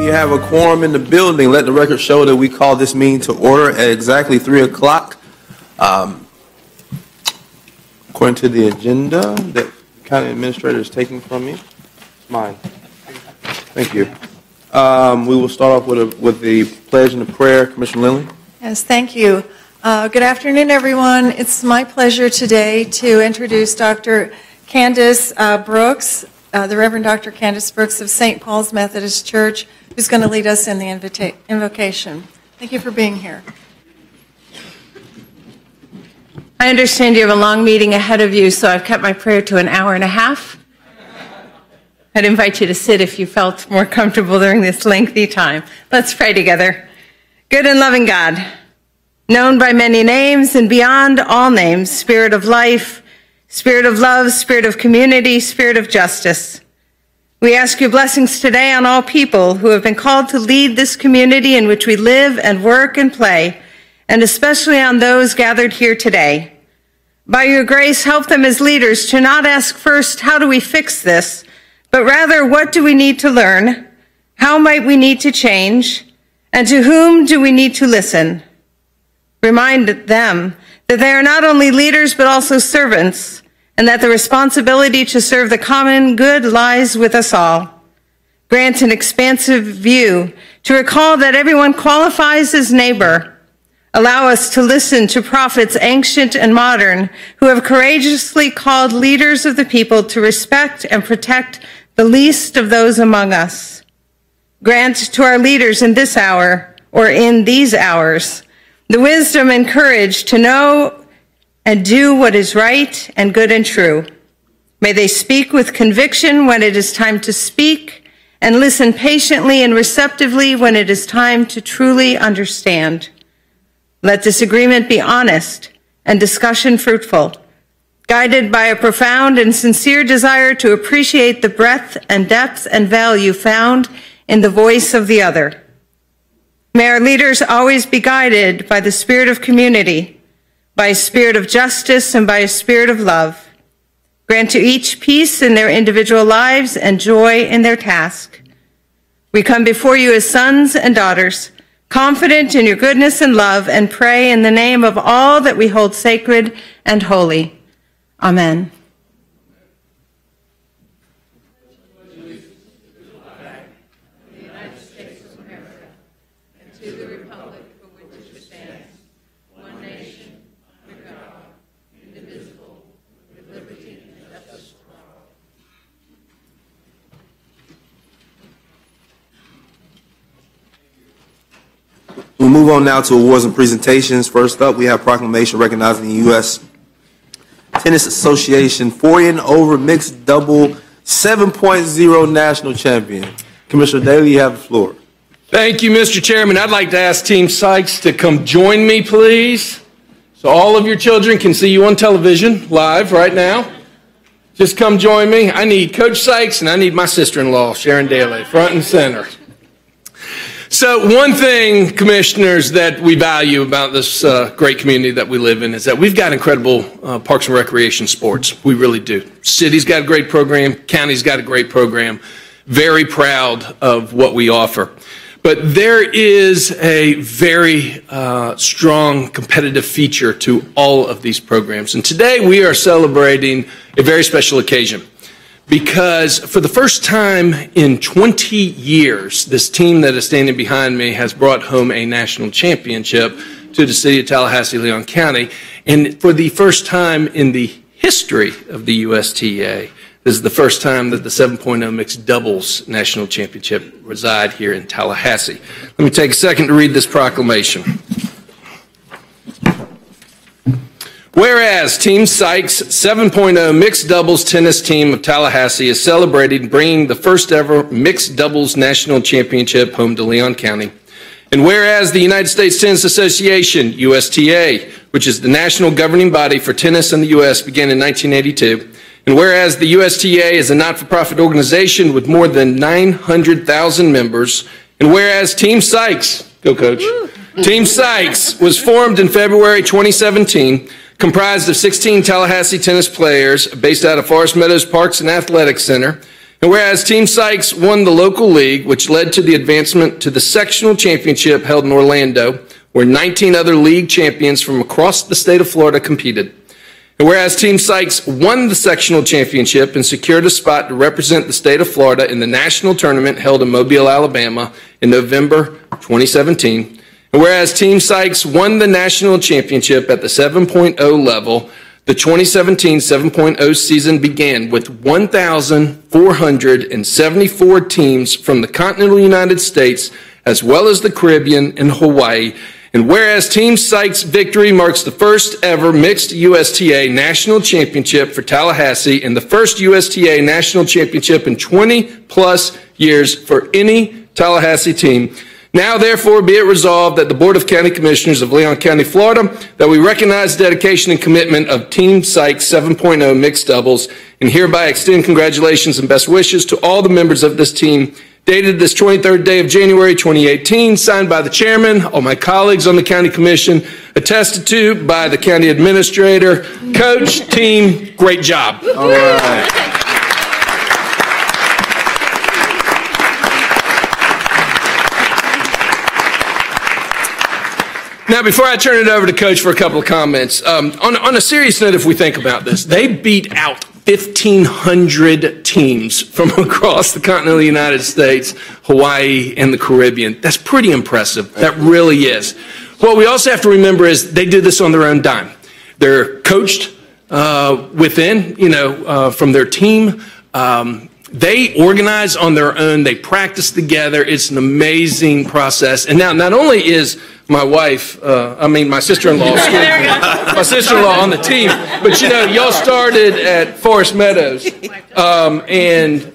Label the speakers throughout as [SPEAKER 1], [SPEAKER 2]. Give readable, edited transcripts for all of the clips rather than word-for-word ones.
[SPEAKER 1] you have a quorum in the building, let the record show that we call this meeting to order at exactly 3 o'clock. According to the agenda that the county administrator is taking from me, it's mine. Thank you. We will start off with the pledge and the prayer. Commissioner Lindley.
[SPEAKER 2] Yes, thank you. Good afternoon, everyone. It's my pleasure today to introduce Dr. Candace Brooks, the Reverend Dr. Candace Brooks of St. Paul's Methodist Church, who's going to lead us in the invocation. Thank you for being here.
[SPEAKER 3] I understand you have a long meeting ahead of you, so I've kept my prayer to an hour and a half. I'd invite you to sit if you felt more comfortable during this lengthy time. Let's pray together. Good and loving God, known by many names and beyond all names, Spirit of life, Spirit of love, Spirit of community, Spirit of justice. We ask your blessings today on all people who have been called to lead this community in which we live and work and play, and especially on those gathered here today. By your grace, help them as leaders to not ask first, how do we fix this, but rather, what do we need to learn? How might we need to change? And to whom do we need to listen? Remind them that they are not only leaders, but also servants, and that the responsibility to serve the common good lies with us all. Grant an expansive view to recall that everyone qualifies as neighbor. Allow us to listen to prophets, ancient and modern, who have courageously called leaders of the people to respect and protect the least of those among us. Grant to our leaders in this hour, or in these hours, the wisdom and courage to know and do what is right and good and true. May they speak with conviction when it is time to speak, and listen patiently and receptively when it is time to truly understand. Let disagreement be honest and discussion fruitful, guided by a profound and sincere desire to appreciate the breadth and depth and value found in the voice of the other. May our leaders always be guided by the spirit of community, by a spirit of justice, and by a spirit of love. Grant to each peace in their individual lives and joy in their task. We come before you as sons and daughters, confident in your goodness and love, and pray in the name of all that we hold sacred and holy. Amen.
[SPEAKER 1] We'll move on now to awards and presentations. First up, we have proclamation recognizing the U.S. Tennis Association 4-and-over mixed double 7.0 national champion. Commissioner Daly, you have the floor.
[SPEAKER 4] Thank you, Mr. Chairman. I'd like to ask Team Sykes to come join me, please, so all of your children can see you on television live right now. Just come join me. I need Coach Sykes, and I need my sister-in-law, Sharon Daly, front and center. So one thing, commissioners, that we value about this great community that we live in is that we've got incredible parks and recreation sports. We really do. City's got a great program. County's got a great program. Very proud of what we offer. But there is a very strong competitive feature to all of these programs. And today we are celebrating a very special occasion, because for the first time in 20 years, this team that is standing behind me has brought home a national championship to the city of Tallahassee, Leon County. And for the first time in the history of the USTA, this is the first time that the 7.0 mixed doubles national championship reside here in Tallahassee. Let me take a second to read this proclamation. Whereas Team Sykes 7.0 mixed doubles tennis team of Tallahassee is celebrating bringing the first ever mixed doubles national championship home to Leon County. And whereas the United States Tennis Association, USTA, which is the national governing body for tennis in the U.S., began in 1982. And whereas the USTA is a not-for-profit organization with more than 900,000 members. And whereas Team Sykes, go coach, Team Sykes was formed in February 2017, comprised of 16 Tallahassee tennis players based out of Forest Meadows Parks and Athletic Center. And whereas Team Sykes won the local league, which led to the advancement to the sectional championship held in Orlando, where 19 other league champions from across the state of Florida competed. And whereas Team Sykes won the sectional championship and secured a spot to represent the state of Florida in the national tournament held in Mobile, Alabama in November 2017. And whereas Team Sykes won the national championship at the 7.0 level, the 2017 7.0 season began with 1,474 teams from the continental United States, as well as the Caribbean and Hawaii. And whereas Team Sykes' victory marks the first ever mixed USTA national championship for Tallahassee and the first USTA national championship in 20-plus years for any Tallahassee team. Now, therefore, be it resolved that the Board of County Commissioners of Leon County, Florida, that we recognize the dedication and commitment of Team Sykes 7.0 mixed doubles and hereby extend congratulations and best wishes to all the members of this team. Dated this 23rd day of January 2018, signed by the chairman, all my colleagues on the county commission, attested to by the county administrator. Coach, team, great job.
[SPEAKER 1] All right.
[SPEAKER 4] Now, before I turn it over to Coach for a couple of comments, on a serious note, if we think about this, they beat out 1,500 teams from across the continental United States, Hawaii, and the Caribbean. That's pretty impressive. That really is. What we also have to remember is they did this on their own dime. They're coached within, from their team. They organize on their own. They practice together. It's an amazing process. And now, not only is my wife, my sister-in-law, my sister-in-law on the team, but y'all started at Forest Meadows, and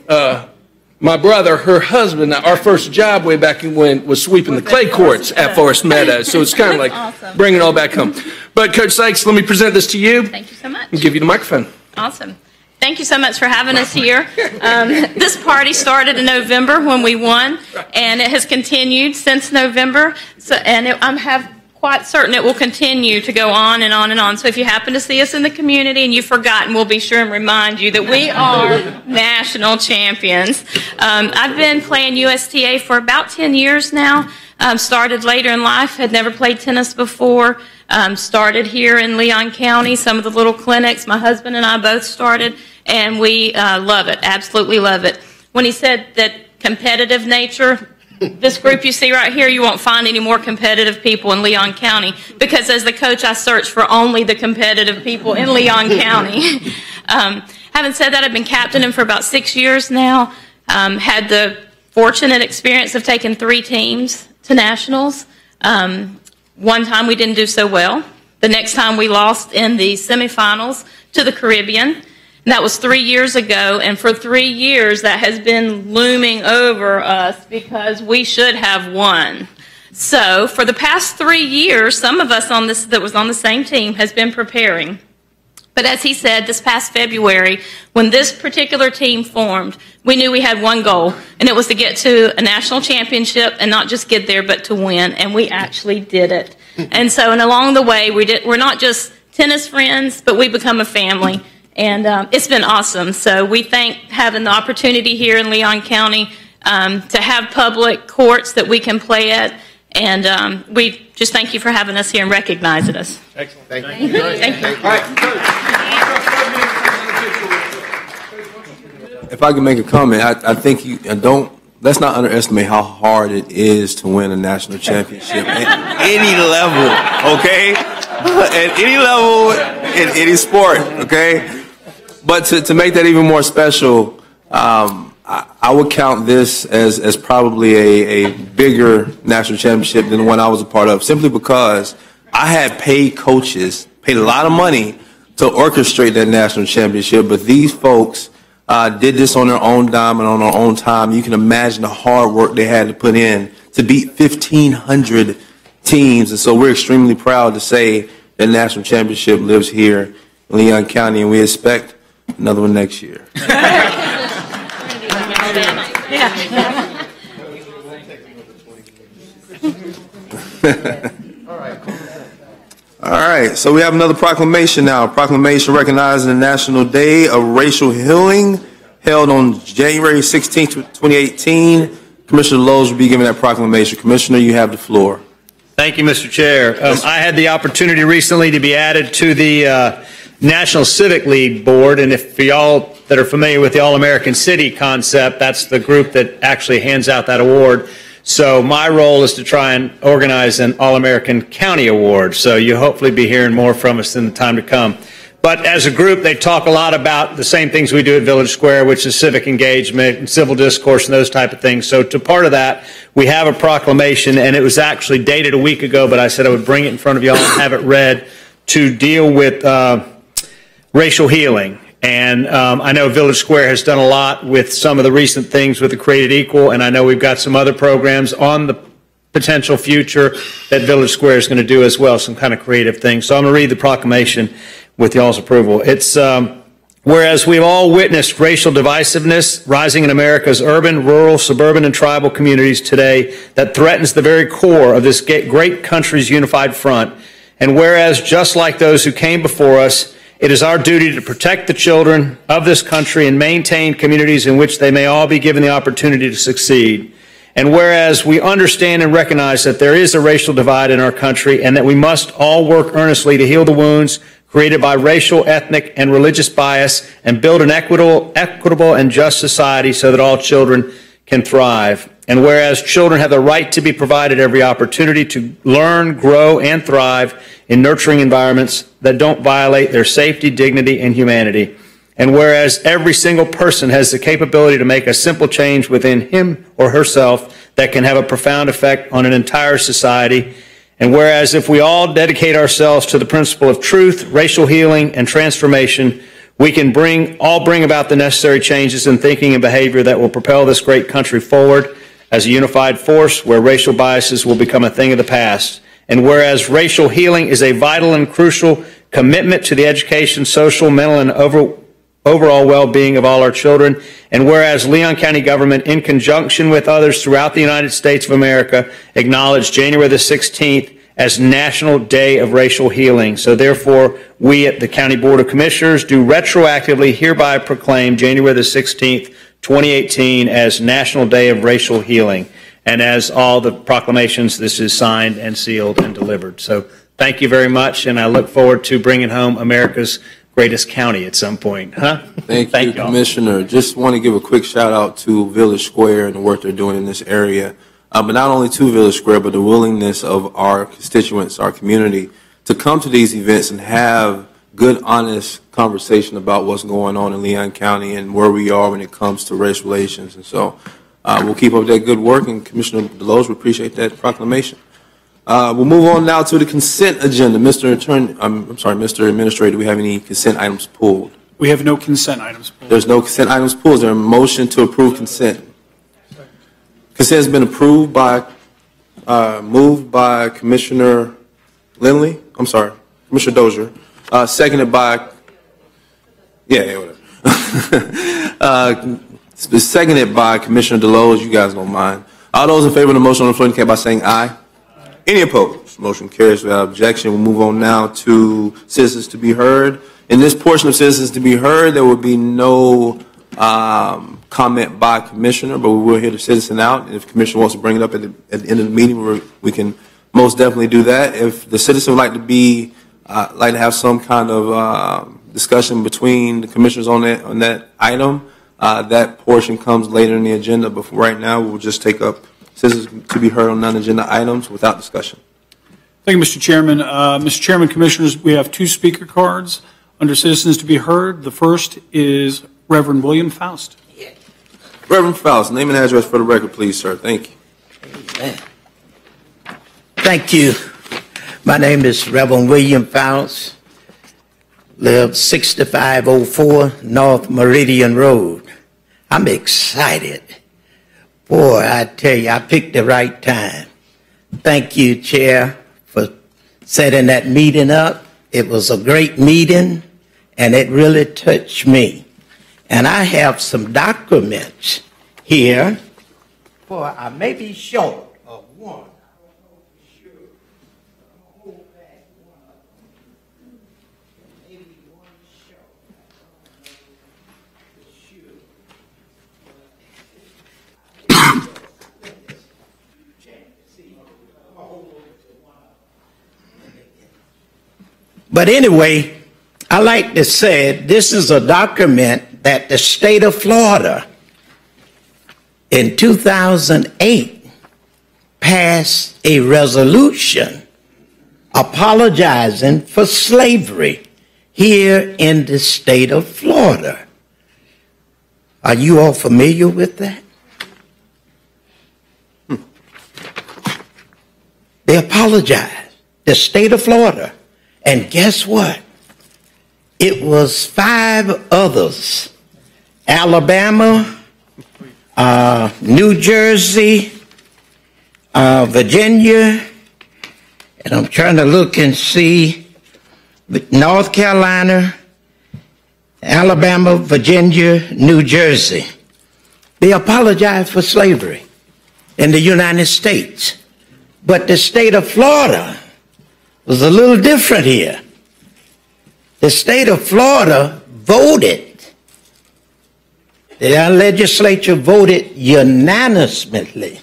[SPEAKER 4] my brother, her husband, our first job way back when was sweeping the clay courts at Forest Meadows, so it's kind of like awesome. Bringing it all back home. But Coach Sykes, let me present this to you.
[SPEAKER 5] Thank you so much.
[SPEAKER 4] And give you the microphone.
[SPEAKER 5] Awesome. Thank you so much for having us here. This party started in November when we won, and it has continued since November. I'm quite certain it will continue to go on and on and on. So if you happen to see us in the community and you've forgotten, we'll be sure and remind you that we are national champions. I've been playing USTA for about 10 years now. Started later in life, had never played tennis before. Started here in Leon County, some of the little clinics. My husband and I both started, and we love it, absolutely love it. When he said that competitive nature, this group you see right here, you won't find any more competitive people in Leon County, because as the coach, I search for only the competitive people in Leon County. Having said that, I've been captaining for about 6 years now. Had the fortunate experience of taking 3 teams to nationals. One time we didn't do so well. The next time we lost in the semifinals to the Caribbean. And that was 3 years ago, and for 3 years that has been looming over us because we should have won. So for the past 3 years, some of us that was on the same team has been preparing. But as he said, this past February, when this particular team formed, we knew we had one goal, and it was to get to a national championship and not just get there, but to win, and we actually did it. And along the way, we're not just tennis friends, but we become a family, and it's been awesome. So we thank having the opportunity here in Leon County to have public courts that we can play at, and we just thank you for having us here and recognizing us.
[SPEAKER 4] Excellent.
[SPEAKER 5] Thank you. Thank you.
[SPEAKER 1] All right. If I can make a comment, I think let's not underestimate how hard it is to win a national championship at any level, okay? At any level, in any sport, okay? But to make that even more special, I would count this as probably a bigger national championship than the one I was a part of, simply because I had paid coaches, paid a lot of money to orchestrate that national championship, but these folks did this on their own dime and on their own time. You can imagine the hard work they had to put in to beat 1,500 teams, and so we're extremely proud to say that national championship lives here in Leon County, and we expect another one next year. All right, so we have another proclamation now. A proclamation recognizing the National Day of Racial Healing held on January 16, 2018. Commissioner Deloge will be giving that proclamation. Commissioner, you have the floor.
[SPEAKER 6] Thank you, Mr. Chair. I had the opportunity recently to be added to the National Civic League Board, and if for y'all that are familiar with the All-American City concept, that's the group that actually hands out that award. So my role is to try and organize an All-American County Award. So you'll hopefully be hearing more from us in the time to come. But as a group, they talk a lot about the same things we do at Village Square, which is civic engagement and civil discourse and those type of things. So to part of that, we have a proclamation, and it was actually dated a week ago, but I said I would bring it in front of y'all and have it read to deal with racial healing. And I know Village Square has done a lot with some of the recent things with the Created Equal, and I know we've got some other programs on the potential future that Village Square is going to do as well, some kind of creative things. So I'm going to read the proclamation with y'all's approval. It's, whereas we've all witnessed racial divisiveness rising in America's urban, rural, suburban, and tribal communities today that threatens the very core of this great country's unified front, and whereas just like those who came before us, it is our duty to protect the children of this country and maintain communities in which they may all be given the opportunity to succeed. And whereas we understand and recognize that there is a racial divide in our country and that we must all work earnestly to heal the wounds created by racial, ethnic, and religious bias and build an equitable and just society so that all children can thrive. And whereas children have the right to be provided every opportunity to learn, grow, and thrive in nurturing environments that don't violate their safety, dignity, and humanity. And whereas every single person has the capability to make a simple change within him or herself that can have a profound effect on an entire society. And whereas if we all dedicate ourselves to the principle of truth, racial healing, and transformation, we can bring about the necessary changes in thinking and behavior that will propel this great country forward as a unified force where racial biases will become a thing of the past. And whereas racial healing is a vital and crucial commitment to the education, social, mental, and overall well-being of all our children, and whereas Leon County government, in conjunction with others throughout the United States of America, acknowledged January the 16th as National Day of Racial Healing. So therefore, we at the County Board of Commissioners do retroactively hereby proclaim January the 16th, 2018 as National Day of Racial Healing. And as all the proclamations, this is signed and sealed and delivered. So thank you very much, and I look forward to bringing home America's greatest county at some point.
[SPEAKER 1] Thank you, Commissioner. Just want to give a quick shout out to Village Square and the work they're doing in this area. But not only to Village Square, but the willingness of our constituents, our community, to come to these events and have good, honest conversation about what's going on in Leon County and where we are when it comes to race relations. And so we'll keep up that good work, and Commissioner Deloge, we appreciate that proclamation. We'll move on now to the consent agenda. Mr. Administrator, do we have any consent items pulled?
[SPEAKER 7] We have no consent items pulled.
[SPEAKER 1] There's no consent items pulled. Is there a motion to approve consent? Consent has been approved by, moved by Commissioner Commissioner Dozier, seconded by, whatever. Seconded by Commissioner Deloge. You guys don't mind. All those in favor of the motion on the floor indicate by saying aye. Any opposed? Motion carries without objection. We'll move on now to citizens to be heard. In this portion of citizens to be heard, there will be no comment by commissioner, but we will hear the citizen out. If the commissioner wants to bring it up at the end of the meeting, we can most definitely do that. If the citizen would like to have some kind of discussion between the commissioners on that item, that portion comes later in the agenda. But for right now, we'll just take up citizens to be heard on non-agenda items without discussion.
[SPEAKER 7] Thank you, Mr. Chairman. Mr. Chairman, Commissioners, we have two speaker cards under citizens to be heard. The first is Reverend William Faust.
[SPEAKER 1] Reverend Faust, name and address for the record, please, sir. Thank you.
[SPEAKER 8] Amen. Thank you. My name is Reverend William Faust. Live 6504 North Meridian Road. I'm excited. Boy, I tell you, I picked the right time. Thank you, Chair, for setting that meeting up. It was a great meeting, and it really touched me. And I have some documents here for I may be short of one. But anyway, I like to say this is a document that the state of Florida in 2008 passed a resolution apologizing for slavery here in the state of Florida. Are you all familiar with that? They apologized, the state of Florida. And guess what? It was 5 others, Alabama, New Jersey, Virginia, and I'm trying to look and see, North Carolina, Alabama, Virginia, New Jersey. They apologized for slavery in the United States. But the state of Florida was a little different here. The state of Florida voted, the legislature voted unanimously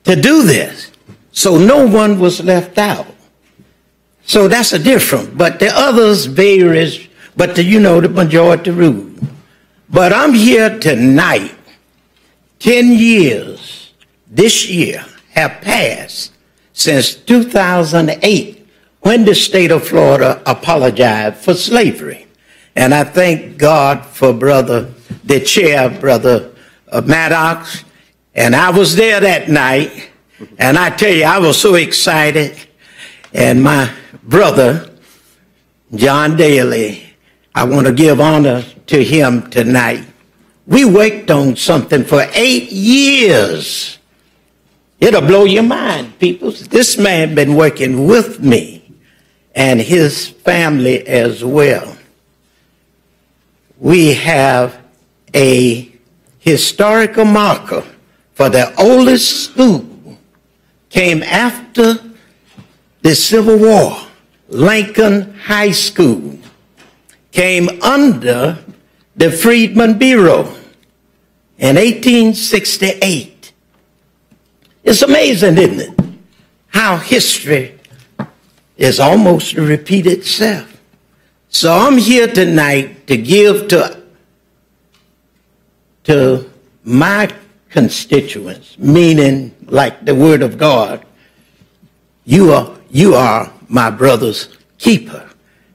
[SPEAKER 8] to do this. So no one was left out. So that's a difference. But the others varies, but the majority rule. But I'm here tonight, 10 years this year have passed since 2008 when the state of Florida apologized for slavery. And I thank God for the chair, Brother Maddox. And I was there that night. And I tell you, I was so excited. And my brother, John Daly, I want to give honor to him tonight. We worked on something for 8 years. It'll blow your mind, people. This man been working with me and his family as well. We have a historical marker for the oldest school came after the Civil War. Lincoln High School came under the Freedmen Bureau in 1868. It's amazing, isn't it? How history is almost to repeat itself. So I'm here tonight to give to my constituents, meaning like the Word of God, you are my brother's keeper.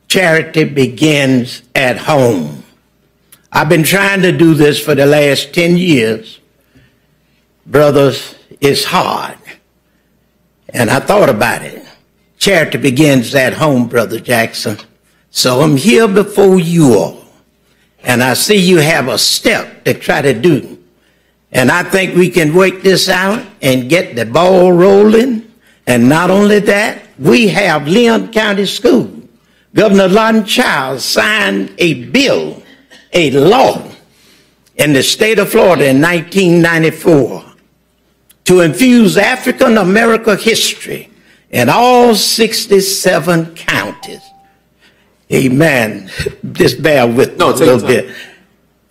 [SPEAKER 8] Charity begins at home. I've been trying to do this for the last 10 years. Brothers, it's hard. And I thought about it. Charity begins at home, Brother Jackson. So I'm here before you all. And I see you have a step to try to do. And I think we can work this out and get the ball rolling. And not only that, we have Leon County School. Governor Lawton Child signed a bill, a law in the state of Florida in 1994 to infuse African American history in all 67 counties. Amen. Just bear with me a little bit.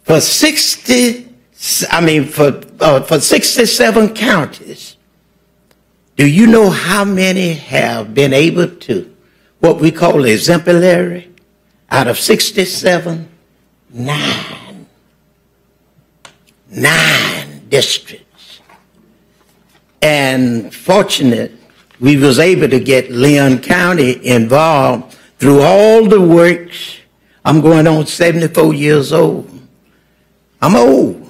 [SPEAKER 8] For 67 counties, do you know how many have been able to, what we call exemplary? Out of 67, 9 districts. And fortunate, we was able to get Leon County involved through all the works. I'm going on 74 years old. I'm old.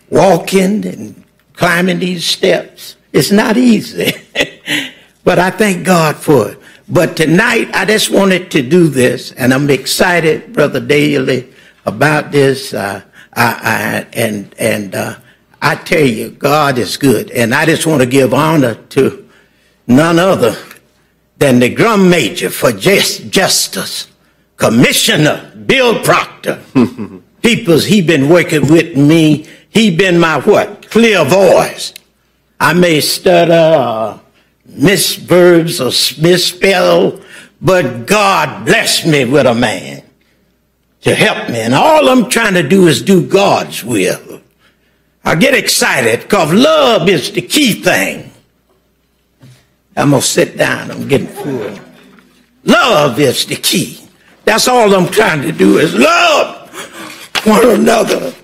[SPEAKER 8] Walking and climbing these steps. It's not easy. But I thank God for it. But tonight, I just wanted to do this, and I'm excited, Brother Daly, about this. I tell you, God is good. And I just want to give honor to none other than the drum major for justice, Commissioner Bill Proctor. Peoples, he been working with me. He been my what? Clear voice. I may stutter, miss verbs or misspell, but God blessed me with a man to help me. And all I'm trying to do is do God's will. I get excited because love is the key thing. I'm going to sit down. I'm getting full. Love is the key. That's all I'm trying to do is love one another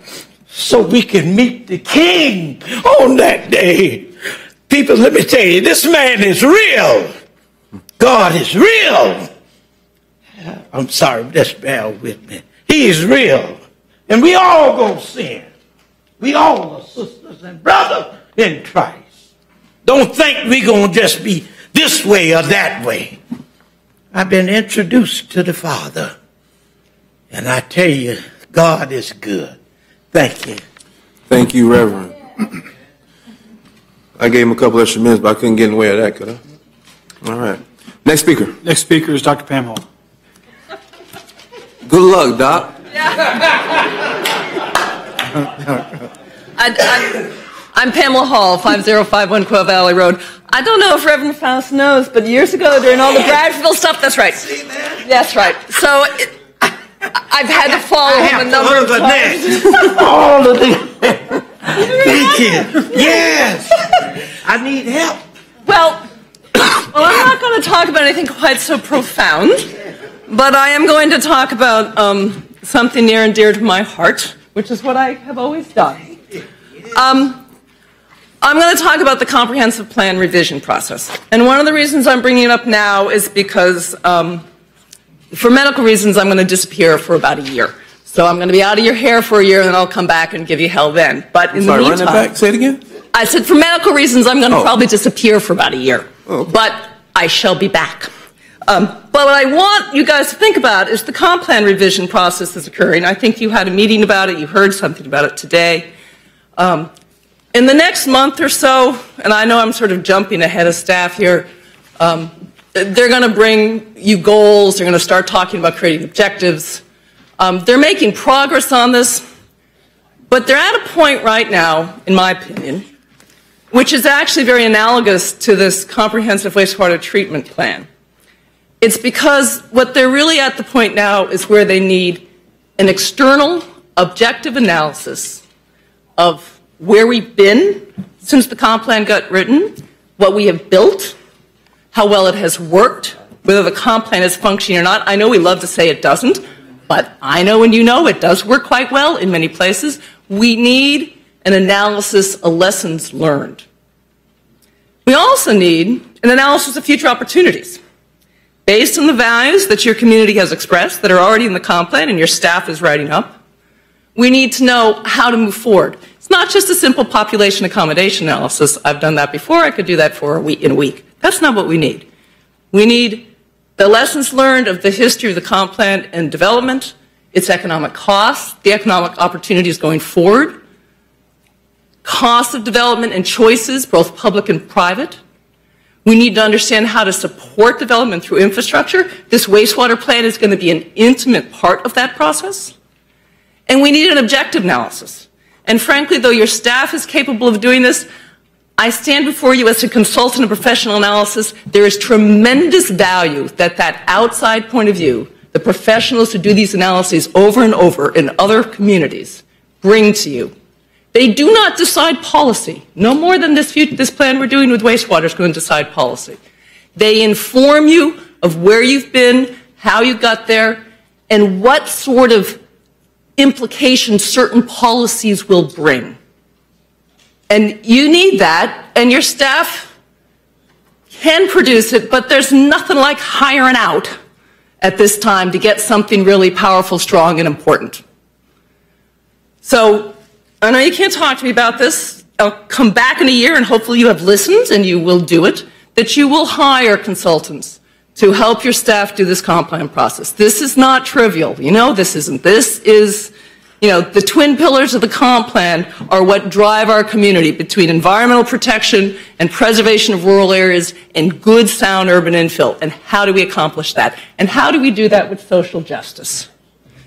[SPEAKER 8] so we can meet the King on that day. People, let me tell you, this man is real. God is real. I'm sorry, just bear with me. He is real. And we all gonna sin. We all are sisters and brothers in Christ. Don't think we gonna just be this way or that way. I've been introduced to the Father. And I tell you, God is good. Thank you.
[SPEAKER 1] Thank you, Reverend. I gave him a couple extra minutes, but I couldn't get in the way of that, could I? All right. Next speaker.
[SPEAKER 7] Next speaker is Dr. Pam Hall.
[SPEAKER 1] Good luck, Doc.
[SPEAKER 9] I'm Pamela Hall, 5051 Quail Valley Road. I don't know if Reverend Faust knows, but years ago during all the Bradford stuff, that's right. That's right. So I've had to follow him a number of times.
[SPEAKER 8] All of this. Thank you. Yes. I need help.
[SPEAKER 9] Well, I'm not going to talk about anything quite so profound, but I am going to talk about something near and dear to my heart, which is what I have always done. I'm going to talk about the comprehensive plan revision process. And one of the reasons I'm bringing it up now is because for medical reasons, I'm going to disappear for about a year. So I'm going to be out of your hair for a year, and then I'll come back and give you hell then. But in the meantime,
[SPEAKER 1] run that back. Say it again.
[SPEAKER 9] I said for medical reasons, I'm going to probably disappear for about a year. Oh, okay. But I shall be back. But what I want you guys to think about is the comp plan revision process is occurring. I think you had a meeting about it. You heard something about it today. In the next month or so, and I know I'm sort of jumping ahead of staff here, they're going to bring you goals. They're going to start talking about creating objectives. They're making progress on this, but they're at a point right now, in my opinion, which is actually very analogous to this comprehensive wastewater treatment plan. It's because what they're really at the point now is where they need an external, objective analysis of where we've been since the comp plan got written, what we have built, how well it has worked, whether the comp plan is functioning or not. I know we love to say it doesn't, but I know and you know it does work quite well in many places. We need an analysis of lessons learned. We also need an analysis of future opportunities. Based on the values that your community has expressed that are already in the comp plan and your staff is writing up, we need to know how to move forward. It's not just a simple population accommodation analysis. I've done that before. I could do that for in a week. That's not what we need. We need the lessons learned of the history of the comp plan and development, its economic costs, the economic opportunities going forward, costs of development and choices, both public and private. We need to understand how to support development through infrastructure. This wastewater plan is going to be an intimate part of that process. And we need an objective analysis. And frankly, though your staff is capable of doing this, I stand before you as a consultant of professional analysis. There is tremendous value that that outside point of view, the professionals who do these analyses over and over in other communities, bring to you. They do not decide policy. No more than this plan we're doing with wastewater is going to decide policy. They inform you of where you've been, how you got there, and what sort of implications certain policies will bring. And you need that, and your staff can produce it, but there's nothing like hiring out at this time to get something really powerful, strong, and important. So I know you can't talk to me about this. I'll come back in a year, and hopefully you have listened, and you will do it, that you will hire consultants to help your staff do this comp plan process. This is not trivial. You know, this isn't. This is, you know, the twin pillars of the comp plan are what drive our community between environmental protection and preservation of rural areas and good, sound urban infill. And how do we accomplish that? And how do we do that with social justice?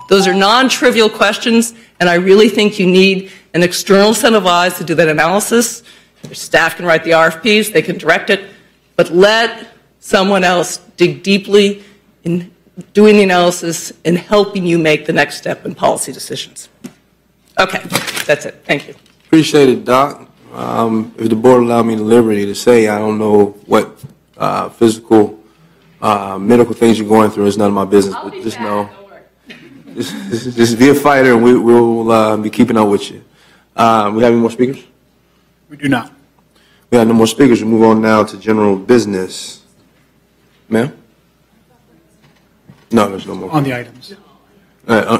[SPEAKER 9] Those are non-trivial questions, and I really think you need an external set of eyes to do that analysis. Your staff can write the RFPs, they can direct it, but let someone else dig deeply in doing the analysis and helping you make the next step in policy decisions. Okay, that's it. Thank you.
[SPEAKER 1] Appreciate it, Doc. If the board allowed me the liberty to say, I don't know what physical medical things you're going through is none of my business, but just know, just be a fighter, and we'll be keeping up with you. We have any more speakers?
[SPEAKER 7] We do not.
[SPEAKER 1] We have no more speakers. We move on now to general business. Ma'am? No, there's no more.
[SPEAKER 7] On the items.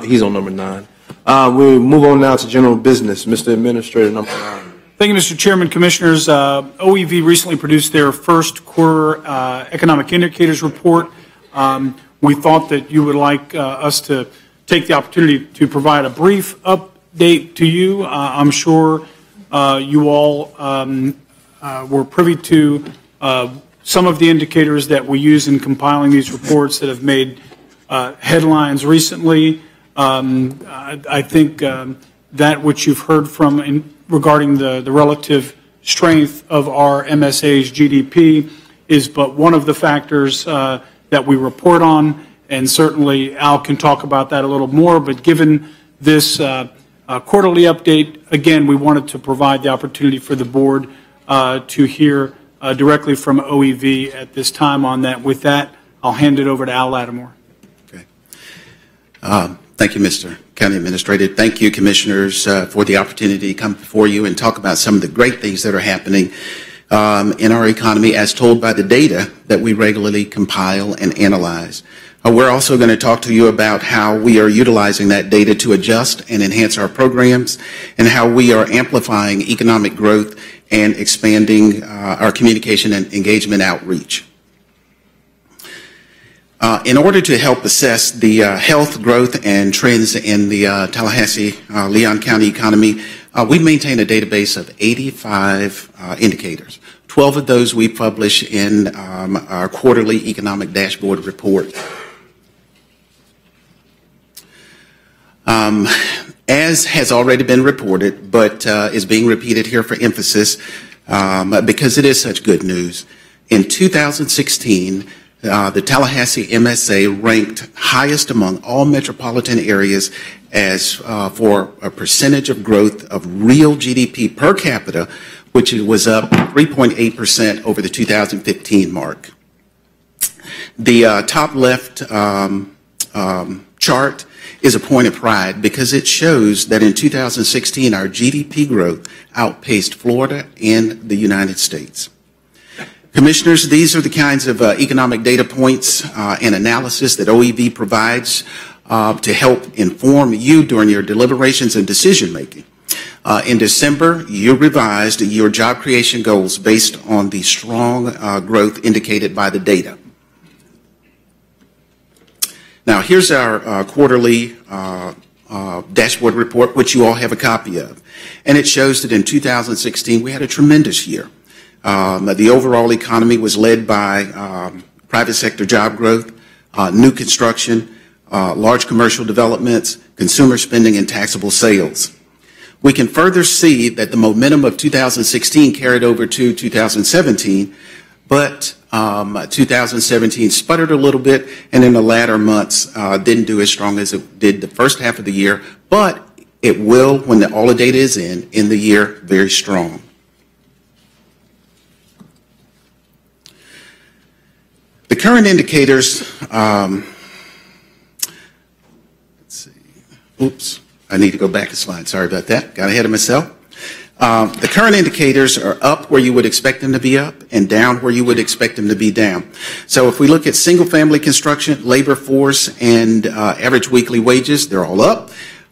[SPEAKER 1] He's on number 9. We move on now to general business. Mr. Administrator, number 9.
[SPEAKER 7] Thank you, Mr. Chairman, Commissioners. OEV recently produced their first quarter economic indicators report. We thought that you would like us to take the opportunity to provide a brief update to you. I'm sure you all were privy to some of the indicators that we use in compiling these reports that have made headlines recently. I think that which you've heard from regarding the relative strength of our MSA's GDP is but one of the factors that we report on, and certainly Al can talk about that a little more, but given this quarterly update, again, we wanted to provide the opportunity for the board to hear directly from OEV at this time on that. With that, I'll hand it over to Al Lattimore.
[SPEAKER 10] Okay. Thank you, Mr. County Administrator. Thank you, Commissioners, for the opportunity to come before you and talk about some of the great things that are happening in our economy as told by the data that we regularly compile and analyze. We're also going to talk to you about how we are utilizing that data to adjust and enhance our programs and how we are amplifying economic growth and expanding our communication and engagement outreach. In order to help assess the health, growth, and trends in the Tallahassee, Leon County economy, we maintain a database of 85 indicators. 12 of those we publish in our quarterly economic dashboard report. As has already been reported, but is being repeated here for emphasis, because it is such good news. In 2016, the Tallahassee MSA ranked highest among all metropolitan areas as for a percentage of growth of real GDP per capita, which was up 3.8% over the 2015 mark. The top left chart is a point of pride because it shows that in 2016 our GDP growth outpaced Florida and the United States. Commissioners, these are the kinds of economic data points and analysis that OEV provides to help inform you during your deliberations and decision making. In December, you revised your job creation goals based on the strong growth indicated by the data. Now, here's our quarterly dashboard report, which you all have a copy of. And it shows that in 2016, we had a tremendous year. The overall economy was led by private sector job growth, new construction, large commercial developments, consumer spending, and taxable sales. We can further see that the momentum of 2016 carried over to 2017, but 2017 sputtered a little bit, and in the latter months didn't do as strong as it did the first half of the year, but it will, when all the data is in the year, very strong. The current indicators, let's see, oops, I need to go back a slide, sorry about that, got ahead of myself. The current indicators are up where you would expect them to be up and down where you would expect them to be down. So if we look at single-family construction, labor force, and average weekly wages, they're all up.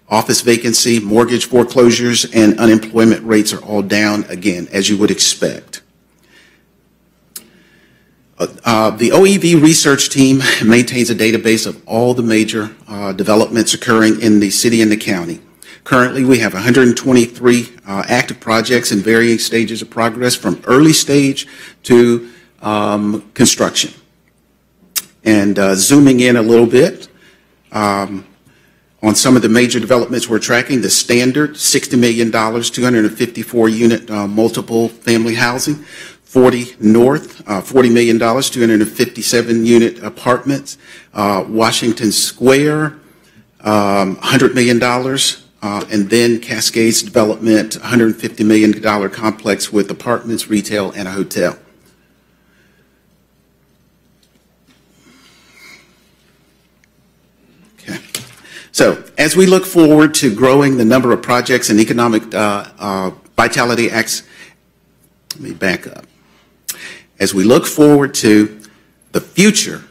[SPEAKER 10] Office vacancy, mortgage foreclosures, and unemployment rates are all down again, as you would expect. The OEV research team maintains a database of all the major developments occurring in the city and the county. Currently, we have 123 active projects in varying stages of progress from early stage to construction. And zooming in a little bit on some of the major developments we're tracking, the standard $60 million, 254 unit multiple family housing. 40 North, $40 million, 257 unit apartments. Washington Square, $100 million. And then Cascades Development, $150 million complex with apartments, retail, and a hotel. So as we look forward to growing the number of projects and economic vitality acts, let me back up. As we look forward to the future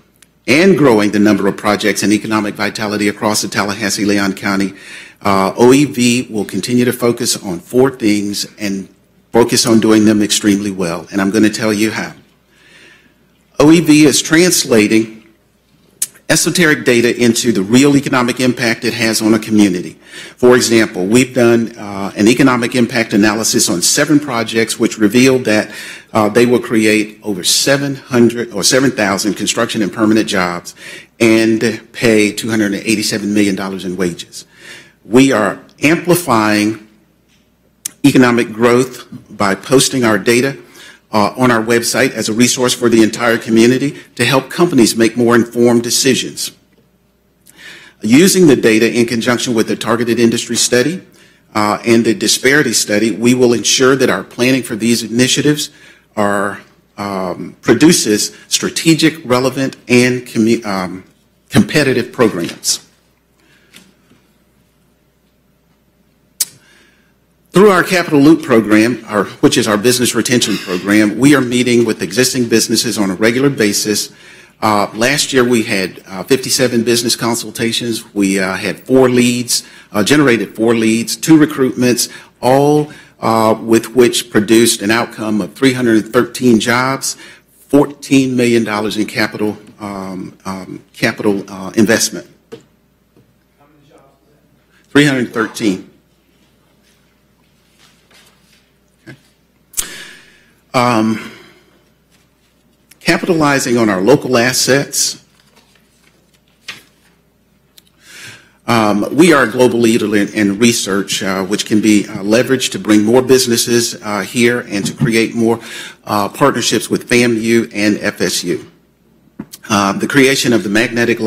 [SPEAKER 10] and growing the number of projects and economic vitality across the Tallahassee-Leon County, OEV will continue to focus on 4 things and focus on doing them extremely well. And I'm going to tell you how. OEV is translating esoteric data into the real economic impact it has on a community. For example, we've done an economic impact analysis on 7 projects which revealed that they will create over 7,000 construction and permanent jobs and pay $287 million in wages. We are amplifying economic growth by posting our data on our website as a resource for the entire community to help companies make more informed decisions. Using the data in conjunction with the targeted industry study and the disparity study, we will ensure that our planning for these initiatives produces strategic, relevant, and competitive programs. Through our Capital Loop program, which is our business retention program, we are meeting with existing businesses on a regular basis. Last year we had 57 business consultations. We had 4 leads, generated 4 leads, 2 recruitments, all with which produced an outcome of 313 jobs, $14 million in capital investment. How many jobs was that? 313. Capitalizing on our local assets. We are a global leader in research, which can be leveraged to bring more businesses here and to create more partnerships with FAMU and FSU. The creation of the Magnetic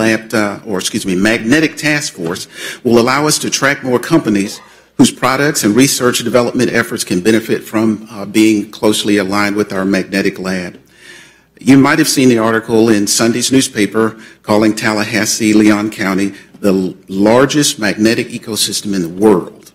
[SPEAKER 10] Task Force will allow us to track more companies whose products and research and development efforts can benefit from being closely aligned with our magnetic lab. You might have seen the article in Sunday's newspaper calling Tallahassee-Leon County the largest magnetic ecosystem in the world.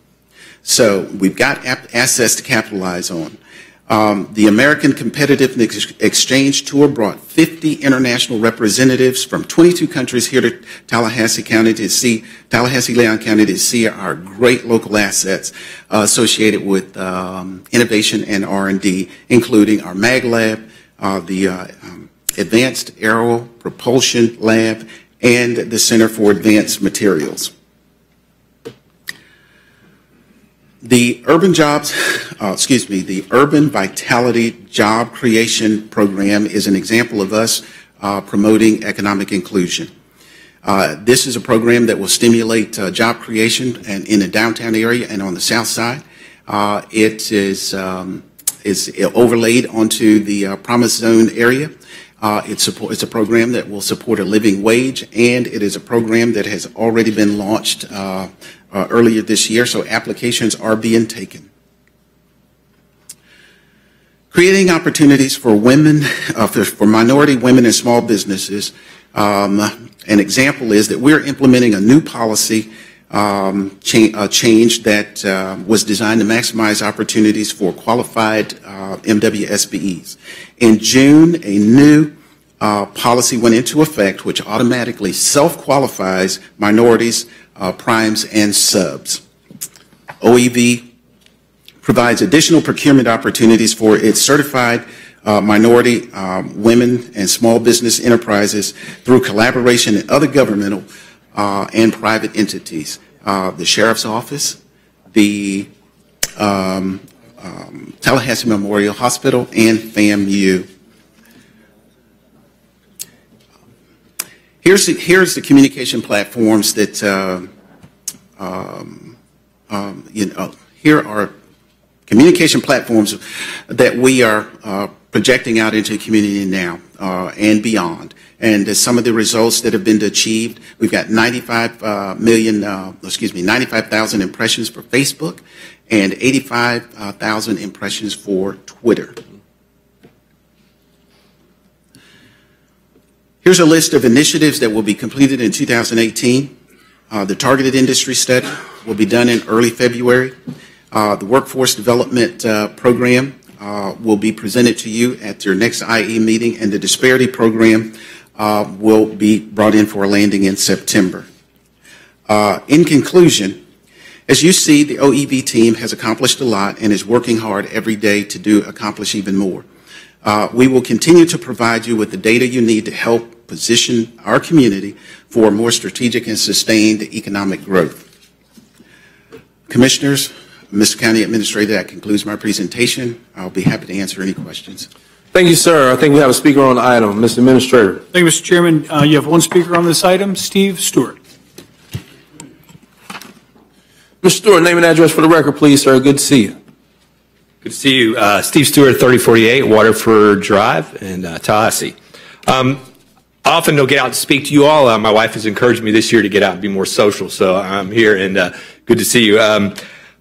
[SPEAKER 10] So we've got assets to capitalize on. The American Competitive Exchange Tour brought 50 international representatives from 22 countries here to Tallahassee-Leon County to see our great local assets associated with innovation and R&D, including our Mag Lab, the Advanced Aero Propulsion Lab, and the Center for Advanced Materials. The Urban Vitality Job Creation Program is an example of us promoting economic inclusion. This is a program that will stimulate job creation in the downtown area and on the south side. It is overlaid onto the Promise Zone area. It's a program that will support a living wage, and it is a program that has already been launched earlier this year, so applications are being taken. Creating opportunities for women, for minority women and small businesses. An example is that we're implementing a new policy change that was designed to maximize opportunities for qualified MWSBEs. In June, a new policy went into effect which automatically self-qualifies minorities, primes, and subs. OEV provides additional procurement opportunities for its certified minority women and small business enterprises through collaboration in other governmental and private entities. The Sheriff's Office, the Tallahassee Memorial Hospital, and FAMU. Here's the communication platforms that, here are communication platforms that we are projecting out into the community now and beyond. And some of the results that have been achieved, we've got 95,000 impressions for Facebook and 85,000 impressions for Twitter. Here's a list of initiatives that will be completed in 2018. The targeted industry study will be done in early February. The workforce development program will be presented to you at your next IE meeting, and the disparity program will be brought in for a landing in September. In conclusion, as you see, the OEV team has accomplished a lot and is working hard every day to accomplish even more. We will continue to provide you with the data you need to help position our community for more strategic and sustained economic growth. Commissioners, Mr. County Administrator, that concludes my presentation. I'll be happy to answer any questions.
[SPEAKER 1] Thank you, sir. I think we have a speaker on the item. Mr. Administrator.
[SPEAKER 7] Thank you, Mr. Chairman. You have one speaker on this item, Steve Stewart.
[SPEAKER 1] Mr. Stewart, name and address for the record, please, sir. Good to see you.
[SPEAKER 11] Good to see you. Steve Stewart, 3048 Waterford Drive in Tallahassee. I often don't get out to speak to you all. My wife has encouraged me this year to get out and be more social, so I'm here, and good to see you.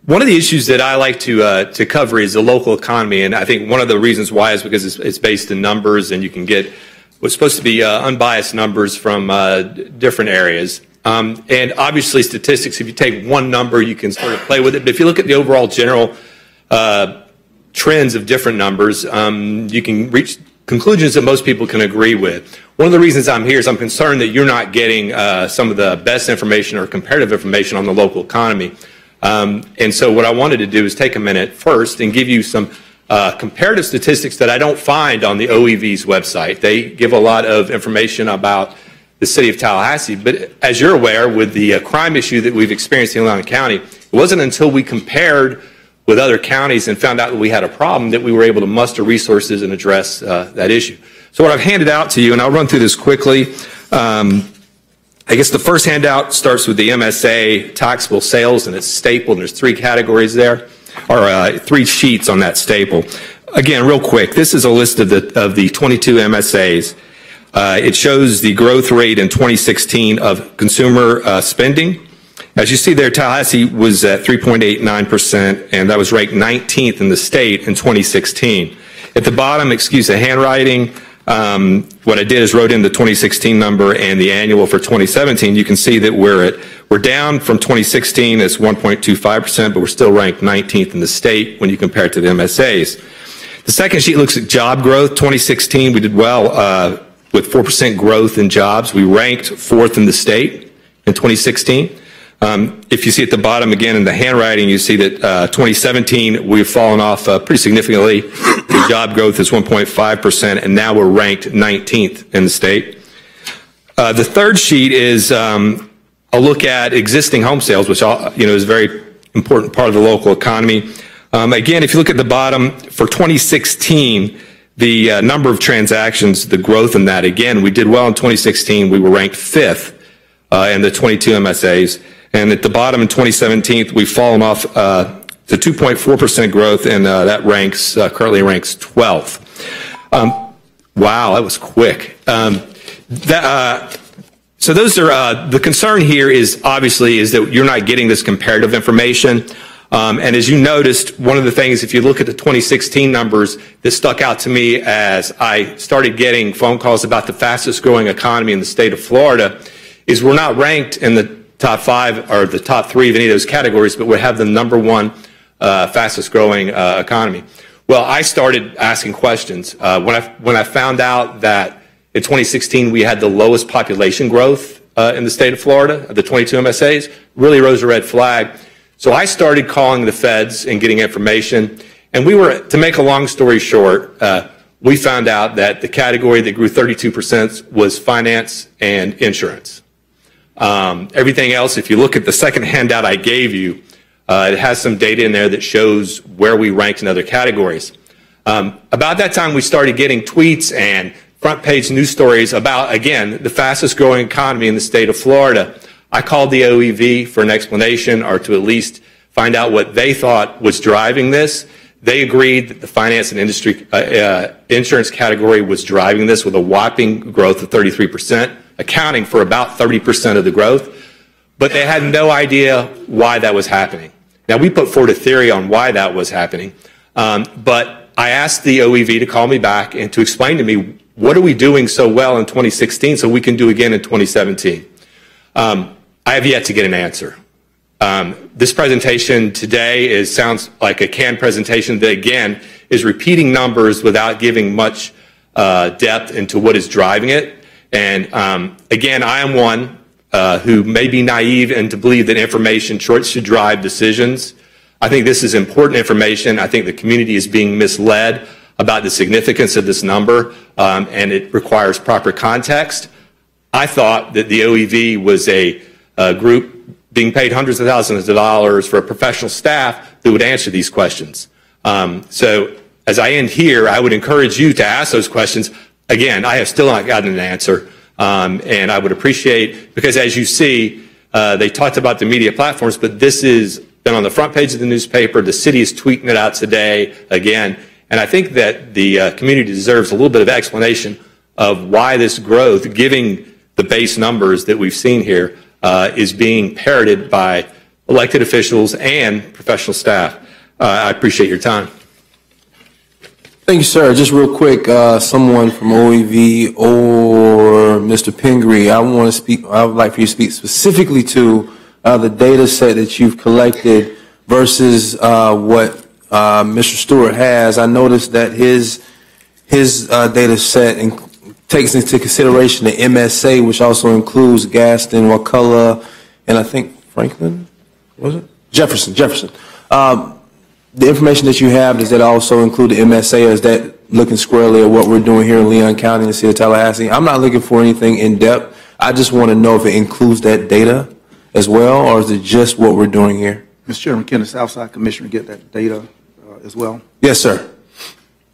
[SPEAKER 11] One of the issues that I like to cover is the local economy, and I think one of the reasons why is because it's based in numbers, and you can get what's supposed to be unbiased numbers from different areas. And obviously statistics, if you take one number, you can sort of play with it, but if you look at the overall general trends of different numbers, you can reach conclusions that most people can agree with. One of the reasons I'm here is I'm concerned that you're not getting some of the best information or comparative information on the local economy. And so what I wanted to do is take a minute first and give you some comparative statistics that I don't find on the OEV's website. They give a lot of information about the city of Tallahassee, but as you're aware, with the crime issue that we've experienced in Leon County, it wasn't until we compared with other counties and found out that we had a problem that we were able to muster resources and address that issue. So what I've handed out to you, and I'll run through this quickly. I guess the first handout starts with the MSA taxable sales, and it's stapled, and there's three categories there, or three sheets on that staple. Again, real quick, this is a list of the 22 MSAs. It shows the growth rate in 2016 of consumer spending. As you see there, Tallahassee was at 3.89%, and that was ranked 19th in the state in 2016. At the bottom, excuse the handwriting, what I did is wrote in the 2016 number and the annual for 2017. You can see that we're down from 2016. It's 1.25%, but we're still ranked 19th in the state when you compare it to the MSAs. The second sheet looks at job growth. 2016, we did well with 4% growth in jobs. We ranked 4th in the state in 2016. If you see at the bottom again in the handwriting, you see that 2017 we've fallen off pretty significantly. The job growth is 1.5%, and now we're ranked 19th in the state. The third sheet is a look at existing home sales, which is a very important part of the local economy. Again, if you look at the bottom for 2016, the number of transactions, the growth in that, again, we did well in 2016. We were ranked 5th in the 22 MSAs. And at the bottom in 2017, we've fallen off to 2.4% growth, and that currently ranks 12th. Wow, that was quick. So those are the concern here is that you're not getting this comparative information. And as you noticed, one of the things, if you look at the 2016 numbers that stuck out to me as I started getting phone calls about the fastest growing economy in the state of Florida, is we're not ranked in the top 5 or the top 3 of any of those categories, but we have the number 1 fastest growing economy. Well, I started asking questions. When I found out that in 2016 we had the lowest population growth in the state of Florida, the 22 MSAs, really rose a red flag. So I started calling the feds and getting information, and to make a long story short, we found out that the category that grew 32% was finance and insurance. Everything else, if you look at the second handout I gave you, it has some data in there that shows where we ranked in other categories. About that time, we started getting tweets and front page news stories about, again, the fastest growing economy in the state of Florida. I called the OEV for an explanation, or to at least find out what they thought was driving this. They agreed that the finance and insurance category was driving this with a whopping growth of 33%. Accounting for about 30% of the growth, but they had no idea why that was happening. Now, we put forward a theory on why that was happening, but I asked the OEV to call me back and to explain to me, what are we doing so well in 2016 so we can do again in 2017? I have yet to get an answer. This presentation today sounds like a canned presentation that, again, is repeating numbers without giving much depth into what is driving it. And again, I am one who may be naive and to believe that information should drive decisions. I think this is important information. I think the community is being misled about the significance of this number, and it requires proper context. I thought that the OEV was a group being paid hundreds of thousands of dollars for a professional staff that would answer these questions. So as I end here, I would encourage you to ask those questions. Again, I have still not gotten an answer, and I would appreciate, because as you see, they talked about the media platforms, but this has been on the front page of the newspaper. The city is tweeting it out today again, and I think that the community deserves a little bit of explanation of why this growth, giving the base numbers that we've seen here, is being parroted by elected officials and professional staff. I appreciate your time.
[SPEAKER 1] Thank you, sir. Just real quick, someone from OEV or Mr. Pingree, I would like for you to speak specifically to the data set that you've collected versus what Mr. Stewart has. I noticed that his data set takes into consideration the MSA, which also includes Gaston, Wakulla, and I think Franklin, was it? Jefferson. The information that you have, does that also include the MSA, or is that looking squarely at what we're doing here in Leon County and the city of Tallahassee? I'm not looking for anything in depth. I just want to know if it includes that data as well, or is it just what we're doing here?
[SPEAKER 12] Mr. Chairman, can the Southside Commissioner get that data as well?
[SPEAKER 1] Yes, sir.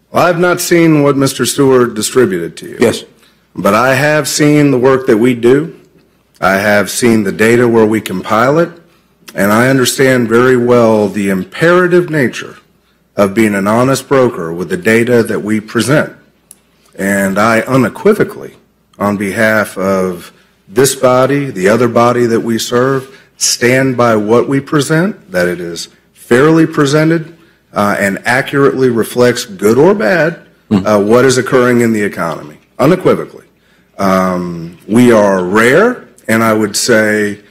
[SPEAKER 13] Well, I've not seen what Mr. Stewart distributed to you.
[SPEAKER 1] Yes.
[SPEAKER 13] But I have seen the work that we do. I have seen the data where we compile it, and I understand very well the imperative nature of being an honest broker with the data that we present. And I unequivocally, on behalf of this body, the other body that we serve, stand by what we present, that it is fairly presented and accurately reflects, good or bad, what is occurring in the economy, unequivocally. We are rare, and I would say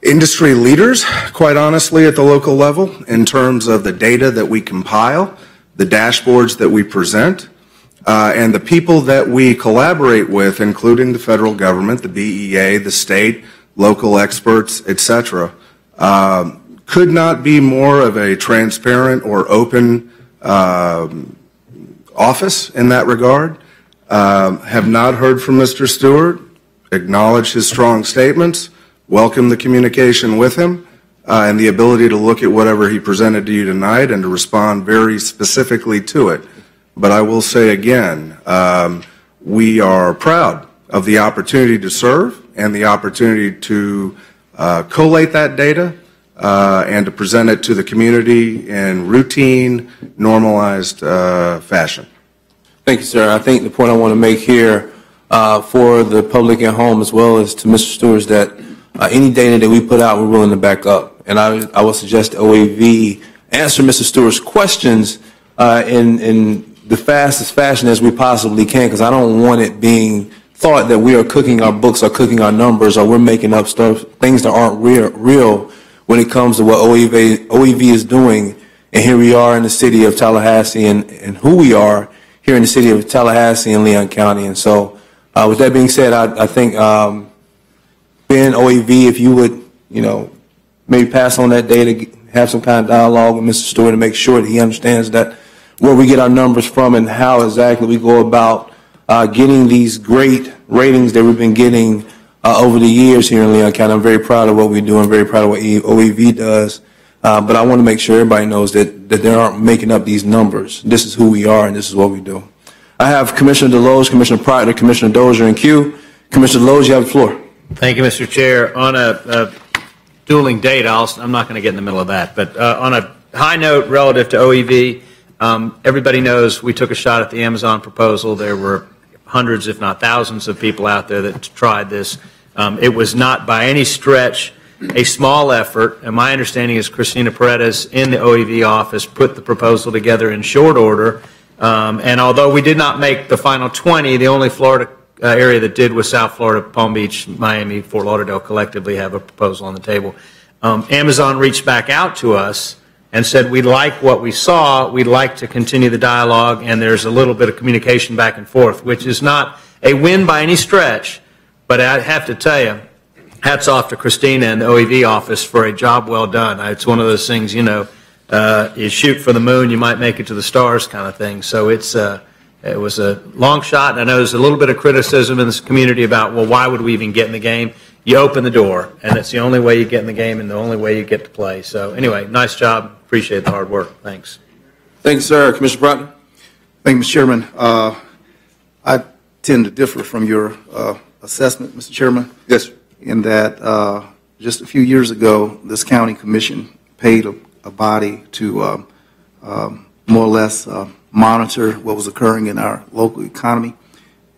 [SPEAKER 13] industry leaders, quite honestly, at the local level in terms of the data that we compile, the dashboards that we present, and the people that we collaborate with, including the federal government, the BEA, the state, local experts, etc., could not be more of a transparent or open office in that regard. Have not heard from Mr. Stewart, acknowledge his strong statements, welcome the communication with him, and the ability to look at whatever he presented to you tonight and to respond very specifically to it. But I will say again, we are proud of the opportunity to serve and the opportunity to collate that data and to present it to the community in routine, normalized fashion.
[SPEAKER 1] Thank you, sir. I think the point I want to make here for the public at home as well as to Mr. Stewart is that any data that we put out, we're willing to back up. And I would suggest OAV answer Mr. Stewart's questions in the fastest fashion as we possibly can, because I don't want it being thought that we are cooking our books or cooking our numbers or we're making up stuff, things that aren't real when it comes to what OEV is doing. And here we are in the city of Tallahassee and who we are here in the city of Tallahassee and Leon County. And so with that being said, I think Ben, OEV, if you would, maybe pass on that data, have some kind of dialogue with Mr. Stewart to make sure that he understands that where we get our numbers from and how exactly we go about getting these great ratings that we've been getting over the years here in Leon County. I'm very proud of what we do. I'm very proud of what OEV does. But I want to make sure everybody knows that they aren't making up these numbers. This is who we are, and this is what we do. I have Commissioner Deloge, Commissioner Proctor, Commissioner Dozier, and Q. Commissioner Deloge, you have the floor.
[SPEAKER 6] Thank you, Mr. Chair. On a dueling date, I'm not going to get in the middle of that, but on a high note relative to OEV, everybody knows we took a shot at the Amazon proposal. There were hundreds, if not thousands, of people out there that tried this. It was not by any stretch a small effort, and my understanding is Christina Paredes in the OEV office put the proposal together in short order, and although we did not make the final 20, the only Florida area that did with South Florida, Palm Beach, Miami, Fort Lauderdale collectively have a proposal on the table. Amazon reached back out to us and said, we like what we saw, we'd like to continue the dialogue, and there's a little bit of communication back and forth, which is not a win by any stretch, but I have to tell you, hats off to Christina and the OEV office for a job well done. It's one of those things, you know, you shoot for the moon, you might make it to the stars kind of thing. So it was a long shot, and I know there's a little bit of criticism in this community about, well, why would we even get in the game? You open the door, and it's the only way you get in the game and the only way you get to play. So anyway, nice job. Appreciate the hard work. Thanks.
[SPEAKER 1] Thank you, sir. Commissioner Broughton.
[SPEAKER 12] Thank you, Mr. Chairman. I tend to differ from your assessment, Mr. Chairman.
[SPEAKER 1] Yes, sir.
[SPEAKER 12] In that just a few years ago, this county commission paid a body to more or less monitor what was occurring in our local economy.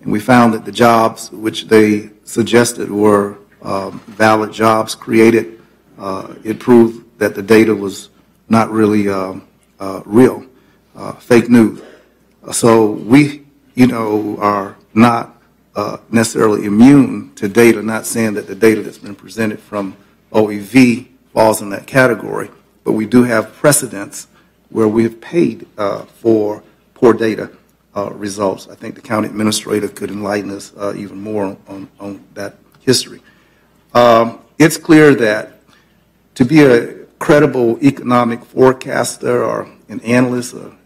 [SPEAKER 12] And we found that the jobs which they suggested were valid jobs created. It proved that the data was not really real, fake news. So we, you know, are not necessarily immune to data, not saying that the data that's been presented from OEV falls in that category, but we do have precedents where we have paid for poor data results. I think the county administrator could enlighten us even more on that history. It's clear that to be a credible economic forecaster or an analyst to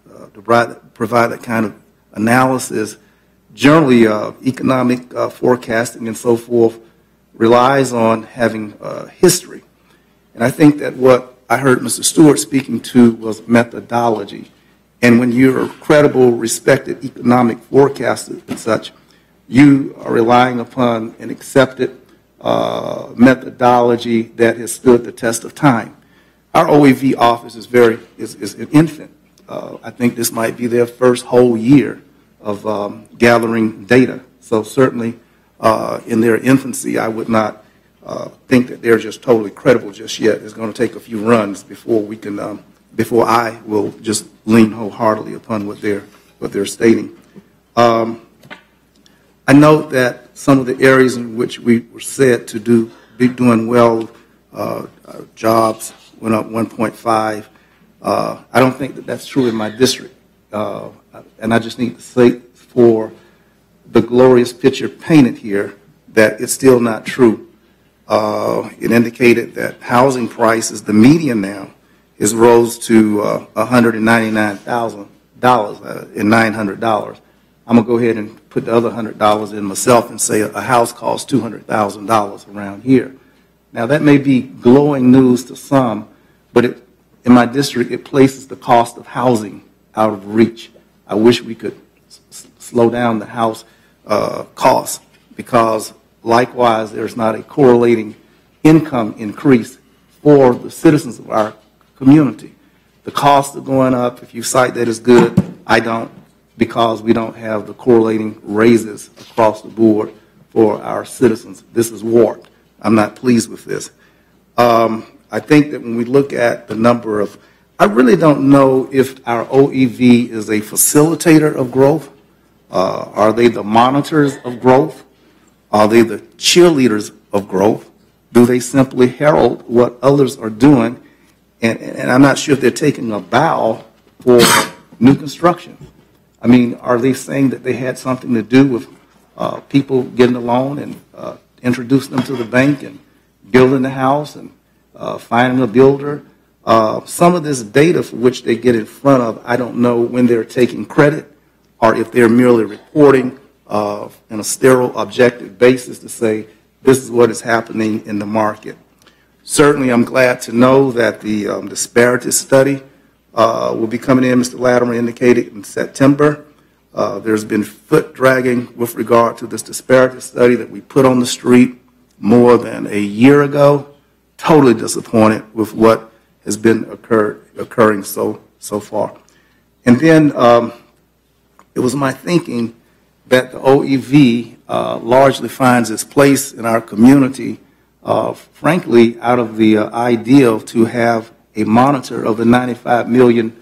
[SPEAKER 12] provide that kind of analysis, generally economic forecasting and so forth relies on having history. And I think that what I heard Mr. Stewart speaking to was methodology. And when you're a credible, respected economic forecaster and such, you are relying upon an accepted methodology that has stood the test of time. Our OEV office is an infant. I think this might be their first whole year of gathering data. So certainly in their infancy, I would not think that they're just totally credible just yet. It's going to take a few runs before we can, before I will just lean wholeheartedly upon what they're stating. I note that some of the areas in which we were said to be doing well, jobs went up 1.5. I don't think that that's true in my district. And I just need to say for the glorious picture painted here that it's still not true. It indicated that housing prices, the median now, is rose to $199,000 and $900. I'm going to go ahead and put the other $100 in myself and say a house costs $200,000 around here. Now, that may be glowing news to some, but in my district, it places the cost of housing out of reach. I wish we could slow down the house costs because, likewise, there's not a correlating income increase for the citizens of our community. The costs are going up. If you cite that as good, I don't, because we don't have the correlating raises across the board for our citizens. This is warped. I'm not pleased with this. I think that when we look at the number of, I really don't know if our OEV is a facilitator of growth. Are they the monitors of growth? Are they the cheerleaders of growth? Do they simply herald what others are doing? And I'm not sure if they're taking a bow for new construction. I mean, are they saying that they had something to do with people getting a loan and introducing them to the bank and building the house and finding a builder? Some of this data for which they get in front of, I don't know when they're taking credit or if they're merely reporting on a sterile, objective basis to say this is what is happening in the market. Certainly, I'm glad to know that the disparity study will be coming in, Mr. Latimer indicated, in September. There's been foot dragging with regard to this disparity study that we put on the street more than a year ago. Totally disappointed with what has been occurring so far. And then it was my thinking that the OEV largely finds its place in our community, frankly, out of the ideal to have a monitor of the 95 million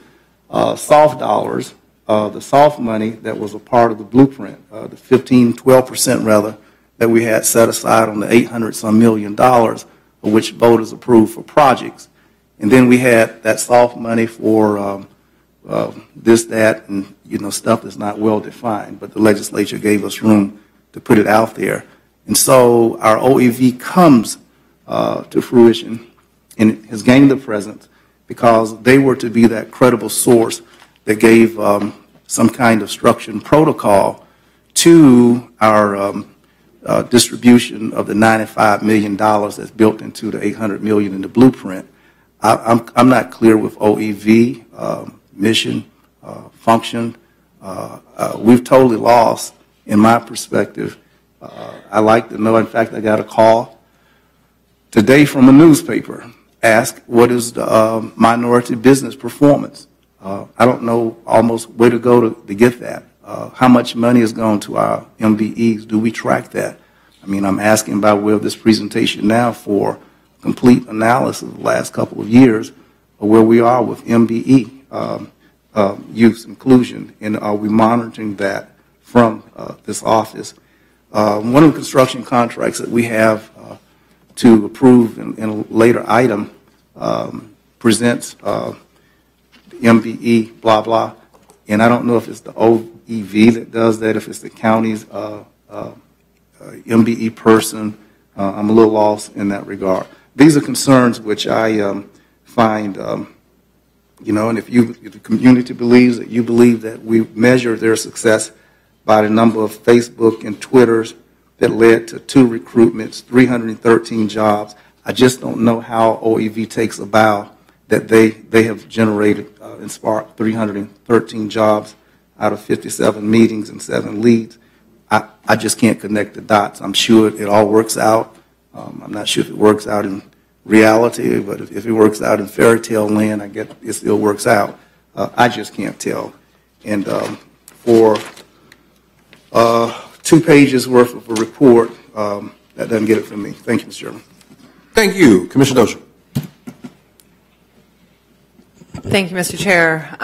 [SPEAKER 12] soft dollars the soft money that was a part of the blueprint, the 12% rather, that we had set aside on the $800-some million, of which voters approved for projects. And then we had that soft money for this, that, and stuff that's not well defined, but the legislature gave us room to put it out there. And so our OEV comes to fruition and has gained the presence because they were to be that credible source that gave some kind of structure and protocol to our distribution of the $95 million that's built into the $800 million in the blueprint. I'm not clear with OEV, mission, function. We've totally lost, in my perspective. I like to know, in fact, I got a call today from a newspaper, ask what is the minority business performance. I don't know almost where to go to get that. How much money has gone to our MBEs? Do we track that? I mean, I'm asking by way of this presentation now for complete analysis of the last couple of years of where we are with MBE, youth inclusion, and are we monitoring that from this office? One of the construction contracts that we have to approve in a later item presents MBE, blah, blah, and I don't know if it's the OEV that does that, if it's the county's MBE person. I'm a little lost in that regard. These are concerns which I find, and if the community believes that you believe that we measure their success by the number of Facebook and Twitters that led to 2 recruitments, 313 jobs, I just don't know how OEV takes a bow that they have generated and sparked 313 jobs out of 57 meetings and 7 leads. I just can't connect the dots. I'm sure it all works out. I'm not sure if it works out in reality, but if it works out in fairy tale land, I guess it still works out. I just can't tell. And for 2 pages worth of a report, that doesn't get it from me. Thank you, Mr. Chairman.
[SPEAKER 1] Thank you. Commissioner Dozier.
[SPEAKER 14] Thank you, Mr. Chair.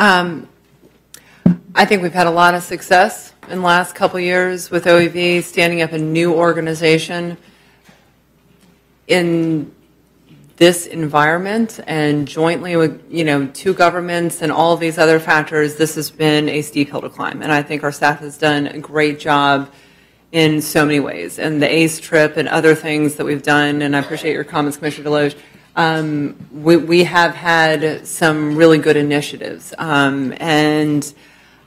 [SPEAKER 14] I think we've had a lot of success in the last couple of years with OEV standing up a new organization in this environment and jointly with 2 governments and all of these other factors. This has been a steep hill to climb, and I think our staff has done a great job in so many ways. And the ACE trip and other things that we've done, and I appreciate your comments, Commissioner Deloge. We have had some really good initiatives, and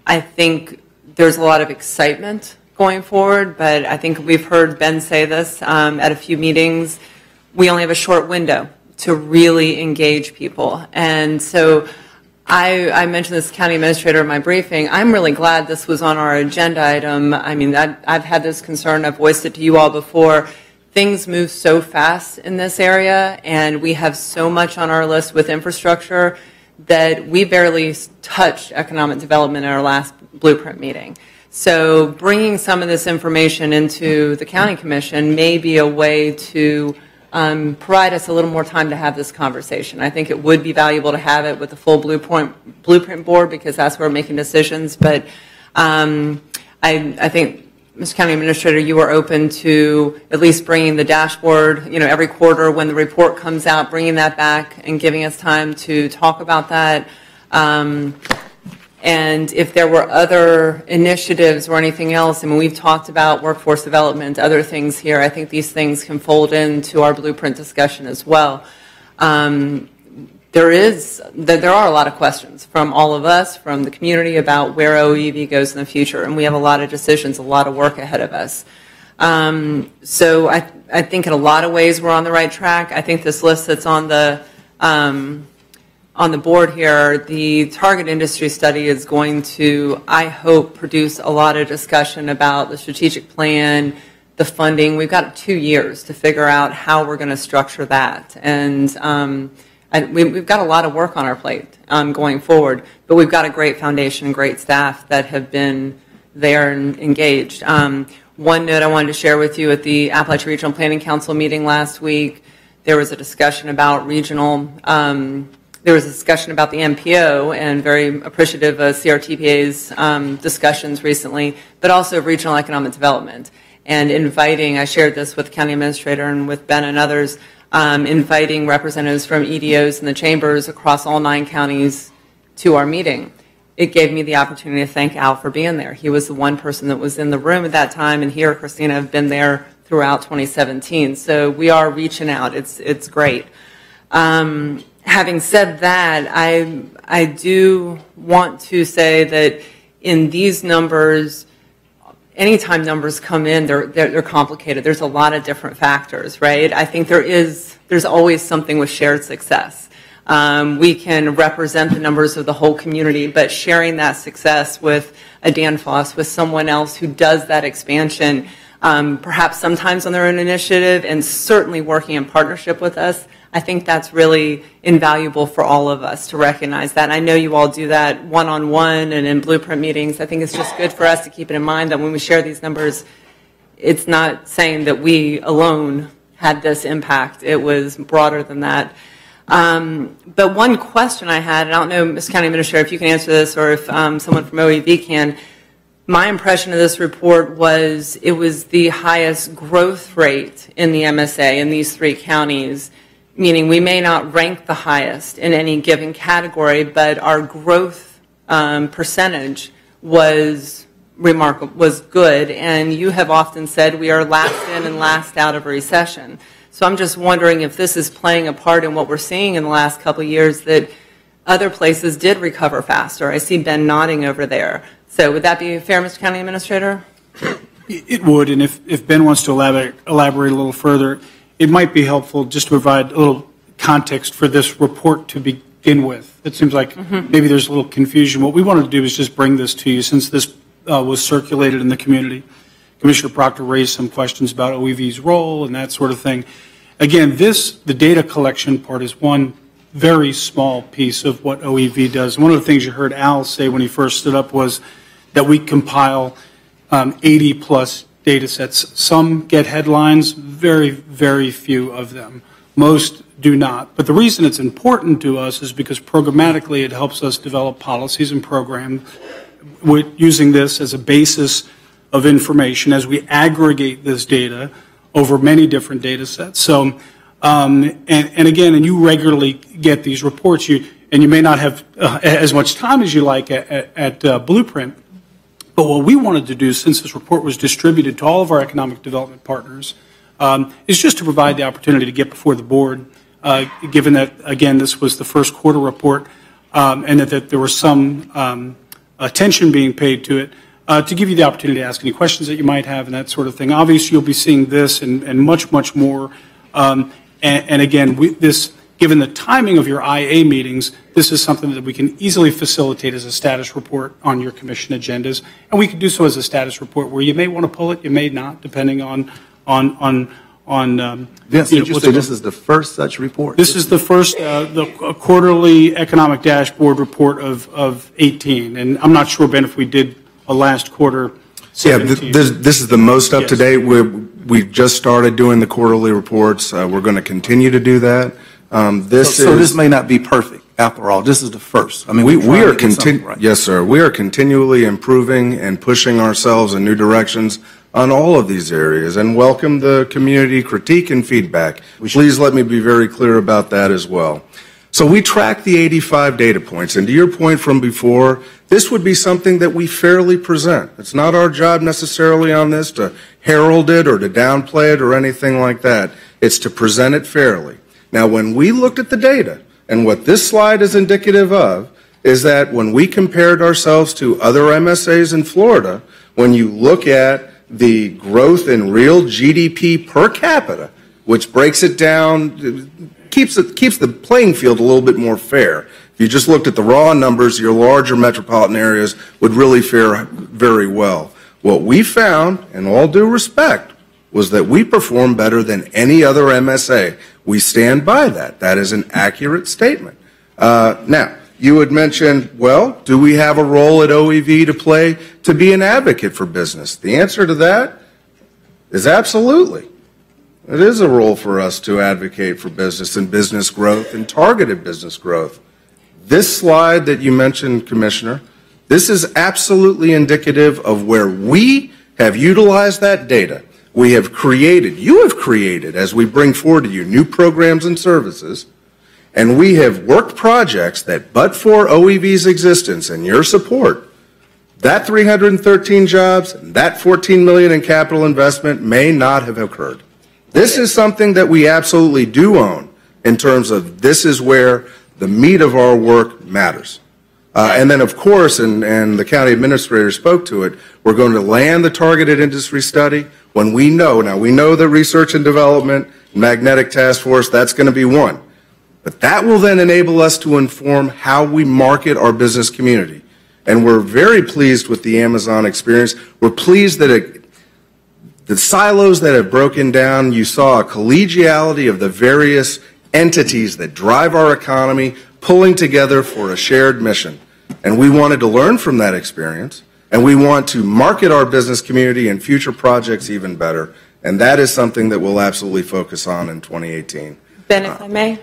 [SPEAKER 14] I think there's a lot of excitement going forward, but I think we've heard Ben say this at a few meetings. We only have a short window to really engage people. And so I mentioned this to the county administrator in my briefing. I'm really glad this was on our agenda item. I mean, I've had this concern. I've voiced it to you all before. Things move so fast in this area, and we have so much on our list with infrastructure that we barely touched economic development at our last blueprint meeting. So bringing some of this information into the county commission may be a way to provide us a little more time to have this conversation. I think it would be valuable to have it with the full blueprint board because that's where we're making decisions. But I think, Mr. County Administrator, you are open to at least bringing the dashboard, every quarter when the report comes out, bringing that back and giving us time to talk about that. And if there were other initiatives or anything else, I mean, we've talked about workforce development, other things here. I think these things can fold into our blueprint discussion as well. There are a lot of questions from all of us, from the community, about where OEV goes in the future, and we have a lot of decisions, a lot of work ahead of us. So I think in a lot of ways we're on the right track. I think this list that's on the board here, the target industry study is going to, I hope, produce a lot of discussion about the strategic plan, the funding. We've got 2 years to figure out how we're going to structure that. And we've got a lot of work on our plate going forward, but we've got a great foundation and great staff that have been there and engaged. One note I wanted to share with you: at the Appalachian Regional Planning Council meeting last week, there was a discussion about regional there was a discussion about the MPO, and very appreciative of CRTPA's discussions recently, but also regional economic development. And inviting, I shared this with the county administrator and with Ben and others, inviting representatives from EDOs and the chambers across all 9 counties to our meeting. It gave me the opportunity to thank Al for being there. He was the one person that was in the room at that time, and he or Christina have been there throughout 2017. So we are reaching out. It's great. Having said that, I do want to say that in these numbers, anytime numbers come in, they're complicated. There's a lot of different factors, right? I think there's always something with shared success. We can represent the numbers of the whole community, but sharing that success with a Danfoss, with someone else who does that expansion, perhaps sometimes on their own initiative and certainly working in partnership with us, I think that's really invaluable for all of us to recognize that. And I know you all do that one-on-one and in blueprint meetings. I think it's just good for us to keep it in mind that when we share these numbers, it's not saying that we alone had this impact. It was broader than that. But one question I had, and I don't know, Ms. County Administrator, if you can answer this or if someone from OEV can, my impression of this report was it was the highest growth rate in the MSA in these 3 counties, meaning we may not rank the highest in any given category, but our growth percentage was remarkable, was good, and you have often said we are last in and last out of a recession. So I'm just wondering if this is playing a part in what we're seeing in the last couple of years, that other places did recover faster. I see Ben nodding over there. So would that be fair, Mr. County Administrator?
[SPEAKER 7] It would, and if Ben wants to elaborate a little further, it might be helpful just to provide a little context for this report to begin with. It seems like maybe there's a little confusion. What we wanted to do is just bring this to you since this was circulated in the community. Commissioner Proctor raised some questions about OEV's role and that sort of thing. Again, the data collection part is one very small piece of what OEV does. One of the things you heard Al say when he first stood up was that we compile 80 plus data sets. Some get headlines, very, very few of them. Most do not. But the reason it's important to us is because programmatically it helps us develop policies and programs using this as a basis of information as we aggregate this data over many different data sets. So, and again, and you regularly get these reports, and you may not have as much time as you like at Blueprint, but what we wanted to do, since this report was distributed to all of our economic development partners, is just to provide the opportunity to get before the board, given that, again, this was the first quarter report, and that there was some attention being paid to it, to give you the opportunity to ask any questions that you might have and that sort of thing. Obviously, you'll be seeing this and much, much more. And again, given the timing of your IA meetings, this is something that we can easily facilitate as a status report on your commission agendas. And we can do so as a status report where you may want to pull it, you may not, depending on
[SPEAKER 12] Vince, did you say this is the first such report?
[SPEAKER 7] This is the first the quarterly economic dashboard report of 18. And I'm not sure, Ben, if we did a last quarter 17.
[SPEAKER 13] Yeah, this is the most up to date. We've just started doing the quarterly reports. We're going to continue to do that. So
[SPEAKER 12] this may not be perfect after all. This is the first. I mean,
[SPEAKER 13] we are yes, sir. We are continually improving and pushing ourselves in new directions on all of these areas, and welcome the community critique and feedback. Please let me be very clear about that as well. So we track the 85 data points, and to your point from before, this would be something that we fairly present. It's not our job necessarily on this to herald it or to downplay it or anything like that. It's to present it fairly. Now, when we looked at the data, and what this slide is indicative of, is that when we compared ourselves to other MSAs in Florida, when you look at the growth in real GDP per capita, which breaks it down, keeps the playing field a little bit more fair. If you just looked at the raw numbers, your larger metropolitan areas would really fare very well. What we found, in all due respect, was that we perform better than any other MSA. We stand by that. That is an accurate statement. Now, you had mentioned, well, do we have a role at OEV to play to be an advocate for business? The answer to that is absolutely. It is a role for us to advocate for business and business growth and targeted business growth. this slide that you mentioned, Commissioner, this is absolutely indicative of where we have utilized that data. We have created, you have created, as we bring forward to you, new programs and services, and we have worked projects that, but for OEV's existence and your support, that 313 jobs, that 14 million in capital investment may not have occurred. This is something that we absolutely do own in terms of this is where the meat of our work matters. And then, of course, and the county administrator spoke to it, we're going to land the targeted industry study when we know, now we know that research and development, magnetic task force, that's going to be one. But that will then enable us to inform how we market our business community. And we're very pleased with the Amazon experience. We're pleased that the silos that have broken down, you saw a collegiality of the various entities that drive our economy pulling together for a shared mission. And we wanted to learn from that experience, and we want to market our business community and future projects even better. And that is something that we'll absolutely focus on in 2018.
[SPEAKER 14] Ben, if I may.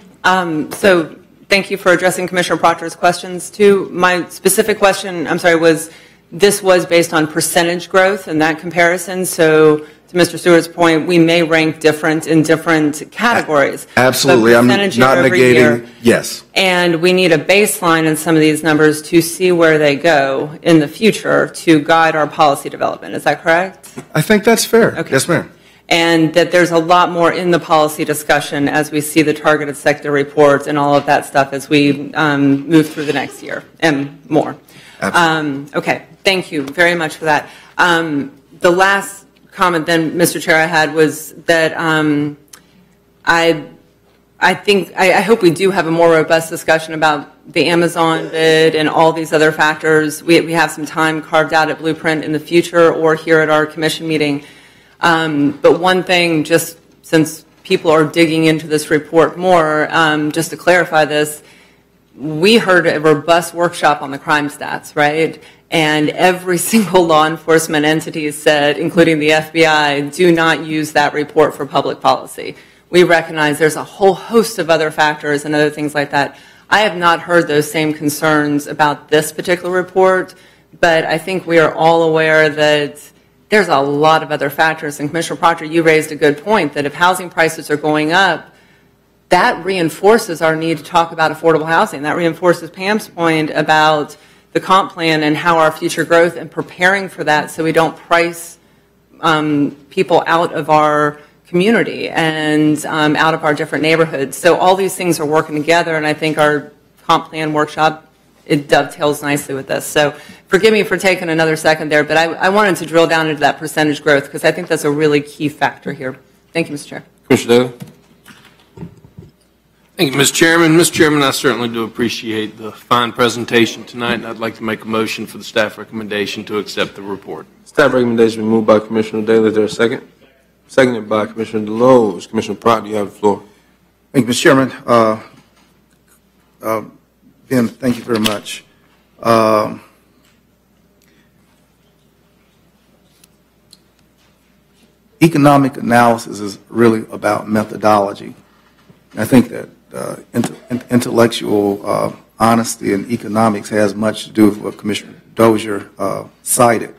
[SPEAKER 14] So thank you for addressing Commissioner Proctor's questions too. My specific question, was this was based on percentage growth in that comparison. So to Mr. Stewart's point, we may rank different in different categories.
[SPEAKER 13] Absolutely. I'm not negating. Yes.
[SPEAKER 14] And we need a baseline in some of these numbers to see where they go in the future to guide our policy development. Is that correct?
[SPEAKER 13] I think that's fair. Okay. Yes, ma'am.
[SPEAKER 14] And that there's a lot more in the policy discussion as we see the targeted sector reports and all of that stuff as we move through the next year and more. Absolutely. Okay, thank you very much for that. The last comment then, Mr. Chair, I had was that I hope we do have a more robust discussion about the Amazon bid and all these other factors. We have some time carved out at Blueprint in the future or here at our commission meeting. But one thing, just since people are digging into this report more, just to clarify this, we heard a robust workshop on the crime stats, right? And every single law enforcement entity said, including the FBI, do not use that report for public policy. We recognize there's a whole host of other factors and other things like that. I have not heard those same concerns about this particular report, but I think we are all aware that there's a lot of other factors. And Commissioner Proctor, you raised a good point that if housing prices are going up, that reinforces our need to talk about affordable housing. That reinforces Pam's point about the comp plan and how our future growth and preparing for that so we don't price people out of our community and out of our different neighborhoods. So all these things are working together, and I think our comp plan workshop, it dovetails nicely with this. So forgive me for taking another second there, but I wanted to drill down into that percentage growth because I think that's a really key factor here. Thank you, Mr. Chair.
[SPEAKER 4] Commissioner Daly. Thank you, Mr. Chairman. Mr. Chairman, I certainly do appreciate the fine presentation tonight, and I'd like to make a motion for the staff recommendation to accept the report.
[SPEAKER 1] Staff recommendation been moved by Commissioner Daly. Is there a second? Seconded by Commissioner Deloge. Commissioner Proctor, you have the floor.
[SPEAKER 12] Thank you, Mr. Chairman. Ben, thank you very much. Economic analysis is really about methodology. I think that intellectual honesty in economics has much to do with what Commissioner Dozier cited,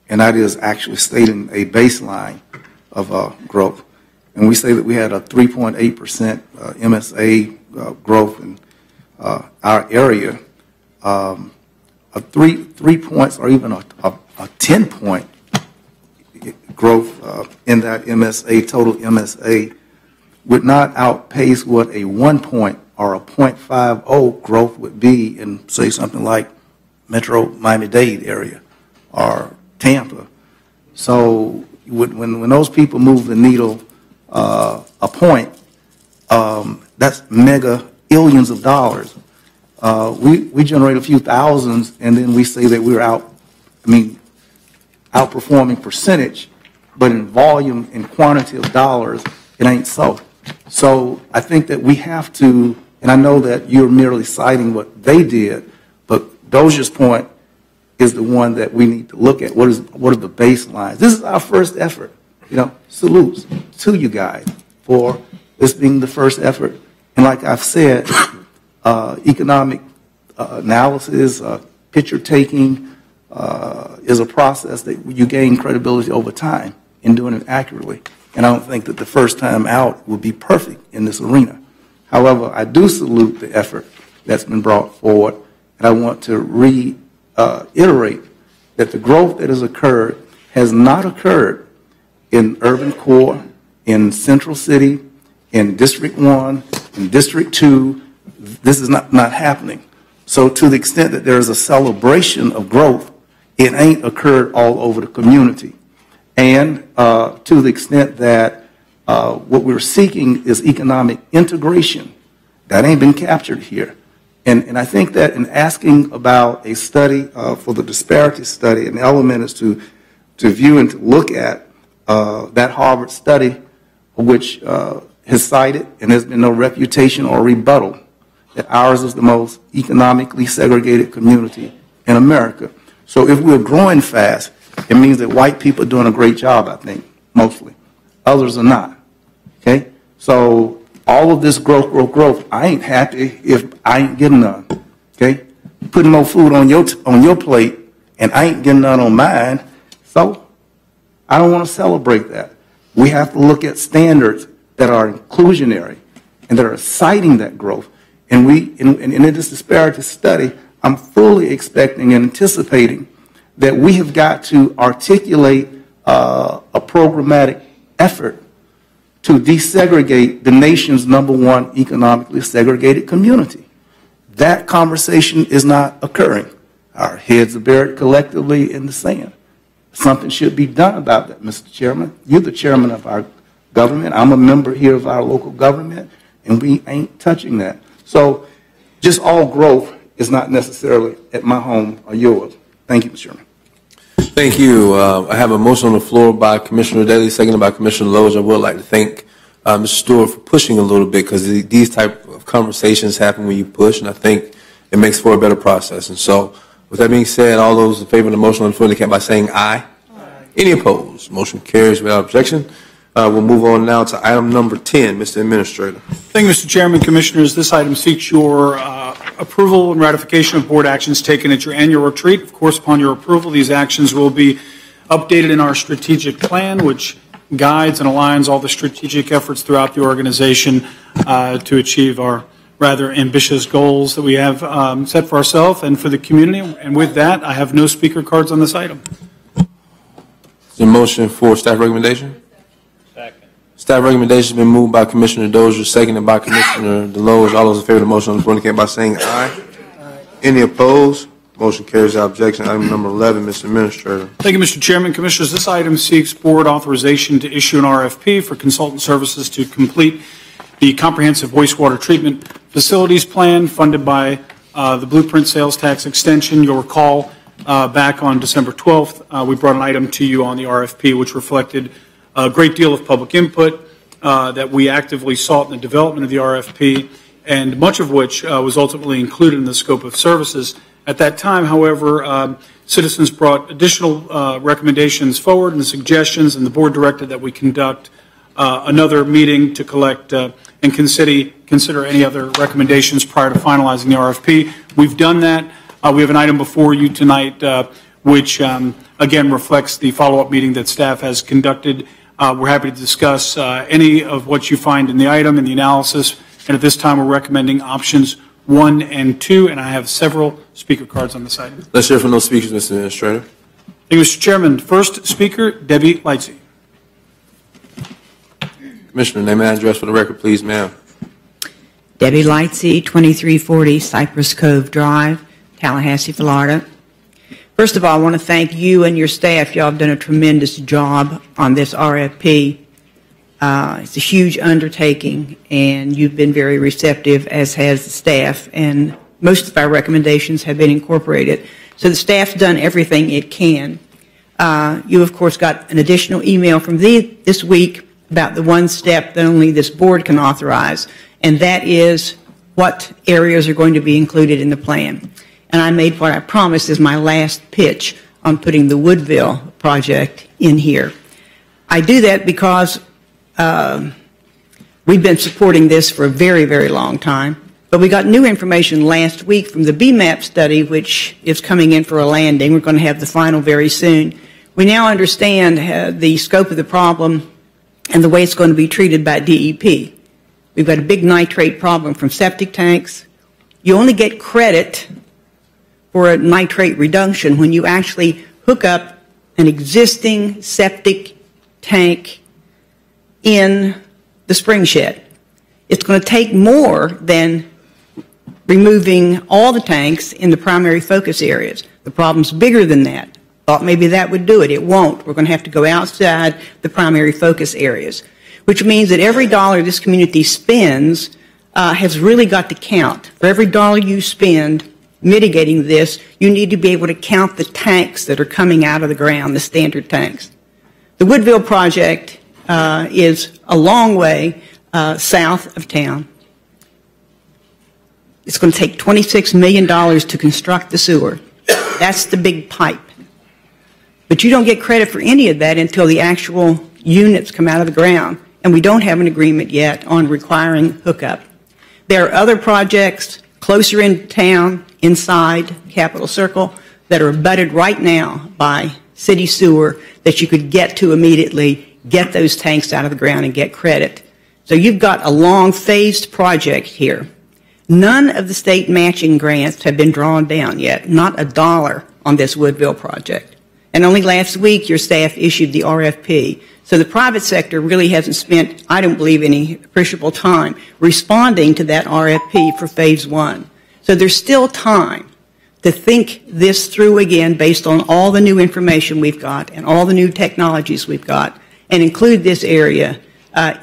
[SPEAKER 12] and that is actually stating a baseline of growth. And we say that we had a 3.8% MSA growth in our area, a 3 points or even a 10-point growth in that MSA, total MSA, would not outpace what a 1 point or a 0.50 growth would be in, say, something like Metro Miami-Dade area or Tampa. So when those people move the needle a point, that's mega billions of dollars. We generate a few thousands, and then we say that we're outperforming percentage, but in volume and quantity of dollars, it ain't so. So I think that we have to, and I know that you're merely citing what they did, but Dozier's point is the one that we need to look at. What are the baselines? This is our first effort. Salutes to you guys for this being the first effort. And like I've said, economic analysis, picture taking is a process that you gain credibility over time in doing it accurately. And I don't think that the first time out will be perfect in this arena. However, I do salute the effort that's been brought forward, and I want to reiterate that the growth that has occurred has not occurred in urban core, in Central City, in District 1, in District 2. This is not happening. So to the extent that there is a celebration of growth, it ain't occurred all over the community. And to the extent that what we're seeking is economic integration, that ain't been captured here. And I think that in asking about a study for the disparity study, an element is to view and to look at that Harvard study, which has cited, and there's been no refutation or rebuttal, that ours is the most economically segregated community in America. So if we're growing fast, it means that white people are doing a great job, I think, mostly. Others are not, okay? So all of this growth, I ain't happy if I ain't getting none, okay? Putting more food on your plate, and I ain't getting none on mine, so I don't want to celebrate that. We have to look at standards that are inclusionary and that are citing that growth. And in this disparity study, I'm fully expecting and anticipating that we have got to articulate a programmatic effort to desegregate the nation's #1 economically segregated community. That conversation is not occurring. Our heads are buried collectively in the sand. Something should be done about that, Mr. Chairman. You're the chairman of our government. I'm a member here of our local government, and we ain't touching that. So just all growth is not necessarily at my home or yours. Thank you, Mr. Chairman.
[SPEAKER 1] Thank you. I have a motion on the floor by Commissioner Daly, seconded by Commissioner Loge. I would like to thank Mr. Stewart for pushing a little bit, because these type of conversations happen when you push, and I think it makes for a better process. And so, with that being said, all those in favor of the motion on the floor indicate by saying aye. Any opposed? Motion carries without objection. We'll move on now to item number 10, Mr. Administrator.
[SPEAKER 7] Thank you, Mr. Chairman, Commissioners. This item seeks your approval and ratification of board actions taken at your annual retreat. Of course, upon your approval, these actions will be updated in our strategic plan, which guides and aligns all the strategic efforts throughout the organization to achieve our rather ambitious goals that we have set for ourselves and for the community. And with that, I have no speaker cards on this item.
[SPEAKER 1] Is there a motion for staff recommendation? Second. Staff recommendation has been moved by Commissioner Dozier, seconded by Commissioner Deloge. All those in favor of the motion on the floor indicate by saying aye. Any opposed? Motion carries without objection. Item number 11, Mr. Administrator.
[SPEAKER 7] Thank you, Mr. Chairman. Commissioners, this item seeks board authorization to issue an RFP for consultant services to complete the comprehensive wastewater treatment facilities plan funded by the Blueprint Sales Tax Extension. You'll recall back on December 12th, we brought an item to you on the RFP, which reflected a great deal of public input that we actively sought in the development of the RFP, and much of which was ultimately included in the scope of services. At that time, however, citizens brought additional recommendations forward and suggestions, and the board directed that we conduct another meeting to collect and consider any other recommendations prior to finalizing the RFP. We've done that. We have an item before you tonight which, again, reflects the follow-up meeting that staff has conducted. We're happy to discuss any of what you find in the item and the analysis, and at this time we're recommending options 1 and 2, and I have several speaker cards on this item.
[SPEAKER 1] Let's hear from those speakers, Mr. Administrator.
[SPEAKER 7] Thank you, Mr. Chairman. First speaker, Debbie Lightsey.
[SPEAKER 1] Commissioner, name and address for the record, please, ma'am.
[SPEAKER 15] Debbie Lightsey, 2340 Cypress Cove Drive, Tallahassee, Florida. First of all, I want to thank you and your staff. Y'all have done a tremendous job on this RFP. It's a huge undertaking, and you've been very receptive, as has the staff, and most of our recommendations have been incorporated. So the staff's done everything it can. You, of course, got an additional email from this week about the one step that only this board can authorize, and that is what areas are going to be included in the plan. And I made what I promised is my last pitch on putting the Woodville project in here. I do that because we've been supporting this for a very, very long time. But we got new information last week from the BMAP study, which is coming in for a landing. We're going to have the final very soon. We now understand the scope of the problem and the way it's going to be treated by DEP. We've got a big nitrate problem from septic tanks. You only get credit for a nitrate reduction when you actually hook up an existing septic tank in the spring shed. It's going to take more than removing all the tanks in the primary focus areas. The problem's bigger than that. Thought maybe that would do it. It won't. We're going to have to go outside the primary focus areas, which means that every dollar this community spends has really got to count. For every dollar you spend mitigating this, you need to be able to count the tanks that are coming out of the ground, the standard tanks. The Woodville project is a long way south of town. It's going to take $26 million to construct the sewer. That's the big pipe. But you don't get credit for any of that until the actual units come out of the ground, and we don't have an agreement yet on requiring hookup. There are other projects closer in town, inside Capitol Circle, that are abutted right now by city sewer that you could get to immediately, get those tanks out of the ground and get credit. So you've got a long phased project here. None of the state matching grants have been drawn down yet, not a dollar on this Woodville project. And only last week your staff issued the RFP. So the private sector really hasn't spent, I don't believe, any appreciable time responding to that RFP for phase one. So there's still time to think this through again based on all the new information we've got and all the new technologies we've got, and include this area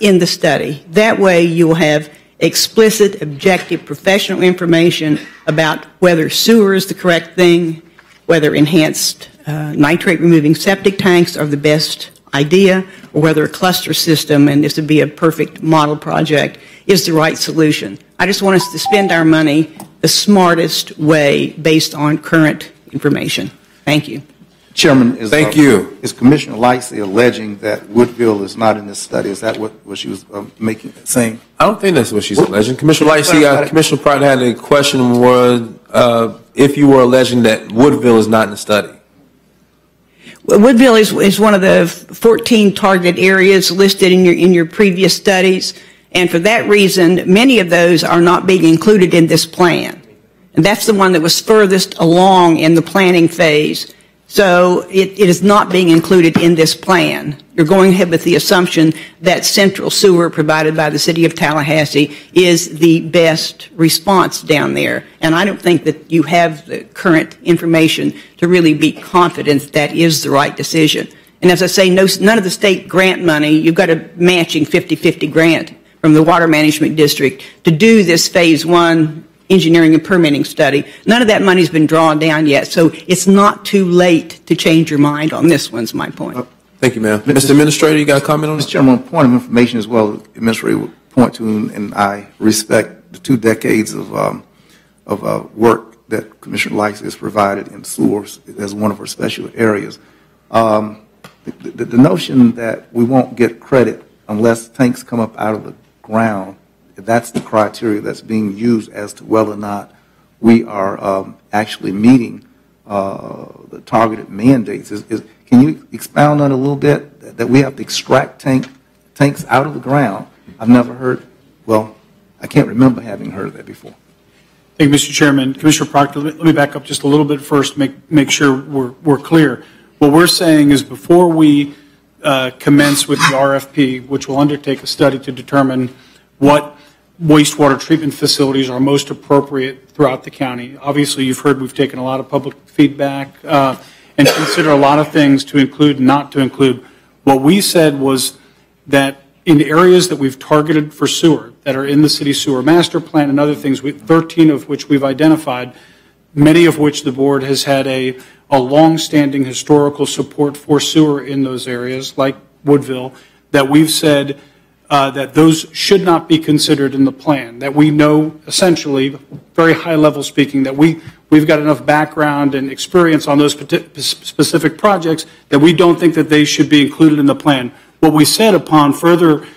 [SPEAKER 15] in the study. That way you'll have explicit, objective, professional information about whether sewer is the correct thing, whether enhanced nitrate-removing septic tanks are the best idea, or whether a cluster system, and this would be a perfect model project, is the right solution. I just want us to spend our money the smartest way based on current information. Thank you.
[SPEAKER 12] Chairman,
[SPEAKER 1] Thank you.
[SPEAKER 12] Is Commissioner Lightsey alleging that Woodville is not in this study? Is that what she was saying?
[SPEAKER 1] I don't think that's what she's alleging. Commissioner Lightsey, Commissioner Pratt had a question was if you were alleging that Woodville is not in the study.
[SPEAKER 15] Woodville is one of the 14 target areas listed in your previous studies, and for that reason, many of those are not being included in this plan. And that's the one that was furthest along in the planning phase. So it is not being included in this plan. You're going ahead with the assumption that central sewer provided by the city of Tallahassee is the best response down there. And I don't think that you have the current information to really be confident that is the right decision. And as I say, none of the state grant money, you've got a matching 50-50 grant from the Water Management District to do this phase one engineering and permitting study. None of that money's been drawn down yet, so it's not too late to change your mind on this one's my point.
[SPEAKER 1] Thank you, ma'am. Mr. Administrator, you got a comment on this?
[SPEAKER 12] Mr. Chairman, on point of information as well, the Administrator would point to, and I respect the 2 decades of work that Commissioner Lightsey has provided in sewers as one of her special areas. The notion that we won't get credit unless tanks come up out of the ground, that's the criteria that's being used as to whether or not we are actually meeting the targeted mandates. Can you expound on it a little bit, that we have to extract tanks out of the ground? I've never heard, well, I can't remember having heard that before.
[SPEAKER 7] Thank you, Mr. Chairman. Commissioner Proctor, let me back up just a little bit first, make sure we're clear. What we're saying is before we commence with the RFP, which will undertake a study to determine what wastewater treatment facilities are most appropriate throughout the county. Obviously, you've heard we've taken a lot of public feedback and consider a lot of things to include and not to include. What we said was that in areas that we've targeted for sewer, that are in the city sewer master plan and other things, 13 of which we've identified, many of which the board has had a long-standing historical support for sewer in those areas, like Woodville, that we've said that those should not be considered in the plan, that we know essentially, very high level speaking, that we've got enough background and experience on those specific projects that we don't think that they should be included in the plan. What we said upon further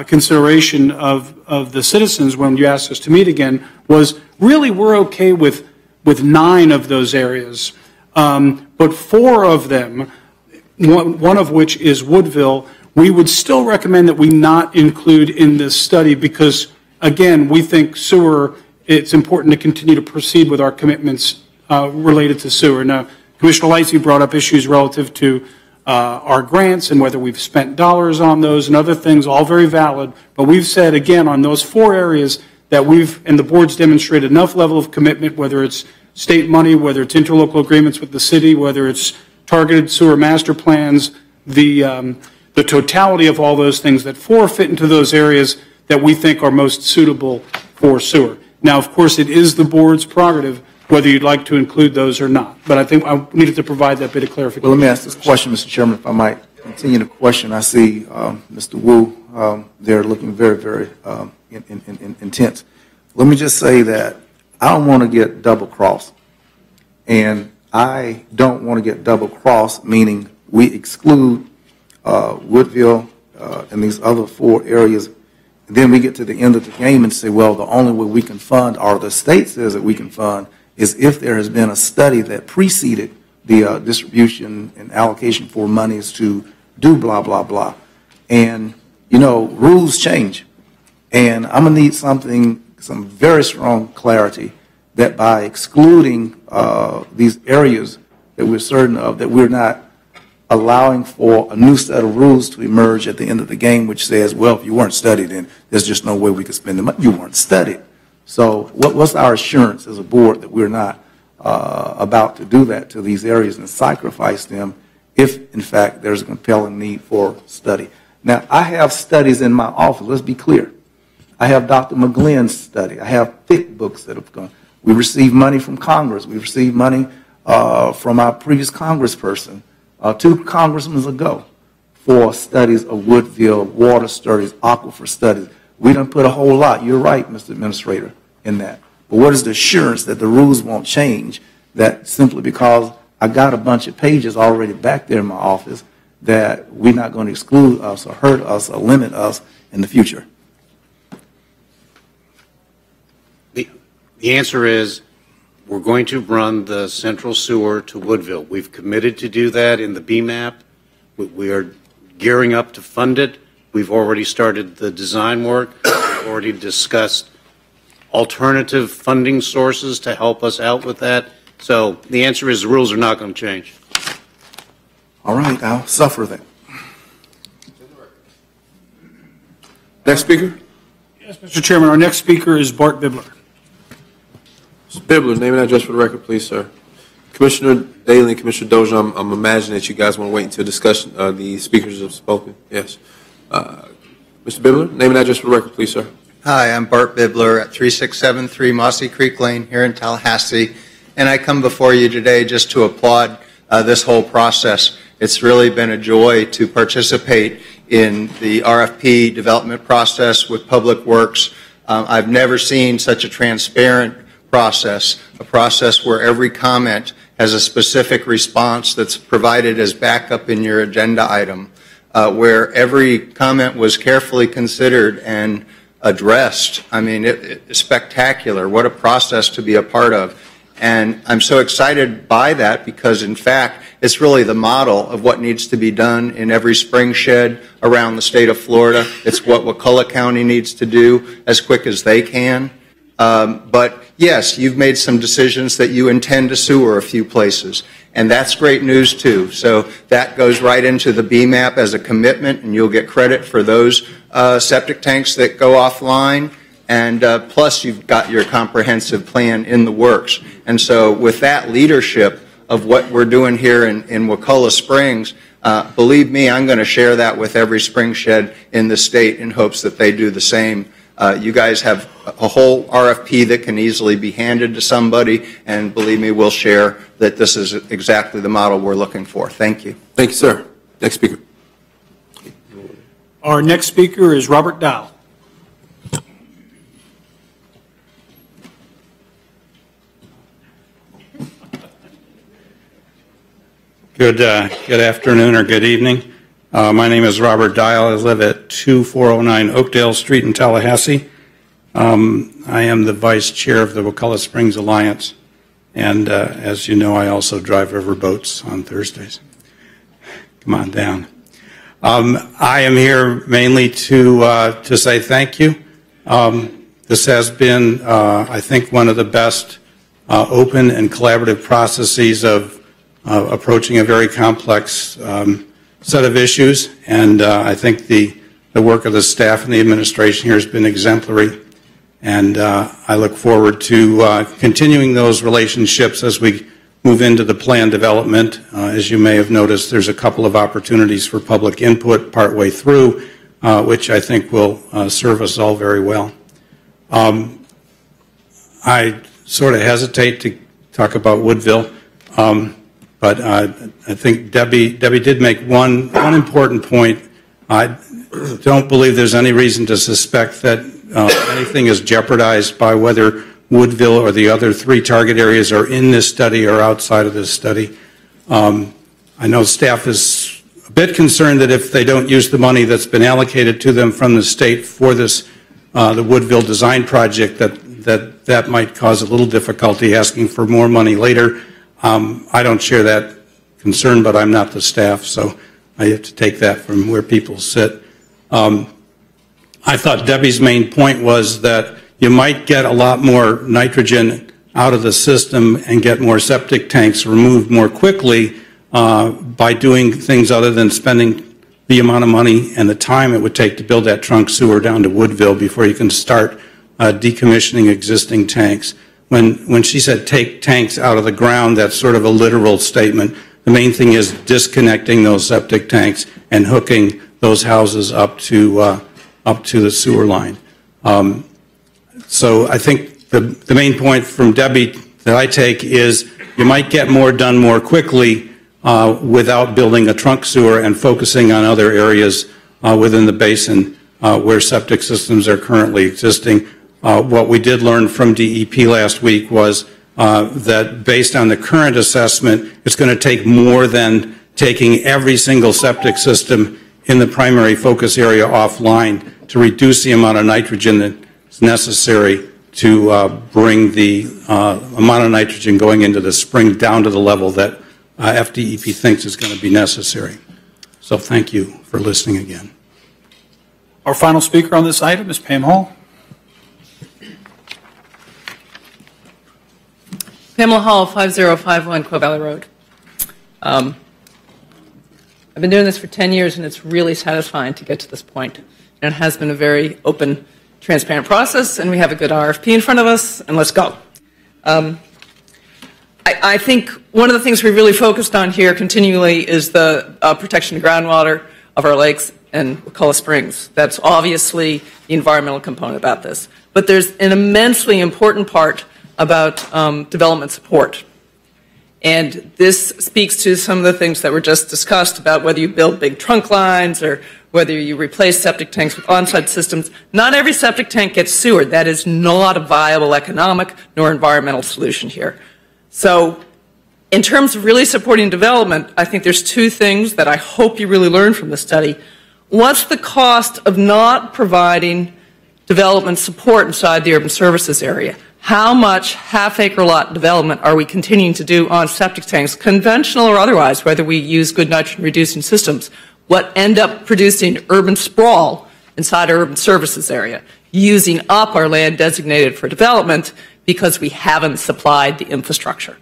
[SPEAKER 7] consideration of the citizens when you asked us to meet again was really we're okay with 9 of those areas. But 4 of them, one of which is Woodville, we would still recommend that we not include in this study because, again, we think sewer, it's important to continue to proceed with our commitments related to sewer. Now, Commissioner Lightsey brought up issues relative to our grants and whether we've spent dollars on those and other things, all very valid. But we've said, again, on those 4 areas that and the board's demonstrated enough level of commitment, whether it's state money, whether it's interlocal agreements with the city, whether it's targeted sewer master plans, the totality of all those things, that 4 fit into those areas that we think are most suitable for sewer. Now, of course, it is the board's prerogative whether you'd like to include those or not. But I think I needed to provide that bit of clarification.
[SPEAKER 12] Well, let me ask this question, Mr. Chairman, if I might continue the question. I see Mr. Wu there looking very, very intense. Let me just say that I don't want to get double-crossed. And I don't want to get double-crossed, meaning we exclude Woodville and these other 4 areas. And then we get to the end of the game and say, well, the only way we can fund, or the state says that we can fund, is if there has been a study that preceded the distribution and allocation for monies to do blah, blah, blah. And, you know, rules change. And I'm going to need some very strong clarity that by excluding these areas that we're certain of, that we're not allowing for a new set of rules to emerge at the end of the game, which says, well, if you weren't studied, then there's just no way we could spend the money. You weren't studied. So what's our assurance as a board that we're not about to do that to these areas and sacrifice them if, in fact, there's a compelling need for study? Now, I have studies in my office. Let's be clear. I have Dr. McGlynn's study. I have thick books that have gone. We received money from Congress. We received money from our previous congressperson 2 congressmen ago for studies of Woodville, water studies, aquifer studies. We done put a whole lot, you're right, Mr. Administrator, in that. But what is the assurance that the rules won't change, that simply because I got a bunch of pages already back there in my office that we're not going to exclude us or hurt us or limit us in the future?
[SPEAKER 16] The answer is we're going to run the central sewer to Woodville. We've committed to do that in the BMAP. We are gearing up to fund it. We've already started the design work. We've already discussed alternative funding sources to help us out with that. So the answer is the rules are not going to change.
[SPEAKER 12] All right, I'll suffer then.
[SPEAKER 1] Next speaker?
[SPEAKER 7] Yes, Mr. Chairman, our next speaker is Bart Bibler.
[SPEAKER 1] Mr. Bibler, name and address for the record, please, sir. Commissioner Daley and Commissioner Dozier, I'm imagining that you guys want to wait until discussion the speakers have spoken. Yes. Mr. Bibler, name and address for the record, please, sir.
[SPEAKER 17] Hi, I'm Bart Bibler at 3673 Mossy Creek Lane here in Tallahassee, and I come before you today just to applaud this whole process. It's really been a joy to participate in the RFP development process with Public Works. I've never seen such a transparent process, a process where every comment has a specific response that's provided as backup in your agenda item, where every comment was carefully considered and addressed. I mean, it's spectacular. What a process to be a part of. And I'm so excited by that because, in fact, it's really the model of what needs to be done in every spring shed around the state of Florida. It's what Wakulla County needs to do as quick as they can. But yes, you've made some decisions that you intend to sewer a few places, and that's great news too. So that goes right into the BMAP as a commitment, and you'll get credit for those septic tanks that go offline. And plus, you've got your comprehensive plan in the works. And so with that leadership of what we're doing here in Wakulla Springs, believe me, I'm going to share that with every spring shed in the state in hopes that they do the same. You guys have a whole RFP that can easily be handed to somebody, and believe me, we'll share that this is exactly the model we're looking for. Thank you.
[SPEAKER 1] Thank you, sir. Next speaker.
[SPEAKER 7] Our next speaker is Robert Dow.
[SPEAKER 18] Good afternoon or good evening. My name is Robert Dial. I live at 2409 Oakdale Street in Tallahassee. I am the vice chair of the Wakulla Springs Alliance, and as you know, I also drive riverboats on Thursdays. Come on down. I am here mainly to say thank you. This has been, I think, one of the best open and collaborative processes of approaching a very complex set of issues, and I think the work of the staff and the administration here has been exemplary, and I look forward to continuing those relationships as we move into the plan development. As you may have noticed, there's a couple of opportunities for public input partway through, which I think will serve us all very well. I sort of hesitate to talk about Woodville, but I think Debbie did make one important point. I don't believe there's any reason to suspect that anything is jeopardized by whether Woodville or the other 3 target areas are in this study or outside of this study. I know staff is a bit concerned that if they don't use the money that's been allocated to them from the state for this, the Woodville design project, that might cause a little difficulty asking for more money later. I don't share that concern, but I'm not the staff, so I have to take that from where people sit. I thought Debbie's main point was that you might get a lot more nitrogen out of the system and get more septic tanks removed more quickly by doing things other than spending the amount of money and the time it would take to build that trunk sewer down to Woodville before you can start decommissioning existing tanks. When she said take tanks out of the ground, that's sort of a literal statement. The main thing is disconnecting those septic tanks and hooking those houses up to the sewer line. So I think the main point from Debbie that I take is you might get more done more quickly without building a trunk sewer and focusing on other areas within the basin where septic systems are currently existing. What we did learn from DEP last week was that based on the current assessment, it's going to take more than taking every single septic system in the primary focus area offline to reduce the amount of nitrogen that's necessary to bring the amount of nitrogen going into the spring down to the level that FDEP thinks is going to be necessary. So thank you for listening again.
[SPEAKER 7] Our final speaker on this item is Pam Hall.
[SPEAKER 9] Pamela Hall, 5051 Quail Valley Road. I've been doing this for 10 years, and it's really satisfying to get to this point. And it has been a very open, transparent process, and we have a good RFP in front of us, and let's go. I think one of the things we really focused on here continually is the protection of groundwater of our lakes and Wakulla Springs. That's obviously the environmental component about this. But there's an immensely important part about development support. And this speaks to some of the things that were just discussed about whether you build big trunk lines or whether you replace septic tanks with on-site systems. Not every septic tank gets sewered. That is not a viable economic nor environmental solution here. So in terms of really supporting development, I think there's 2 things that I hope you really learn from this study. What's the cost of not providing development support inside the urban services area? How much half-acre lot development are we continuing to do on septic tanks, conventional or otherwise, whether we use good nitrogen-reducing systems? What end up producing urban sprawl inside our urban services area, using up our land designated for development because we haven't supplied the infrastructure?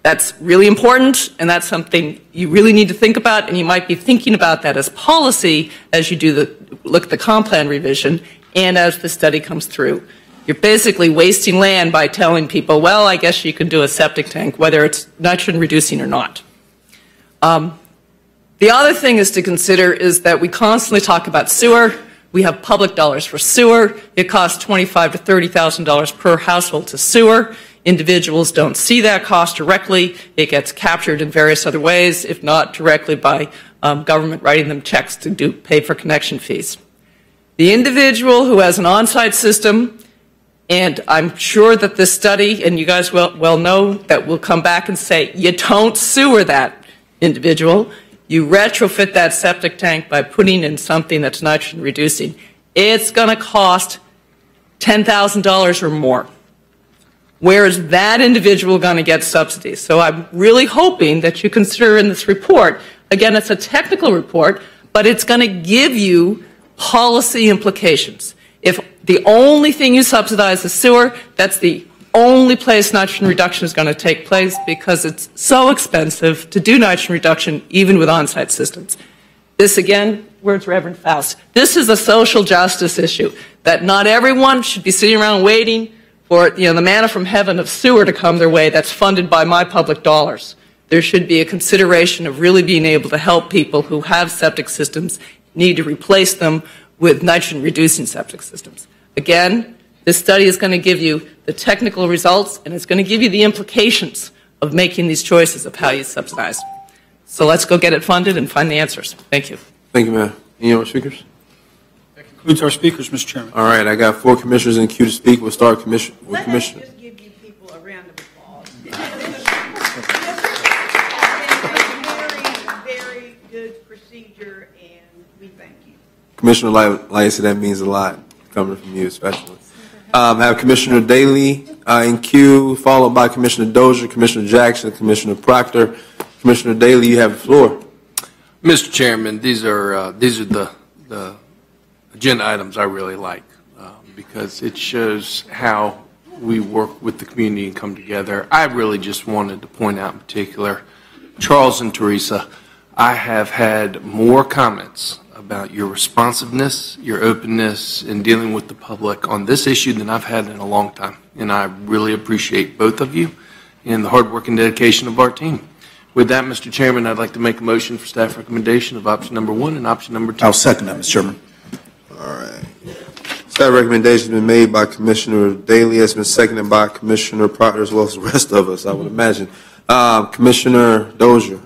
[SPEAKER 9] That's really important, and that's something you really need to think about, and you might be thinking about that as policy as you do look at the comp plan revision and as the study comes through. You're basically wasting land by telling people, well, I guess you can do a septic tank, whether it's nitrogen reducing or not. The other thing is to consider is that we constantly talk about sewer. We have public dollars for sewer. It costs $25,000 to $30,000 per household to sewer. Individuals don't see that cost directly. It gets captured in various other ways, if not directly by government writing them checks to pay for connection fees. The individual who has an on-site system, and I'm sure that this study, and you guys well know, that will come back and say, you don't sewer that individual. You retrofit that septic tank by putting in something that's nitrogen reducing. It's going to cost $10,000 or more. Where is that individual going to get subsidies? So I'm really hoping that you consider in this report, again, it's a technical report, but it's going to give you policy implications. If the only thing you subsidize is sewer, that's the only place nitrogen reduction is going to take place because it's so expensive to do nitrogen reduction even with on-site systems. This again, where's Reverend Faust? This is a social justice issue that not everyone should be sitting around waiting for the manna from heaven of sewer to come their way that's funded by my public dollars. There should be a consideration of really being able to help people who have septic systems, need to replace them with nitrogen-reducing septic systems. Again, this study is going to give you the technical results, and it's going to give you the implications of making these choices of how you subsidize. So let's go get it funded and find the answers. Thank you.
[SPEAKER 1] Thank you, ma'am. Any other speakers?
[SPEAKER 7] That concludes our speakers, Mr. Chairman.
[SPEAKER 1] All right, I got 4 commissioners in queue to speak. We'll start with Commissioner.
[SPEAKER 15] Just give you people a round of applause. Very good procedure, and we thank you.
[SPEAKER 1] Commissioner Lysa, that means a lot coming from you, especially. I have Commissioner Daly in queue, followed by Commissioner Dozier, Commissioner Jackson, Commissioner Proctor. Commissioner Daly, you have the floor.
[SPEAKER 4] Mr. Chairman, these are the agenda items I really like because it shows how we work with the community and come together. I really just wanted to point out in particular, Charles and Teresa, I have had more comments about your responsiveness, your openness in dealing with the public on this issue than I've had in a long time. And I really appreciate both of you and the hard work and dedication of our team. With that, Mr. Chairman, I'd like to make a motion for staff recommendation of option number 1 and option number 2.
[SPEAKER 12] I'll second that, Mr. Chairman.
[SPEAKER 1] All right. Staff recommendation has been made by Commissioner Daly. It's been seconded by Commissioner Proctor as well as the rest of us, I would imagine. Commissioner Dozier.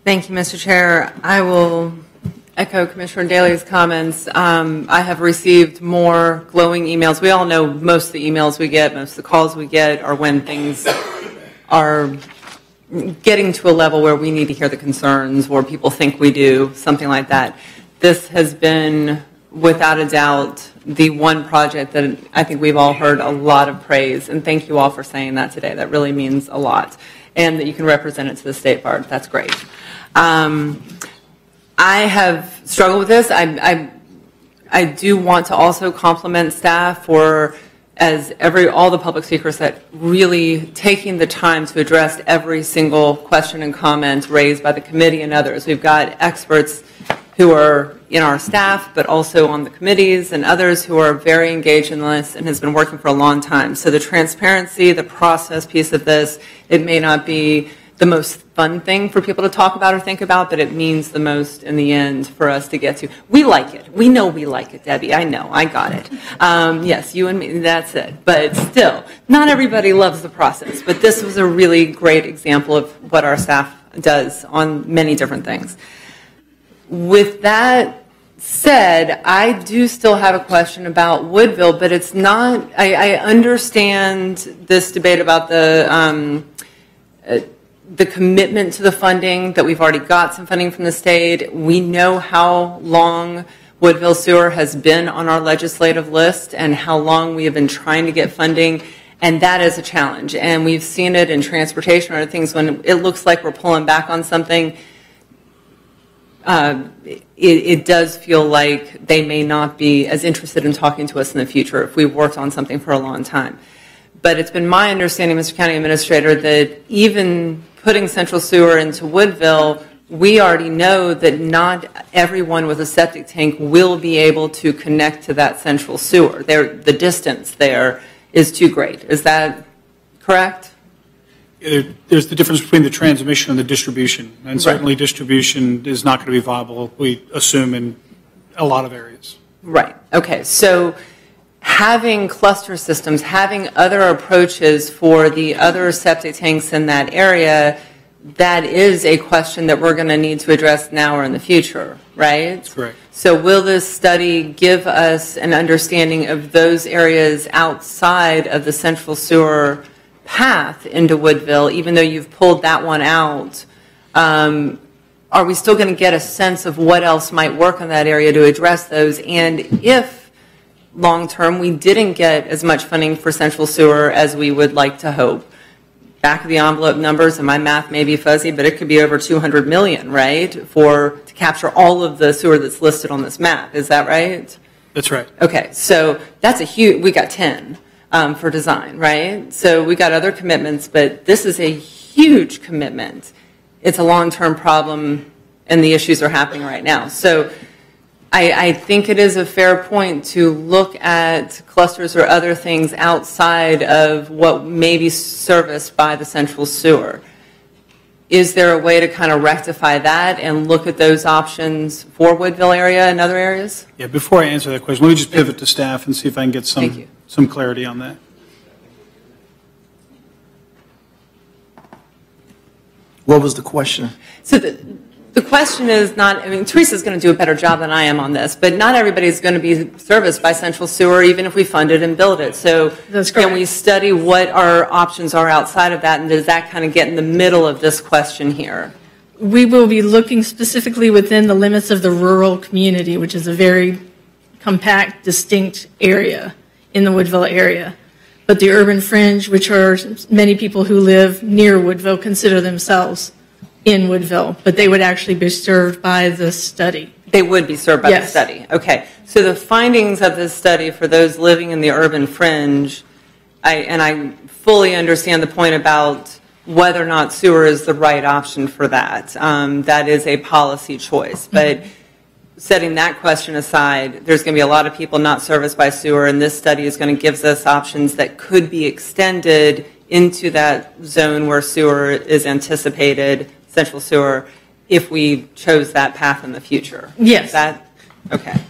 [SPEAKER 14] Thank you, Mr. Chair. I will echo Commissioner Daly's comments. I have received more glowing emails. We all know most of the emails we get, most of the calls we get are when things are getting to a level where we need to hear the concerns or people think we do, something like that. This has been, without a doubt, the one project that I think we've all heard a lot of praise, and thank you all for saying that today. That really means a lot, and that you can represent it to the State Bar. That's great. I have struggled with this. I do want to also compliment staff for, as all the public speakers said, really taking the time to address every single question and comment raised by the committee and others. We've got experts who are in our staff, but also on the committees, and others who are very engaged in this and has been working for a long time. So the transparency, the process piece of this, it may not be the most fun thing for people to talk about or think about, but it means the most in the end for us to get to. We like it. We know we like it, Debbie. I know. I got it. Yes, you and me, that's it. But still, not everybody loves the process. But this was a really great example of what our staff does on many different things. With that said, I do still have a question about Woodville, but it's not, I understand this debate about the commitment to the funding, that we've already got some funding from the state. We know how long Woodville Sewer has been on our legislative list and how long we have been trying to get funding, and that is a challenge. And we've seen it in transportation or other things when it looks like we're pulling back on something. It does feel like they may not be as interested in talking to us in the future if we've worked on something for a long time. But it's been my understanding, Mr. County Administrator, that even putting central sewer into Woodville, we already know that not everyone with a septic tank will be able to connect to that central sewer. The distance there is too great. Is that correct?
[SPEAKER 7] There's the difference between the transmission and the distribution, and certainly distribution is not going to be viable, we assume, in a lot of areas.
[SPEAKER 14] Right. Okay. So having cluster systems, having other approaches for the other septic tanks in that area, that is a question that we're going to need to address now or in the future, right?
[SPEAKER 7] That's correct.
[SPEAKER 14] So will this study give us an understanding of those areas outside of the central sewer path into Woodville, even though you've pulled that one out? are we still going to get a sense of what else might work in that area to address those? And if long-term we didn't get as much funding for central sewer as we would like to hope, back of the envelope numbers, and my math may be fuzzy, but it could be over 200 million, right, to capture all of the sewer that's listed on this map. Is that right?
[SPEAKER 7] That's right.
[SPEAKER 14] Okay, so that's a huge, we got 10 for design, right? So we got other commitments, but this is a huge commitment. It's a long-term problem, and the issues are happening right now. So I think it is a fair point to look at clusters or other things outside of what may be serviced by the central sewer. Is there a way to kind of rectify that and look at those options for Woodville area and other areas?
[SPEAKER 7] Yeah, before I answer that question, let me just pivot to staff and see if I can get some clarity on that.
[SPEAKER 12] What was the question?
[SPEAKER 14] So the question is not, I mean, Teresa's going to do a better job than I am on this, but not everybody's going to be serviced by central sewer, even if we fund it and build it. So can we study what our options are outside of that, and does that kind of get in the middle of this question here?
[SPEAKER 19] We will be looking specifically within the limits of the rural community, which is a very compact, distinct area in the Woodville area. But the urban fringe, which are many people who live near Woodville, consider themselves in Woodville, but they would actually be served by the study.
[SPEAKER 14] They would be served by the study. Okay. So the findings of this study for those living in the urban fringe, I fully understand the point about whether or not sewer is the right option for that. That is a policy choice. But setting that question aside, there's going to be a lot of people not serviced by sewer, and this study is going to give us options that could be extended into that zone where sewer is anticipated, central sewer, if we chose that path in the future.
[SPEAKER 19] Yes.
[SPEAKER 14] Okay.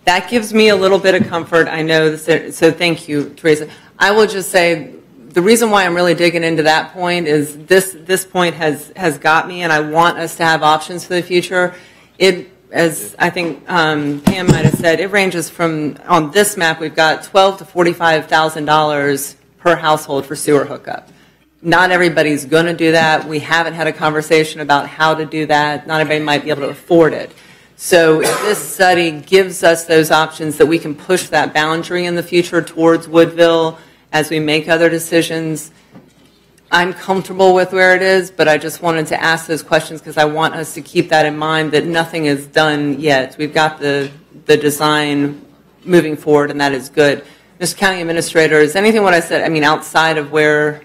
[SPEAKER 14] That gives me a little bit of comfort. I know this, so thank you, Teresa. I will just say the reason why I'm really digging into that point is this point has got me, and I want us to have options for the future. It, as I think Pam might have said, it ranges from, on this map, we've got $12,000 to $45,000 per household for sewer hookup. Not everybody's going to do that. We haven't had a conversation about how to do that. Not everybody might be able to afford it. So if this study gives us those options that we can push that boundary in the future towards Woodville as we make other decisions, I'm comfortable with where it is, but I just wanted to ask those questions because I want us to keep that in mind that nothing is done yet. We've got the design moving forward, and that is good. Mr. County Administrator, is anything what I said, I mean, outside of where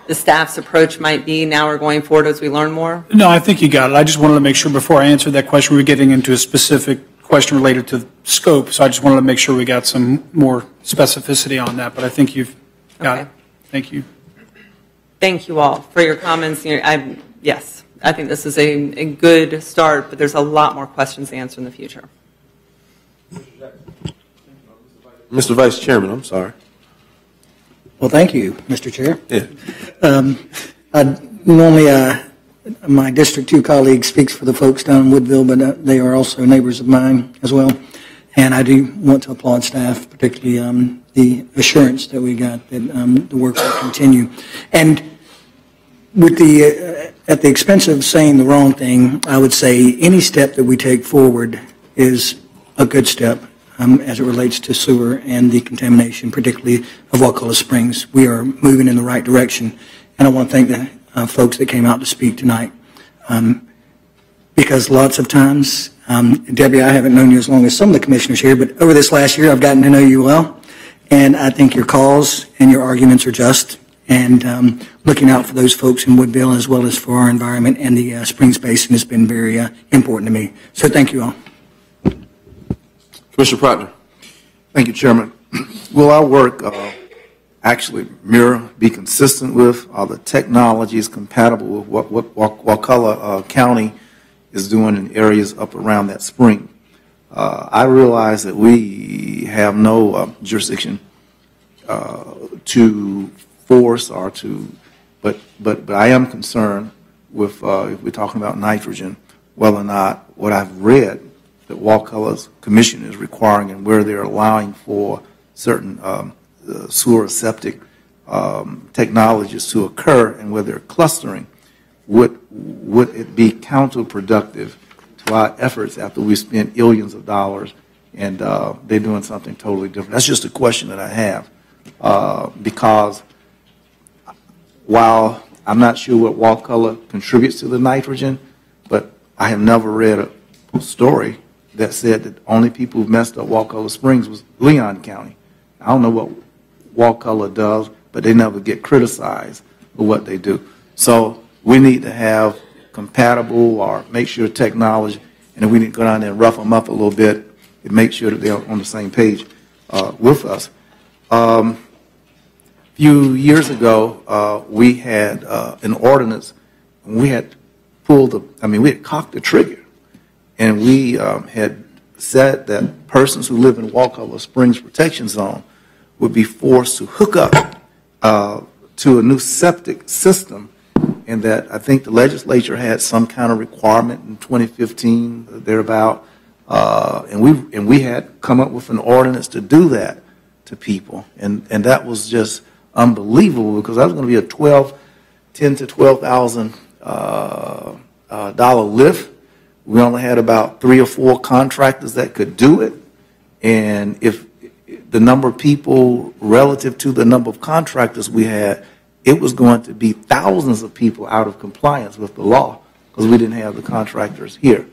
[SPEAKER 14] the staff's approach might be now or going forward as we learn more?
[SPEAKER 7] No, I think you got it. I just wanted to make sure before I answered that question, we were getting into a specific question related to scope, so I just wanted to make sure we got some more specificity on that, but I think you've got it. Thank you.
[SPEAKER 14] Thank you all for your comments. Yes, I think this is a good start, but there's a lot more questions to answer in the future.
[SPEAKER 1] Mr. Vice Chairman, I'm sorry.
[SPEAKER 20] Well, thank you, Mr. Chair.
[SPEAKER 1] Yeah.
[SPEAKER 20] Normally, my District 2 colleague speaks for the folks down in Woodville, but they are also neighbors of mine as well. And I do want to applaud staff, particularly the assurance that we got that the work will continue. And with at the expense of saying the wrong thing, I would say any step that we take forward is a good step. As it relates to sewer and the contamination, particularly of Wakulla Springs. We are moving in the right direction. And I want to thank the folks that came out to speak tonight. Because lots of times, Debbie, I haven't known you as long as some of the commissioners here, but over this last year, I've gotten to know you well. And I think your calls and your arguments are just. And looking out for those folks in Woodville as well as for our environment and the Springs Basin has been very important to me. So thank you all.
[SPEAKER 1] Commissioner Proctor.
[SPEAKER 12] Thank you, Chairman. Will our work actually be consistent with the technologies compatible with what Wakulla County is doing in areas up around that spring? I realize that we have no jurisdiction to force or to, but I am concerned with, if we're talking about nitrogen, whether or not what I've read that Wakulla's commission is requiring and where they're allowing for certain sewer septic technologies to occur and where they're clustering, would would it be counterproductive to our efforts after we spent millions of dollars and they're doing something totally different? That's just a question that I have, because while I'm not sure what wall color contributes to the nitrogen, but I have never read a story that said that only people who messed up Wakulla Springs was Leon County. I don't know what Wakulla does, but they never get criticized for what they do. So we need to have compatible or make sure technology, and if we need to go down there and rough them up a little bit and make sure that they're on the same page with us. A few years ago, we had an ordinance, and we had we had cocked the trigger, and we had said that persons who live in Wakulla Springs Protection Zone would be forced to hook up to a new septic system, and that I think the legislature had some kind of requirement in 2015, thereabout, and we had come up with an ordinance to do that to people, and that was just unbelievable, because that was going to be a $10,000 to $12,000 dollar lift. We only had about 3 or 4 contractors that could do it, and if the number of people relative to the number of contractors we had, it was going to be thousands of people out of compliance with the law, because we didn't have the contractors here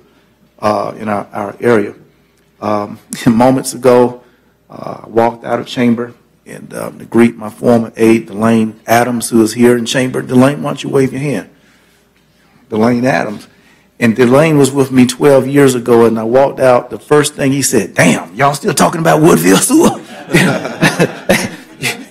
[SPEAKER 12] in our area. Moments ago, I walked out of chamber and to greet my former aide, Delane Adams, who is here in chamber. Delane, why don't you wave your hand? Delane Adams. And Delane was with me 12 years ago, and I walked out, the first thing he said, "Damn, y'all still talking about Woodville Sewer?"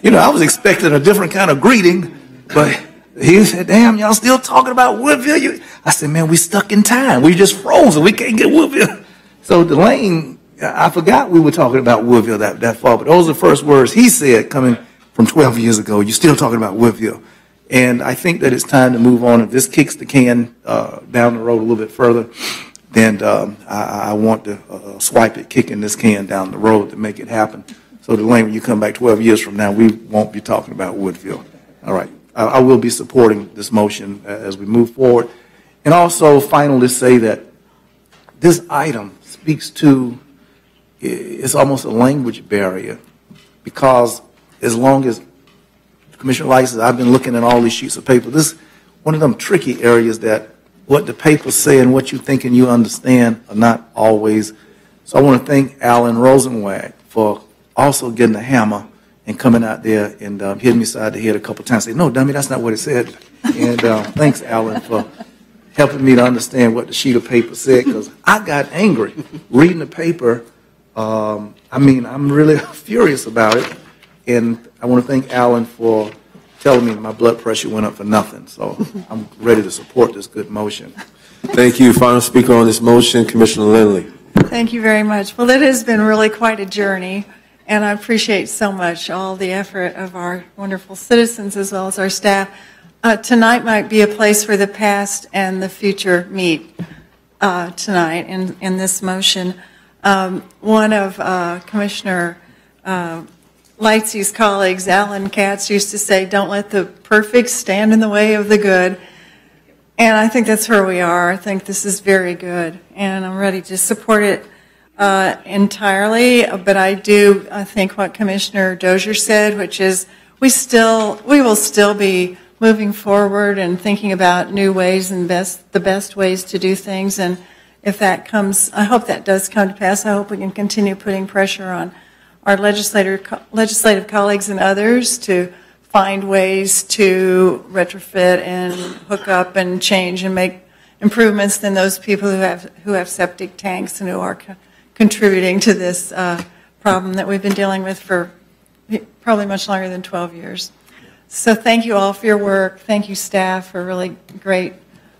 [SPEAKER 12] You know, I was expecting a different kind of greeting, but he said, "Damn, y'all still talking about Woodville?" I said, "Man, we stuck in time. We just frozen. We can't get Woodville." So Delane, I forgot we were talking about Woodville that far, but those are the first words he said coming from 12 years ago. "You're still talking about Woodville." And I think that it's time to move on. If this kicks the can down the road a little bit further, then I want to swipe it, kicking this can down the road to make it happen. So Delane, when you come back 12 years from now, we won't be talking about Woodville. All right. I will be supporting this motion as we move forward. And also, finally, say that this item speaks to, it's almost a language barrier, because as long as Commissioner Light says, I've been looking at all these sheets of paper. This is one of them tricky areas that what the papers say and what you think and you understand are not always. So I want to thank Alan Rosenwag for also getting a hammer and coming out there and hitting me side the head a couple times. Say, "No, dummy, that's not what it said." And thanks, Alan, for helping me to understand what the sheet of paper said, because I got angry reading the paper. I'm really furious about it. And I want to thank Alan for telling me my blood pressure went up for nothing. So I'm ready to support this good motion.
[SPEAKER 1] Thank you. Final speaker on this motion, Commissioner Lindley.
[SPEAKER 2] Thank you very much. Well, it has been really quite a journey, and I appreciate so much all the effort of our wonderful citizens as well as our staff. Tonight might be a place where the past and the future meet tonight in this motion. One of Commissioner Lightsey's colleagues, Alan Katz, used to say, "Don't let the perfect stand in the way of the good." And I think that's where we are. I think this is very good, and I'm ready to support it entirely. But I think what Commissioner Dozier said, which is we will still be moving forward and thinking about new ways and the best ways to do things. And if that comes, I hope that does come to pass. I hope we can continue putting pressure on our legislative colleagues and others to find ways to retrofit and hook up and change and make improvements than those people who have septic tanks and who are contributing to this problem that we've been dealing with for probably much longer than 12 years. So thank you all for your work. Thank you, staff, for really great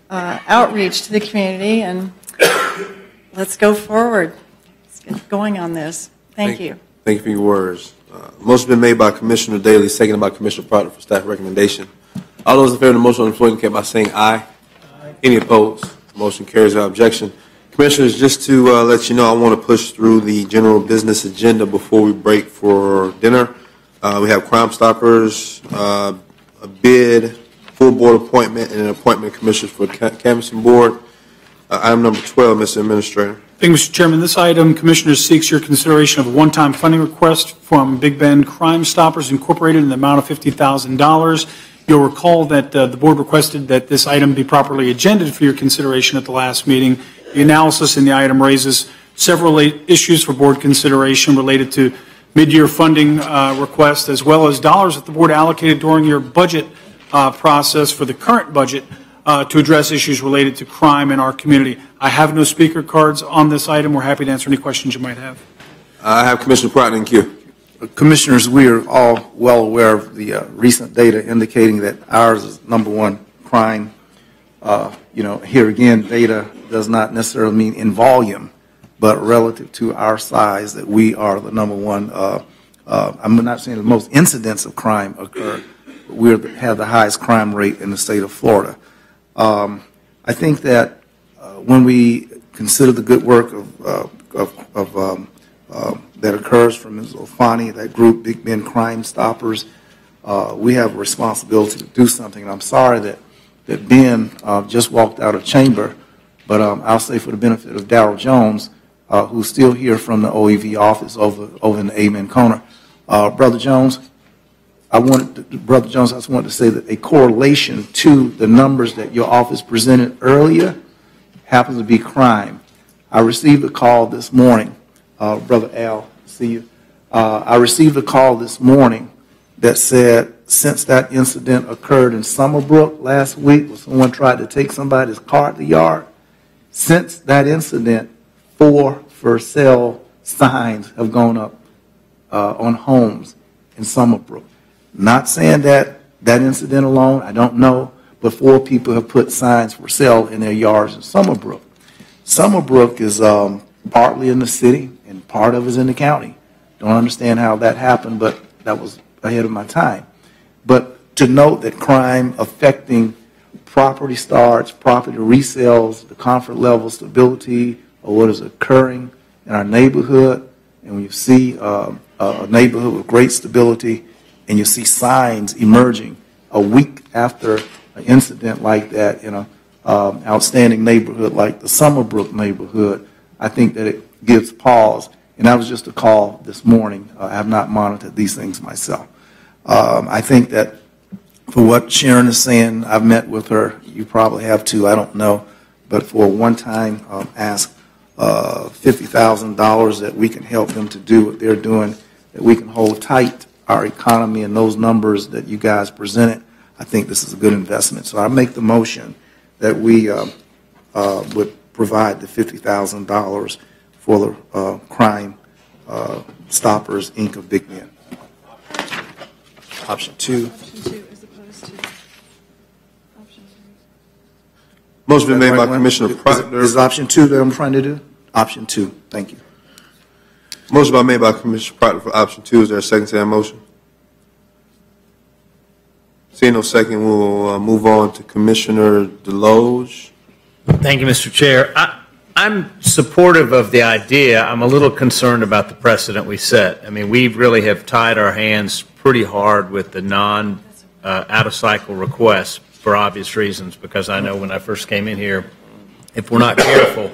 [SPEAKER 2] outreach to the community, and let's go forward. Let's get going on this. Thank you.
[SPEAKER 1] Thank you for your words. Motion been made by Commissioner Daly, seconded by Commissioner Proctor for staff recommendation. All those in favor of the motion on the floor indicate by saying aye. Any opposed? Motion carries without objection. Commissioners, just to let you know, I want to push through the general business agenda before we break for dinner. We have Crime Stoppers, a bid full board appointment and an appointment of commissioners for canvassing board. Item number 12, Mr. Administrator.
[SPEAKER 7] Thank you, Mr. Chairman. This item, Commissioners, seeks your consideration of a one-time funding request from Big Bend Crime Stoppers Incorporated in the amount of $50,000. You'll recall that the board requested that this item be properly agended for your consideration at the last meeting. The analysis in the item raises several issues for board consideration related to mid-year funding request, as well as dollars that the board allocated during your budget process for the current budget to address issues related to crime in our community. I have no speaker cards on this item. We're happy to answer any questions you might have.
[SPEAKER 1] I have Commissioner Pratt in queue.
[SPEAKER 12] Commissioners, we are all well aware of the recent data indicating that ours is #1 crime. Here again, data does not necessarily mean in volume, but relative to our size, that we are the #1. I'm not saying the most incidents of crime occur, but we have the highest crime rate in the state of Florida. I think that when we consider the good work that occurs from Ms. Ofani, that group, Big Bend Crime Stoppers, we have a responsibility to do something. And I'm sorry that Ben just walked out of chamber, but I'll say for the benefit of Darrell Jones, who's still here from the OEV office over in the Amen corner. Brother Jones, I just wanted to say that a correlation to the numbers that your office presented earlier happens to be crime. I received a call this morning, Brother Al, see you. I received a call this morning that said since that incident occurred in Summerbrook last week, where someone tried to take somebody's car at the yard, since that incident, 4 for sale signs have gone up on homes in Summerbrook. Not saying that incident alone, I don't know, but 4 people have put signs for sale in their yards in Summerbrook. Summerbrook is partly in the city and part of it is in the county. Don't understand how that happened, but that was ahead of my time. But to note that crime affecting property starts, property resales, the comfort level, stability of what is occurring in our neighborhood, and when you see a neighborhood with great stability and you see signs emerging a week after an incident like that in an outstanding neighborhood like the Summerbrook neighborhood, I think that it gives pause. And that was just a call this morning. I have not monitored these things myself. I think that for what Sharon is saying, I've met with her. You probably have too, I don't know. But for a one-time ask, $50,000 that we can help them to do what they're doing, that we can hold tight our economy and those numbers that you guys presented, I think this is a good investment. So I make the motion that we would provide the $50,000 for the Crime Stoppers, Inc. of Big Bend.
[SPEAKER 1] Option 2. Motion been made by Commissioner Pratt.
[SPEAKER 12] Is option 2 that I'm trying to do? Option 2. Thank you.
[SPEAKER 1] Motion made by Commissioner Pratt for option 2. Is there a second to that motion? Seeing no second, we'll move on to Commissioner Deloge.
[SPEAKER 6] Thank you, Mr. Chair. I'm supportive of the idea. I'm a little concerned about the precedent we set. I mean, we really have tied our hands pretty hard with the out-of-cycle requests for obvious reasons, because I know when I first came in here, if we're not careful,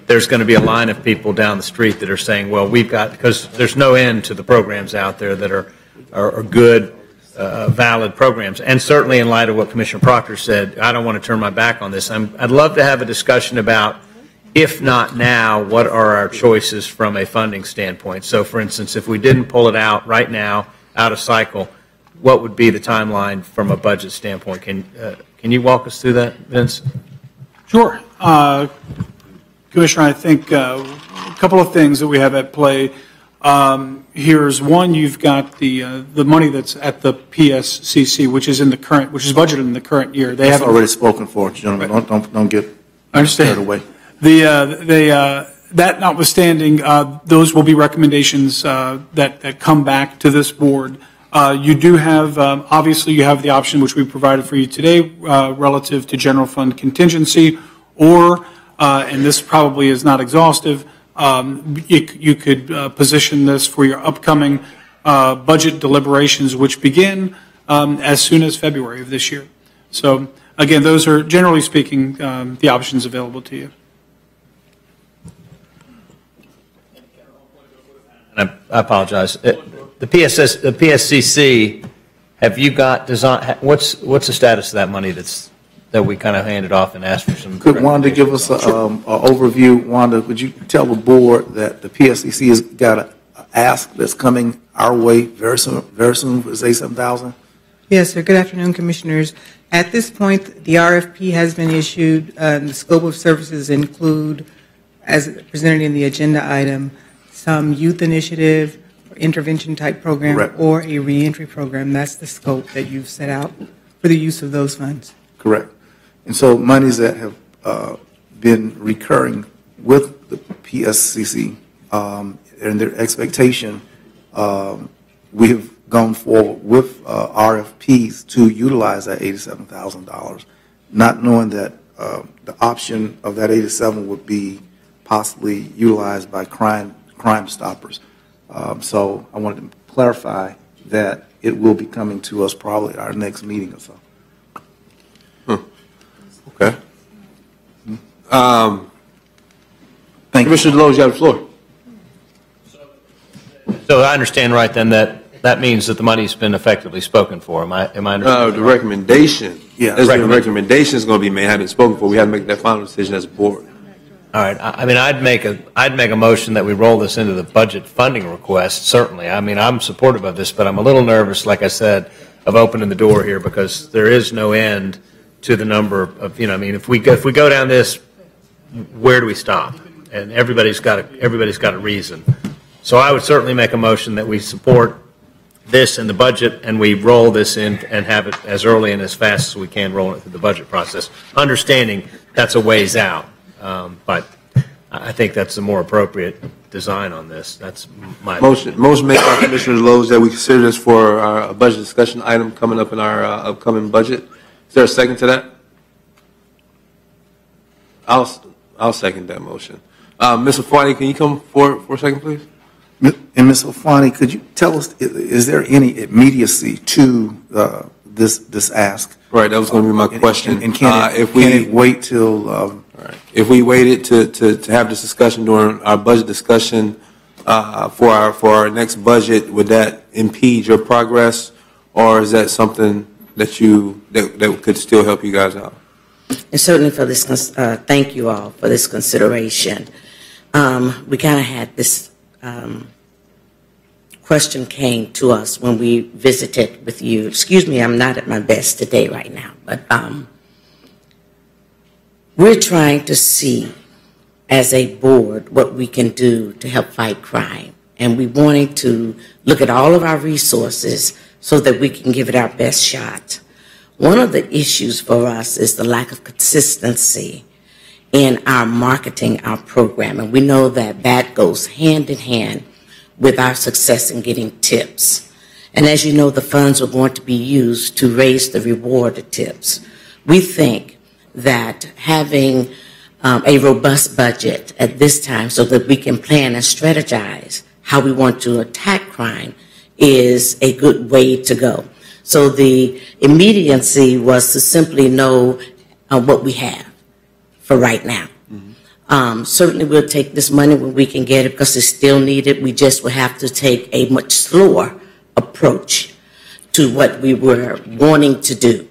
[SPEAKER 6] there's going to be a line of people down the street that are saying, well, we've got, because there's no end to the programs out there that are good, valid programs. And certainly in light of what Commissioner Proctor said, I don't want to turn my back on this. I'd love to have a discussion about, if not now, what are our choices from a funding standpoint? So, for instance, if we didn't pull it out right now, out of cycle, what would be the timeline from a budget standpoint? Can you walk us through that, Vince?
[SPEAKER 7] Sure. Commissioner, I think a couple of things that we have at play. Here's one: you've got the money that's at the PSCC, which is budgeted in the current year. They have
[SPEAKER 12] already spoken for, gentlemen. Right. Don't get carried away.
[SPEAKER 7] That notwithstanding, those will be recommendations that come back to this board. You do have, obviously, you have the option which we provided for you today relative to general fund contingency, or, and this probably is not exhaustive, you could position this for your upcoming budget deliberations, which begin as soon as February of this year. So again, those are, generally speaking, the options available to you.
[SPEAKER 6] And I apologize. The PSCC, have you got design? What's the status of that money that we kind of handed off and asked for some?
[SPEAKER 12] Could Wanda give us an overview? Wanda, would you tell the board that the PSCC has got an ask that's coming our way very soon for $87,000?
[SPEAKER 21] Yes, sir. Good afternoon, Commissioners. At this point, the RFP has been issued. The scope of services include, as presented in the agenda item, some youth initiative, intervention type program,
[SPEAKER 12] Correct.
[SPEAKER 21] or a reentry program. That's the scope that you've set out for the use of those funds.
[SPEAKER 12] Correct. And so monies that have been recurring with the PSCC and their expectation, we have gone forward with RFPs to utilize that $87,000, not knowing that the option of that 87 would be possibly utilized by Crime Stoppers. So I wanted to clarify that it will be coming to us probably at our next meeting or so.
[SPEAKER 1] Okay. Thank you. Commissioner Deloge, you have the floor.
[SPEAKER 6] So I understand right then that means that the money's been effectively spoken for. Am I understanding?
[SPEAKER 1] The recommendation.
[SPEAKER 12] Yeah.
[SPEAKER 1] As the recommendation is going to be made, haven't spoken for. We have to make that final decision as a board.
[SPEAKER 6] All right. I mean, I'd make a motion that we roll this into the budget funding request. Certainly. I mean, I'm supportive of this, but I'm a little nervous, like I said, of opening the door here because there is no end to the number of, I mean, if we go down this, where do we stop? And everybody's got a reason. So I would certainly make a motion that we support this in the budget and we roll this in and have it as early and as fast as we can roll it through the budget process, understanding that's a ways out. But I think that's the more appropriate design on this. That's my
[SPEAKER 1] motion. Motion made by Commissioner Deloge that we consider this for our budget discussion item coming up in our upcoming budget. Is there a second to that? I'll second that motion. Ms. Afani, can you come forward for a second, please?
[SPEAKER 12] And Ms. Afani, could you tell us, is there any immediacy to this ask?
[SPEAKER 1] Right, that was going to be my question.
[SPEAKER 12] And can it wait till?
[SPEAKER 1] If we waited to have this discussion during our budget discussion for our next budget, would that impede your progress, or is that something that that could still help you guys out?
[SPEAKER 22] And certainly for this, thank you all for this consideration. We kind of had this question came to us when we visited with you. Excuse me, I'm not at my best today right now, but we're trying to see as a board what we can do to help fight crime. And we wanted to look at all of our resources so that we can give it our best shot. One of the issues for us is the lack of consistency in our marketing, our program. And we know that that goes hand in hand with our success in getting tips. And as you know, the funds are going to be used to raise the reward of tips. We think that having a robust budget at this time so that we can plan and strategize how we want to attack crime is a good way to go. So the immediacy was to simply know what we have for right now. Certainly we'll take this money when we can get it because it's still needed. We just will have to take a much slower approach to what we were wanting to do.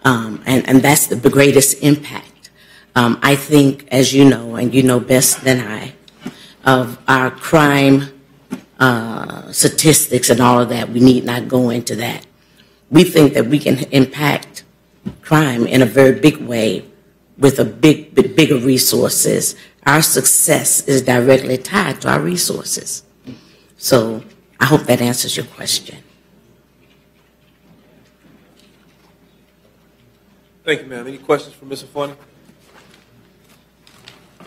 [SPEAKER 22] And that's the greatest impact. I think, as you know, and you know best than I, of our crime statistics and all of that, we need not go into that. We think that we can impact crime in a very big way with bigger resources. Our success is directly tied to our resources. So I hope that answers your question.
[SPEAKER 1] Thank you, ma'am. Any questions for Ms. Afani?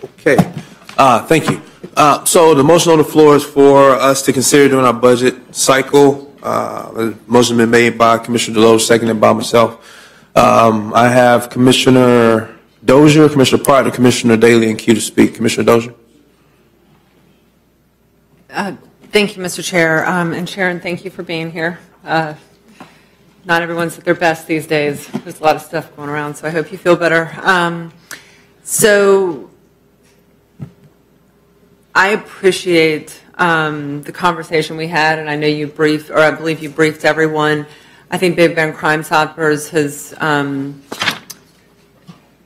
[SPEAKER 1] Okay. Thank you. So the motion on the floor is for us to consider during our budget cycle. The motion has been made by Commissioner Deloge, seconded by myself. I have Commissioner Dozier, Commissioner Pratt, and Commissioner Daly in queue to speak. Commissioner Dozier.
[SPEAKER 14] Thank you, Mr. Chair. And Sharon, thank you for being here. Not everyone's at their best these days. There's a lot of stuff going around, so I hope you feel better. So I appreciate the conversation we had, and I know you briefed, or I believe you briefed everyone. I think Big Bend Crime Stoppers has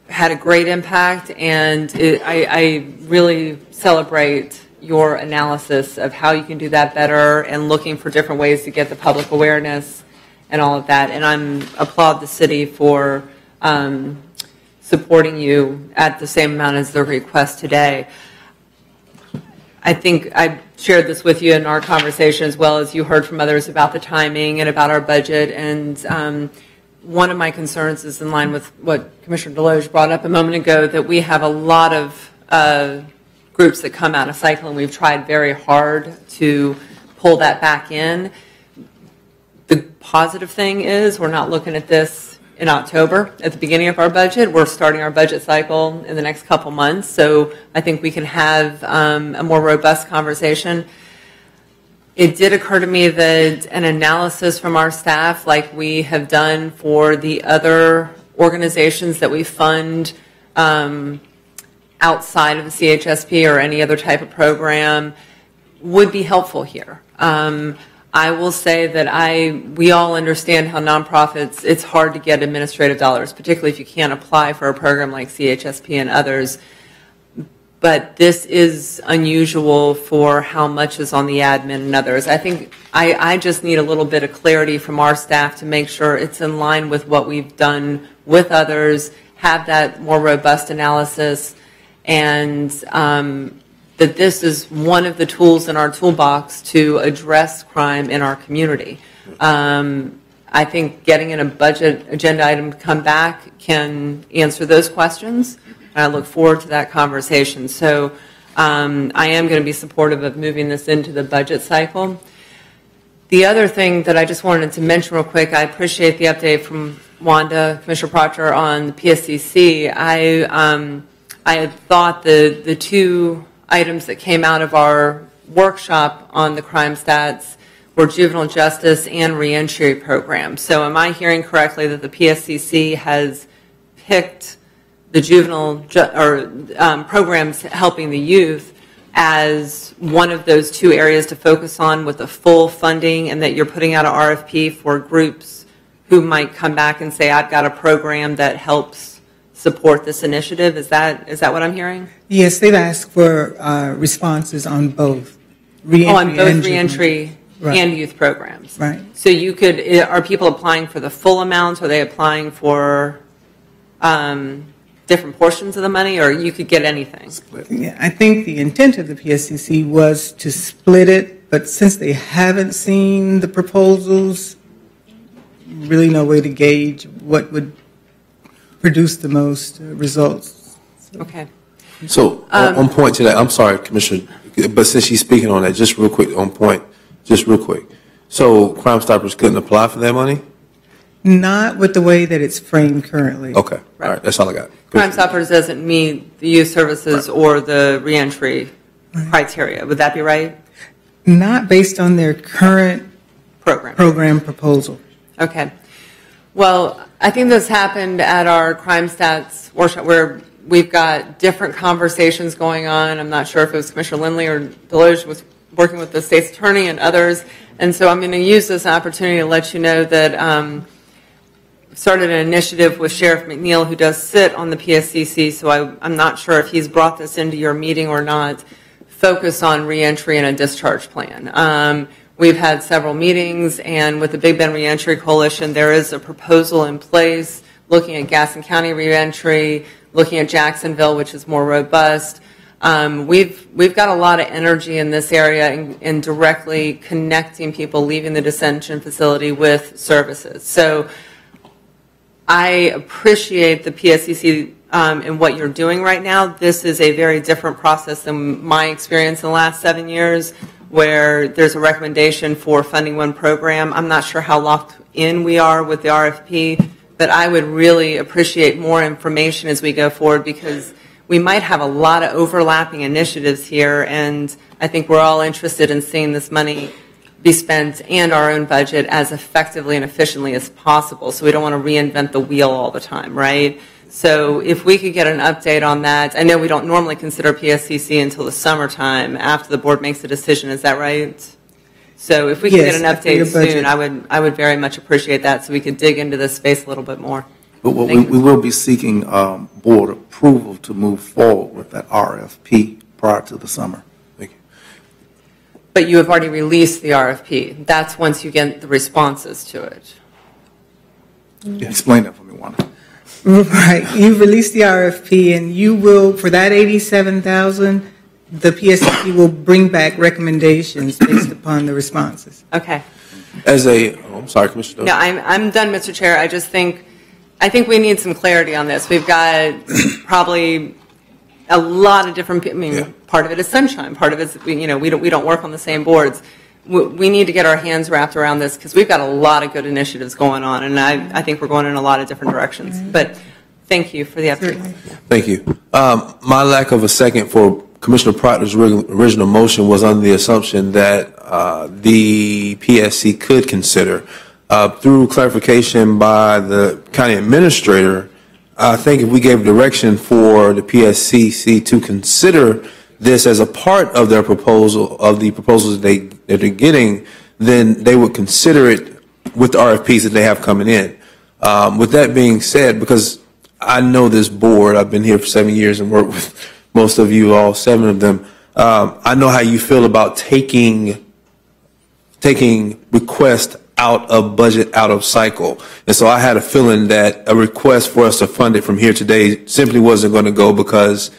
[SPEAKER 14] had a great impact, and I really celebrate your analysis of how you can do that better and looking for different ways to get the public awareness and all of that. And I applaud the city for supporting you at the same amount as the request today. I think I shared this with you in our conversation, as well as you heard from others about the timing and about our budget. And one of my concerns is in line with what Commissioner Deloge brought up a moment ago, that we have a lot of groups that come out of cycle, and we've tried very hard to pull that back in. The positive thing is we're not looking at this in October at the beginning of our budget. We're starting our budget cycle in the next couple months, so I think we can have a more robust conversation. It did occur to me that an analysis from our staff, like we have done for the other organizations that we fund outside of the CHSP or any other type of program, would be helpful here. I will say that we all understand how nonprofits, it's hard to get administrative dollars, particularly if you can't apply for a program like CHSP and others. But this is unusual for how much is on the admin and others. I think I just need a little bit of clarity from our staff to make sure it's in line with what we've done with others, have that more robust analysis, and that this is one of the tools in our toolbox to address crime in our community. I think getting in a budget agenda item to come back can answer those questions. I look forward to that conversation. So I am going to be supportive of moving this into the budget cycle. The other thing that I just wanted to mention real quick, I appreciate the update from Wanda, Commissioner Proctor, on the PSCC. I had thought the two items that came out of our workshop on the crime stats were juvenile justice and reentry programs. So am I hearing correctly that the PSCC has picked the juvenile programs helping the youth as one of those two areas to focus on with the full funding, and that you're putting out an RFP for groups who might come back and say, I've got a program that helps support this initiative? Is that what I'm hearing?
[SPEAKER 21] Yes, they've asked for responses on both reentry
[SPEAKER 14] right. and youth programs.
[SPEAKER 21] Right.
[SPEAKER 14] So are people applying for the full amount? Are they applying for different portions of the money, or you could get anything?
[SPEAKER 21] Yeah, I think the intent of the PSCC was to split it, but since they haven't seen the proposals, really no way to gauge what would produce the most results.
[SPEAKER 14] Okay.
[SPEAKER 1] So on point to that, I'm sorry, Commissioner, but since she's speaking on that, just real quick, on point, just real quick. So Crime Stoppers couldn't apply for that money?
[SPEAKER 21] Not with the way that it's framed currently.
[SPEAKER 1] Okay, all right, that's all I got.
[SPEAKER 14] Crime Stoppers doesn't meet the youth services or the reentry criteria. Would that be right?
[SPEAKER 21] Not based on their current program proposal.
[SPEAKER 14] Okay. Well, I think this happened at our crime stats workshop where we've got different conversations going on. I'm not sure if it was Commissioner Lindley or Deloge was working with the state's attorney and others. And so I'm going to use this opportunity to let you know that started an initiative with Sheriff McNeil, who does sit on the PSCC, so I'm not sure if he's brought this into your meeting or not, focus on reentry and a discharge plan. We've had several meetings, and with the Big Bend Reentry Coalition, there is a proposal in place looking at Gaston County reentry, looking at Jacksonville, which is more robust. We've got a lot of energy in this area in directly connecting people leaving the detention facility with services. So I appreciate the PSCC and what you're doing right now. This is a very different process than my experience in the last 7 years, where there's a recommendation for funding one program. I'm not sure how locked in we are with the RFP, but I would really appreciate more information as we go forward, because we might have a lot of overlapping initiatives here, and I think we're all interested in seeing this money be spent and our own budget as effectively and efficiently as possible. So we don't want to reinvent the wheel all the time, right? So if we could get an update on that, I know we don't normally consider PSCC until the summertime after the board makes a decision, is that right? So if we could get an update soon, I would very much appreciate that so we could dig into this space a little bit more.
[SPEAKER 12] But we will be seeking board approval to move forward with that RFP prior to the summer. Thank you.
[SPEAKER 14] But you have already released the RFP. That's once you get the responses to it.
[SPEAKER 12] Yeah, explain that for me, Wanda.
[SPEAKER 21] Right. You released the RFP, and you will, for that 87,000, the PSCC will bring back recommendations based upon the responses.
[SPEAKER 14] Okay.
[SPEAKER 1] I'm sorry, Commissioner.
[SPEAKER 14] No, I'm done, Mr. Chair. I think we need some clarity on this. We've got probably a lot of different. Part of it is sunshine. Part of it is we don't work on the same boards. We need to get our hands wrapped around this because we've got a lot of good initiatives going on, and I think we're going in a lot of different directions. But thank you for the update.
[SPEAKER 1] Thank you. My lack of a second for Commissioner Proctor's original motion was under the assumption that the PSC could consider, through clarification by the county administrator, I think if we gave direction for the PSCC to consider this as a part of their proposal, of the proposals that they're getting, then they would consider it with the RFPs that they have coming in. With that being said, because I know this board, I've been here for 7 years and worked with most of you, all 7 of them. I know how you feel about taking requests out of budget, out of cycle. And so I had a feeling that a request for us to fund it from here today simply wasn't going to go because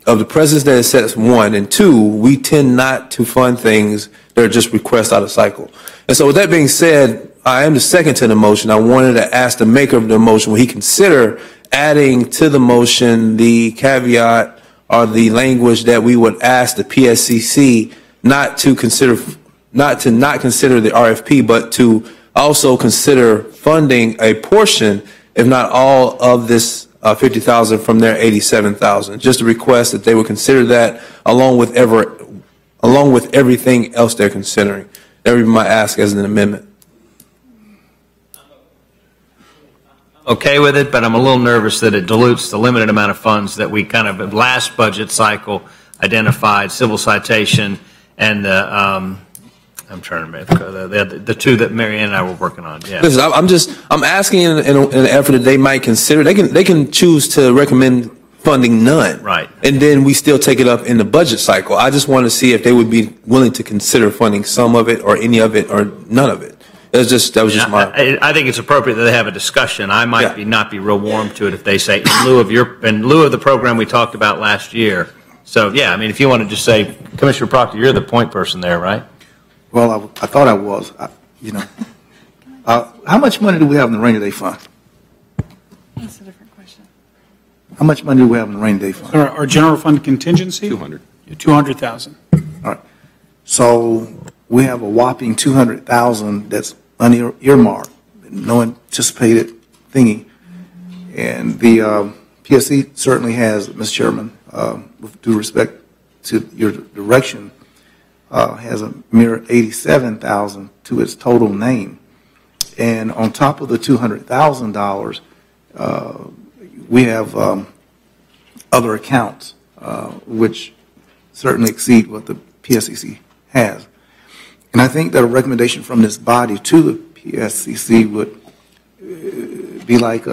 [SPEAKER 1] of the precedence that it sets, 1, and 2, we tend not to fund things that are just requests out of cycle. And so with that being said, I am the second to the motion. I wanted to ask the maker of the motion, will he consider adding to the motion the caveat or the language that we would ask the PSCC not to consider the RFP, but to also consider funding a portion, if not all, of this 50,000 from their 87,000. Just a request that they would consider that along with everything else they're considering. That would be my ask as an amendment.
[SPEAKER 6] Okay with it, but I'm a little nervous that it dilutes the limited amount of funds that we kind of last budget cycle identified, civil citation and the I'm trying to remember the 2 that Mary Ann and I were working on. Yeah.
[SPEAKER 1] Listen, I'm asking in an effort that they might consider. They can choose to recommend funding none.
[SPEAKER 6] Right.
[SPEAKER 1] And then we still take it up in the budget cycle. I just want to see if they would be willing to consider funding some of it or any of it or none of it. That was just my.
[SPEAKER 6] I think it's appropriate that they have a discussion. I might not be real warm to it if they say in lieu of the program we talked about last year. So yeah, I mean, if you want to just say, Commissioner Proctor, you're the point person there, right?
[SPEAKER 12] Well, I thought I was. How much money do we have in the rainy day fund?
[SPEAKER 2] That's a different question.
[SPEAKER 12] How much money do we have in the rainy day fund?
[SPEAKER 7] Our general fund contingency? 200,000.
[SPEAKER 12] All right. So we have a whopping 200,000 that's unearmarked, no anticipated thingy. And the PSC certainly has, Mr. Chairman, with due respect to your direction, has a mere 87,000 to its total name. And on top of the $200,000, we have other accounts, which certainly exceed what the PSCC has. And I think that a recommendation from this body to the PSCC would be like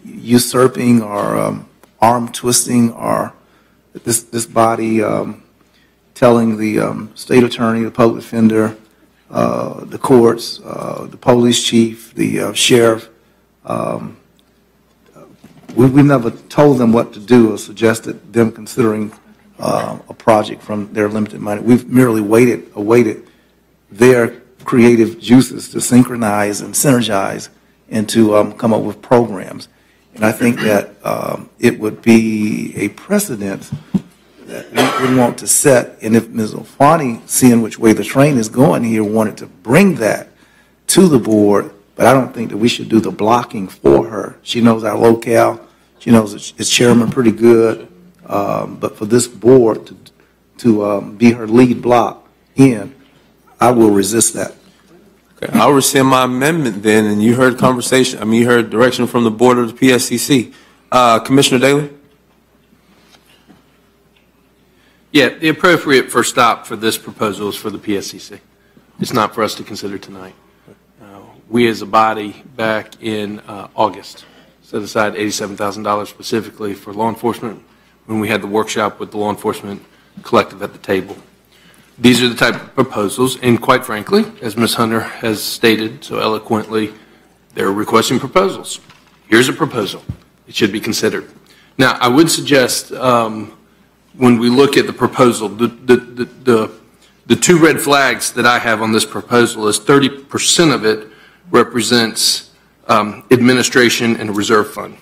[SPEAKER 12] usurping or arm twisting, or this body telling the state attorney, the public defender, the courts, the police chief, the sheriff. We've never told them what to do or suggested them considering a project from their limited money. We've merely awaited their creative juices to synchronize and synergize and to come up with programs. And I think that it would be a precedent that we would want to set. And if Ms. Ofani, seeing which way the train is going here, wanted to bring that to the board, but I don't think that we should do the blocking for her. She knows our locale. She knows its chairman pretty good. But for this board to be her lead block in, I will resist that.
[SPEAKER 1] Okay, I'll rescind my amendment then, and you heard conversation, you heard direction from the board of the PSCC. Commissioner Daly?
[SPEAKER 4] Yeah, the appropriate first stop for this proposal is for the PSCC. It's not for us to consider tonight. We as a body back in August set aside $87,000 specifically for law enforcement when we had the workshop with the law enforcement collective at the table. These are the type of proposals, and quite frankly, as Ms. Hunter has stated so eloquently, they're requesting proposals. Here's a proposal. It should be considered. Now, I would suggest when we look at the proposal, the two red flags that I have on this proposal is 30% of it represents administration and a reserve fund.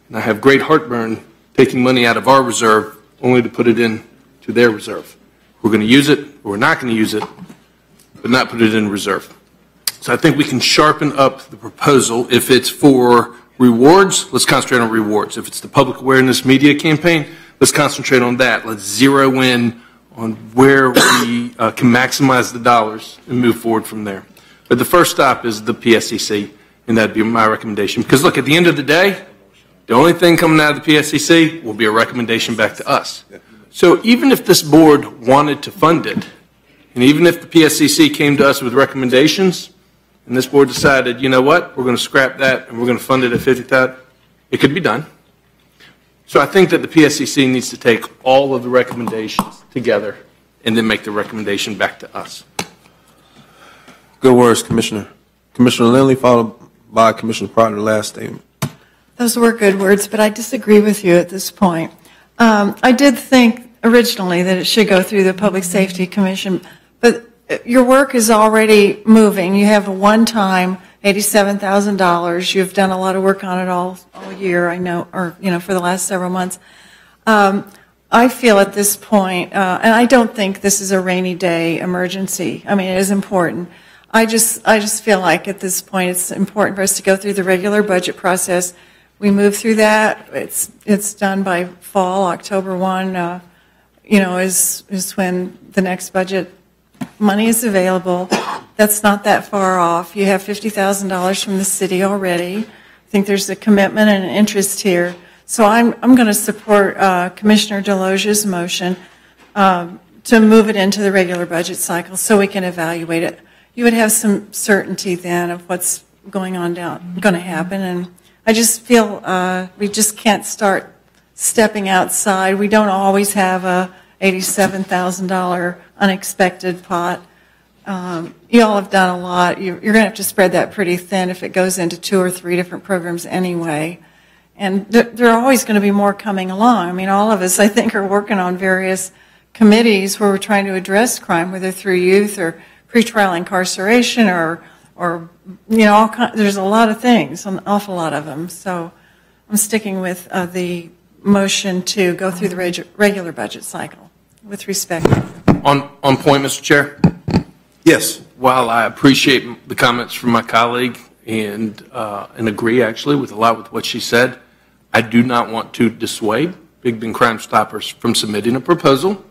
[SPEAKER 4] And I have great heartburn taking money out of our reserve only to put it in to their reserve. We're going to use it, or we're not going to use it, but not put it in reserve. So I think we can sharpen up the proposal. If it's for rewards, let's concentrate on rewards. If it's the public awareness media campaign, let's concentrate on that. Let's zero in on where we can maximize the dollars and move forward from there. But the first stop is the PSCC, and that'd be my recommendation. Because look, at the end of the day, the only thing coming out of the PSCC will be a recommendation back to us. So even if this board wanted to fund it, and even if the PSCC came to us with recommendations, and this board decided, you know what, we're going to scrap that and we're going to fund it at $50,000, it could be done. So I think that the PSCC needs to take all of the recommendations together and then make the recommendation back to us.
[SPEAKER 1] Good words, Commissioner. Commissioner Lindley, followed by Commissioner Proctor, last statement.
[SPEAKER 2] Those were good words, but I disagree with you at this point. I did think originally that it should go through the Public Safety Commission, but your work is already moving. You have a one-time $87,000. You've done a lot of work on it all year, I know, or for the last several months. I feel at this point, and I don't think this is a rainy day emergency. I mean, it is important. I just feel like at this point it's important for us to go through the regular budget process. We move through that. It's done by fall, October 1, is when the next budget money is available. That's not that far off. You have $50,000 from the city already. I think there's a commitment and an interest here. So I'm going to support Commissioner Deloge's motion to move it into the regular budget cycle so we can evaluate it. You would have some certainty then of what's going to happen, and I just feel we just can't start stepping outside. We don't always have a $87,000 unexpected pot. You all have done a lot. You're going to have to spread that pretty thin if it goes into 2 or 3 different programs anyway. And there are always going to be more coming along. I mean, all of us, I think, are working on various committees where we're trying to address crime, whether through youth or pretrial incarceration or there's a lot of things, an awful lot of them. So I'm sticking with the motion to go through the regular budget cycle with respect.
[SPEAKER 4] On point, Mr. Chair?
[SPEAKER 1] Yes.
[SPEAKER 4] While I appreciate the comments from my colleague and agree actually with a lot with what she said, I do not want to dissuade Big Ben Crime Stoppers from submitting a proposal.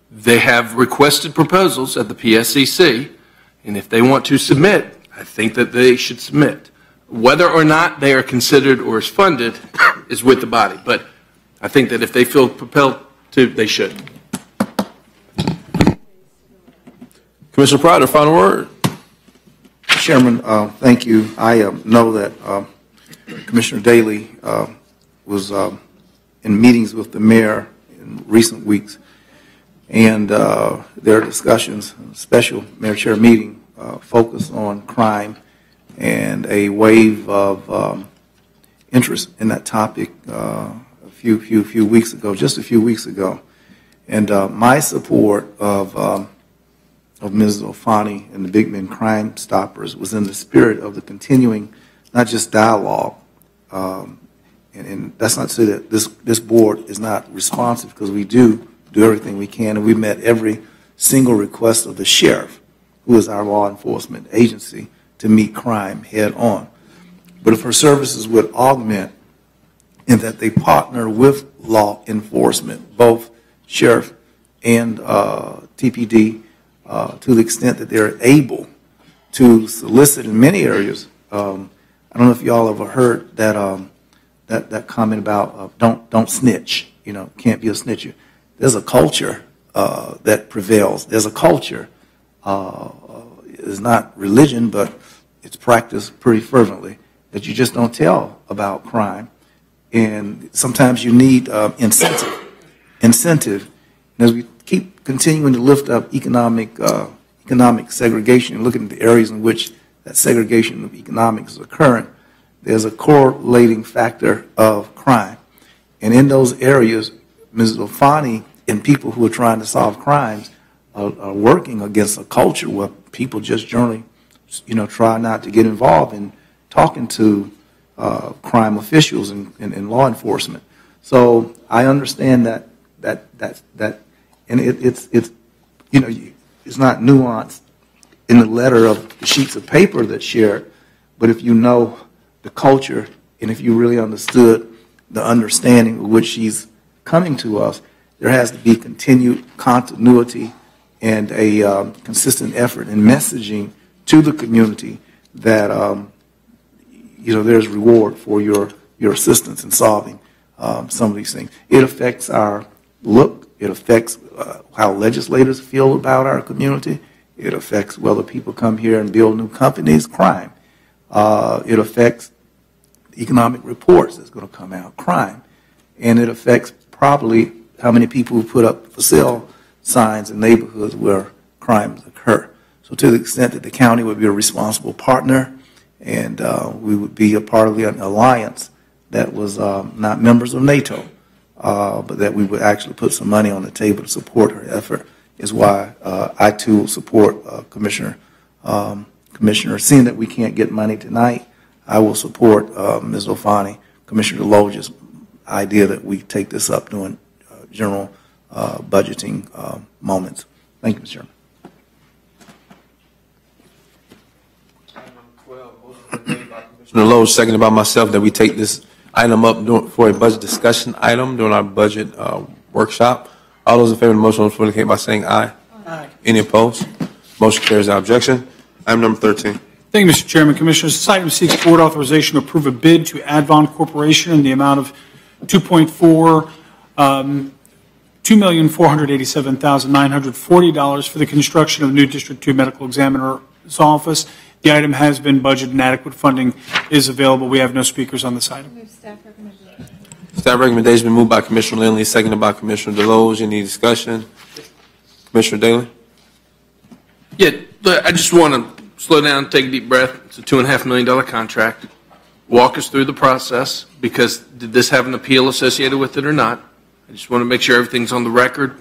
[SPEAKER 4] They have requested proposals at the PSCC, and if they want to submit, I think that they should submit. Whether or not they are considered or is funded is with the body, but I think that if they feel propelled to, they should.
[SPEAKER 1] Commissioner Proctor, final word.
[SPEAKER 12] Chairman, thank you. I know that Commissioner Daly was in meetings with the mayor in recent weeks, and there are discussions, a special mayor chair meeting focused on crime and a wave of interest in that topic a few weeks ago, just a few weeks ago. And my support of Ms. Ofani and the Big Ben Crime Stoppers was in the spirit of the continuing, not just dialogue, and that's not to say that this board is not responsive, because we do everything we can, and we met every single request of the sheriff, who is our law enforcement agency, to meet crime head on. But if her services would augment in that they partner with law enforcement, both sheriff and TPD, to the extent that they're able to solicit in many areas. I don't know if y'all ever heard that that comment about don't snitch. You know, can't be a snitcher. There's a culture that prevails. There's a culture. It's not religion, but it's practiced pretty fervently, that you just don't tell about crime. And sometimes you need incentive. And as we keep continuing to lift up economic segregation and looking at the areas in which that segregation of economics is occurring, there's a correlating factor of crime. And in those areas, Ms. Ofani and people who are trying to solve crimes are working against a culture where people just generally, try not to get involved in talking to crime officials and law enforcement. So I understand that, and it's not nuanced in the letter of the sheets of paper that's shared, but if you know the culture and if you really understood the understanding with which she's coming to us, there has to be continued continuity and a consistent effort in messaging to the community that there's reward for your assistance in solving some of these things. It affects our look. It affects how legislators feel about our community. It affects whether people come here and build new companies, crime. It affects economic reports that's going to come out, crime. And it affects probably how many people who put up for sale signs in neighborhoods where crimes occur. So to the extent that the county would be a responsible partner and we would be a part of the alliance that was not members of NATO, but that we would actually put some money on the table to support her effort, is why I too will support Commissioner. Seeing that we can't get money tonight, I will support Ms. Ofani, Commissioner Deloge's idea that we take this up during general budgeting moments. Thank you, Mr. Chairman.
[SPEAKER 1] Commissioner Deloge, seconded by myself, that we take this item up for a budget discussion item during our budget workshop. All those in favor of the motion will indicate by saying aye. Aye. Any opposed? Motion carries without objection. Item number 13.
[SPEAKER 7] Thank you, Mr. Chairman. Commissioners, this item seeks board authorization to approve a bid to Advon Corporation in the amount of $2,487,940 for the construction of a new District 2 Medical Examiner's office. The item has been budgeted and adequate funding is available. We have no speakers on this item.
[SPEAKER 1] Staff recommendation been moved by Commissioner Lindley, seconded by Commissioner Deloge. Any discussion? Commissioner Daly?
[SPEAKER 4] Yeah, I just want to slow down, take a deep breath. It's a $2.5 million contract. Walk us through the process, because did this have an appeal associated with it or not? I just want to make sure everything's on the record.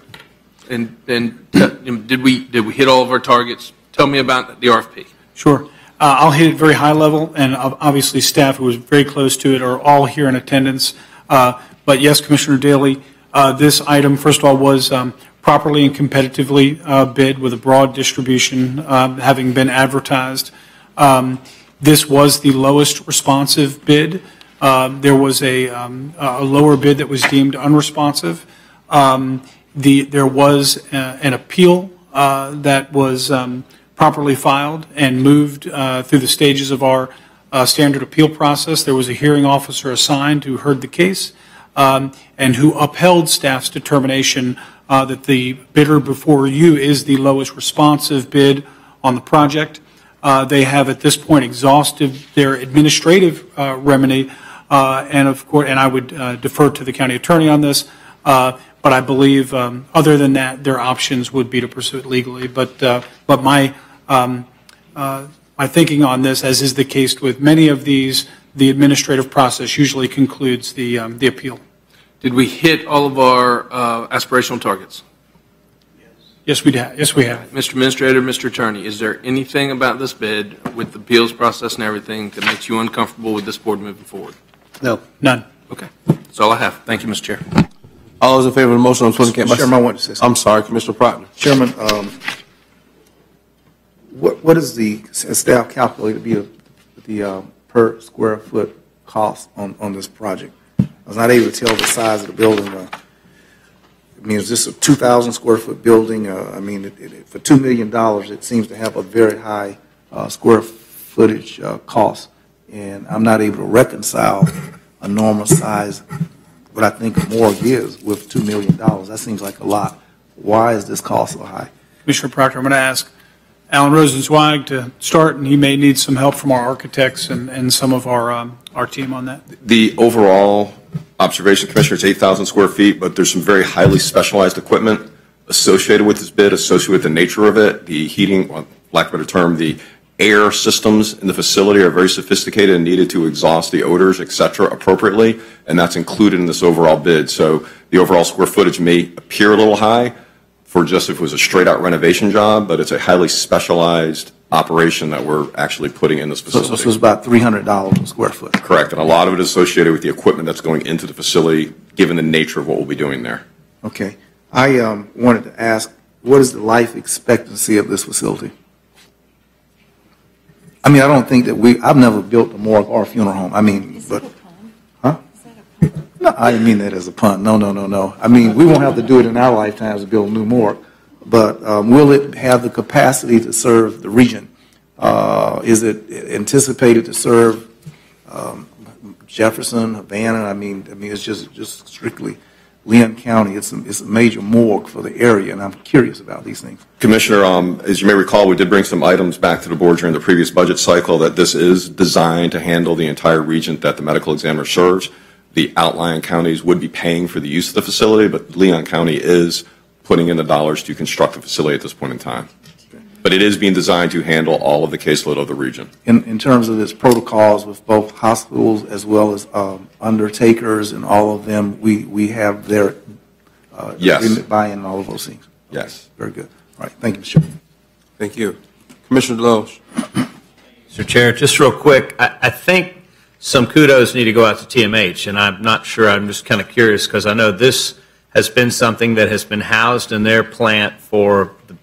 [SPEAKER 4] And did we hit all of our targets? Tell me about the RFP.
[SPEAKER 7] Sure. I'll hit it very high level, and obviously staff who was very close to it are all here in attendance. But yes, Commissioner Daly, this item, first of all, was properly and competitively bid with a broad distribution, having been advertised. This was the lowest responsive bid. There was a lower bid that was deemed unresponsive. There was an appeal that was properly filed and moved through the stages of our standard appeal process. There was a hearing officer assigned who heard the case and who upheld staff's determination that the bidder before you is the lowest responsive bid on the project. They have at this point exhausted their administrative remedy, and of course, and I would defer to the county attorney on this. But I believe, other than that, their options would be to pursue it legally. But my thinking on this, as is the case with many of these, the administrative process usually concludes the appeal.
[SPEAKER 4] Did we hit all of our aspirational targets?
[SPEAKER 7] Yes, we have. Yes, we have.
[SPEAKER 4] Mr. Administrator, Mr. Attorney, is there anything about this bid with the appeals process and everything that makes you uncomfortable with this board moving forward?
[SPEAKER 7] No. None.
[SPEAKER 4] Okay. That's all I have. Thank you, Mr. Chair.
[SPEAKER 1] All those in favor of the motion on Chairman,
[SPEAKER 12] I want to say something.
[SPEAKER 1] I'm sorry, Commissioner Proctor.
[SPEAKER 12] Chairman, what is the staff calculated to be the per square foot cost on this project? I was not able to tell the size of the building. I mean, is this a 2,000 square foot building? I mean, for $2 million, it seems to have a very high square footage cost, and I'm not able to reconcile a normal size, what I think a morgue is, with $2 million. That seems like a lot. Why is this cost so high?
[SPEAKER 7] Commissioner Proctor, I'm going to ask Alan Rosenzweig to start, and he may need some help from our architects and some of our team on that.
[SPEAKER 3] The overall observation, Commissioner, is 8,000 square feet, but there's some very highly specialized equipment associated with this bid, associated with the nature of it. The heating, well, lack of a better term, the air systems in the facility are very sophisticated and needed to exhaust the odors, et cetera, appropriately, and that's included in this overall bid. So the overall square footage may appear a little high for just if it was a straight-out renovation job, but it's a highly specialized operation that we're actually putting in this facility.
[SPEAKER 12] So it's about $300 a square foot.
[SPEAKER 3] Correct, and a lot of it is associated with the equipment that's going into the facility, given the nature of what we'll be doing there.
[SPEAKER 12] Okay. I wanted to ask, what is the life expectancy of this facility? I mean, I don't think that I've never built a morgue or a funeral home. I mean, but, huh? No, I didn't mean that as a pun. No. I mean, we won't have to do it in our lifetimes to build a new morgue, but will it have the capacity to serve the region? Is it anticipated to serve Jefferson, Havana? I mean, it's just strictly Leon County. It's a major morgue for the area, and I'm curious about these things.
[SPEAKER 3] Commissioner, as you may recall, we did bring some items back to the board during the previous budget cycle that this is designed to handle the entire region that the medical examiner serves. The outlying counties would be paying for the use of the facility, but Leon County is putting in the dollars to construct the facility at this point in time. But it is being designed to handle all of the caseload of the region.
[SPEAKER 12] In terms of its protocols with both hospitals as well as undertakers and all of them, we have their
[SPEAKER 3] yes.
[SPEAKER 12] agreement buy-in and all of those things.
[SPEAKER 3] Yes.
[SPEAKER 12] Very good. All right. Thank you, Mr. Chairman.
[SPEAKER 1] Thank you. Commissioner DeLoge.
[SPEAKER 6] Mr. Chair, just real quick, I think some kudos need to go out to TMH, and I'm not sure, I'm just kind of curious because I know this has been something that has been housed in their plant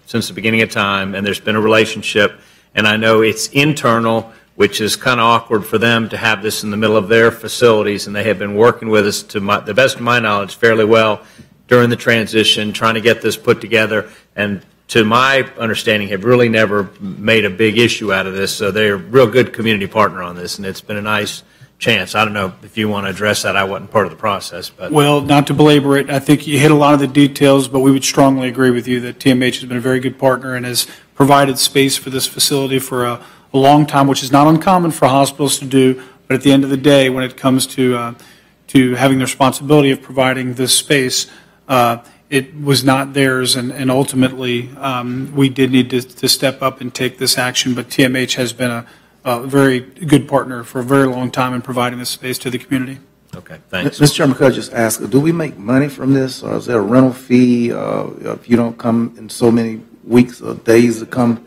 [SPEAKER 6] since the beginning of time, and there's been a relationship, and I know it's internal, which is kind of awkward for them to have this in the middle of their facilities, and they have been working with us, to the best of my knowledge, fairly well during the transition, trying to get this put together, and to my understanding, have really never made a big issue out of this, so they're a real good community partner on this, and it's been a nice chance. I don't know if you want to address that. I wasn't part of the process. But
[SPEAKER 7] well, not to belabor it, I think you hit a lot of the details, but we would strongly agree with you that TMH has been a very good partner and has provided space for this facility for a long time, which is not uncommon for hospitals to do. But at the end of the day, when it comes to having the responsibility of providing this space, it was not theirs, and ultimately we did need to step up and take this action. But TMH has been a very good partner for a very long time in providing this space to the community.
[SPEAKER 6] Okay, thanks.
[SPEAKER 12] Mr. Chairman, could I just ask, do we make money from this, or is there a rental fee if you don't come in so many weeks or days to come?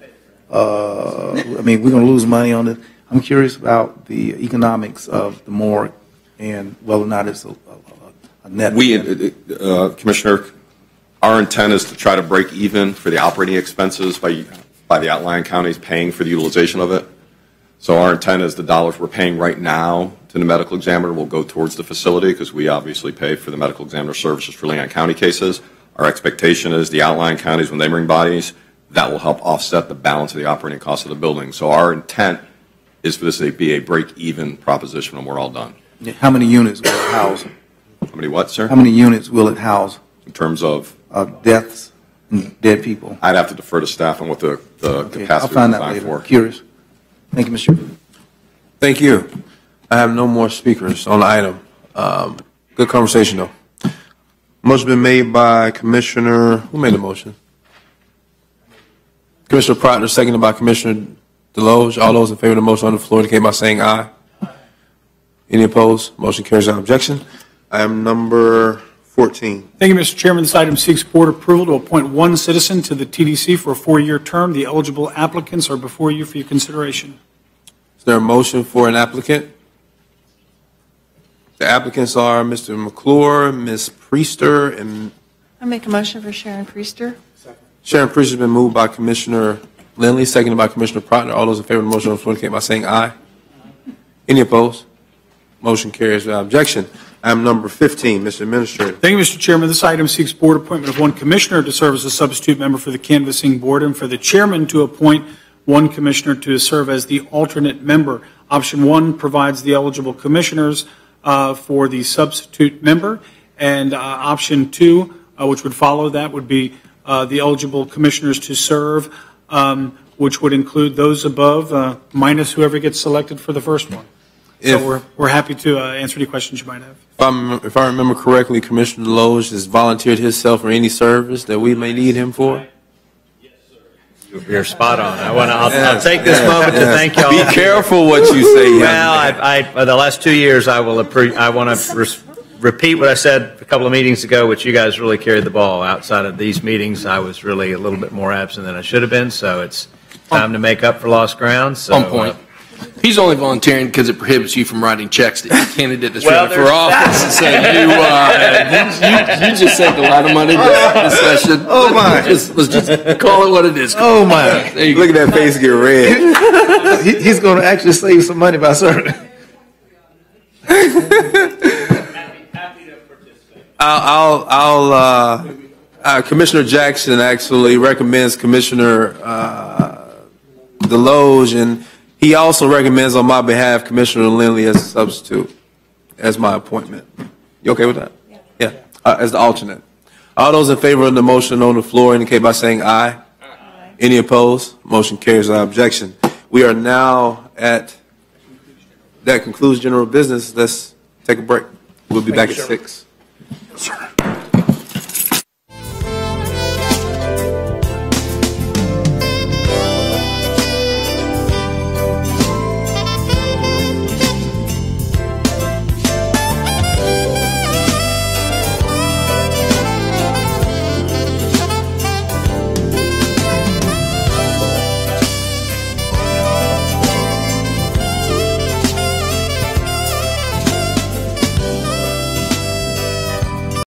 [SPEAKER 12] I mean, we're going to lose money on it. I'm curious about the economics of the morgue and whether or not it's a net.
[SPEAKER 3] Commissioner, our intent is to try to break even for the operating expenses by the outlying counties paying for the utilization of it. So our intent is the dollars we're paying right now to the medical examiner will go towards the facility because we obviously pay for the medical examiner services for Leon County cases. Our expectation is the outlying counties, when they bring bodies, that will help offset the balance of the operating cost of the building. So our intent is for this to be a break-even proposition when we're all done.
[SPEAKER 12] How many units will it house?
[SPEAKER 3] How many what, sir?
[SPEAKER 12] How many units will it house?
[SPEAKER 3] In terms of?
[SPEAKER 12] Deaths and dead people.
[SPEAKER 3] I'd have to defer to staff on what the capacity
[SPEAKER 12] I'll find out later.
[SPEAKER 3] for.
[SPEAKER 12] Curious. Thank you, Mr. Chairman.
[SPEAKER 1] Thank you. I have no more speakers on the item. Good conversation, though. Motion been made by Commissioner, who made the motion? Commissioner Proctor, seconded by Commissioner DeLoge. All those in favor of the motion on the floor indicate by saying aye. Any opposed? Motion carries without objection. Item number 14.
[SPEAKER 7] Thank you, Mr. Chairman. This item seeks board approval to appoint one citizen to the TDC for a 4-year term. The eligible applicants are before you for your consideration.
[SPEAKER 1] Is there a motion for an applicant? The applicants are Mr. McClure, Ms. Priester, and
[SPEAKER 2] I make a motion for Sharon Priester.
[SPEAKER 1] Sharon Priester has been moved by Commissioner Lindley, seconded by Commissioner Proctor. All those in favor of the motion on the floor indicate by saying aye. Any opposed? Motion carries without objection. Item number 15, Mr. Administrator.
[SPEAKER 7] Thank you, Mr. Chairman. This item seeks board appointment of one commissioner to serve as a substitute member for the canvassing board and for the chairman to appoint one commissioner to serve as the alternate member. Option 1 provides the eligible commissioners for the substitute member, and option 2, which would follow that, would be the eligible commissioners to serve, which would include those above minus whoever gets selected for the first one. So we're happy to answer any questions you might have.
[SPEAKER 1] If I remember correctly, Commissioner Loge has volunteered himself for any service that we may need him for.
[SPEAKER 6] You're spot on. I'll take this moment to thank y'all.
[SPEAKER 1] Be careful what you say.
[SPEAKER 6] Well, the last 2 years, I want to repeat what I said a couple of meetings ago, which you guys really carried the ball. Outside of these meetings, I was really a little bit more absent than I should have been, so it's time to make up for lost ground. So,
[SPEAKER 4] on point. He's only volunteering because it prohibits you from writing checks to your candidate that's running for office. So you just saved a lot of money this session.
[SPEAKER 12] Oh my!
[SPEAKER 4] Let's just call it what it is.
[SPEAKER 12] Oh my!
[SPEAKER 1] Look at that face get red.
[SPEAKER 12] He's going to actually save some money by serving.
[SPEAKER 1] Commissioner Jackson actually recommends Commissioner Deloge, and he also recommends on my behalf Commissioner Lindley as a substitute, as my appointment. You okay with that? Yeah. As the alternate. All those in favor of the motion on the floor indicate by saying aye. Aye. Any opposed? Motion carries without objection. We are now at, that concludes general business. Let's take a break. We'll be back at 6. Sir.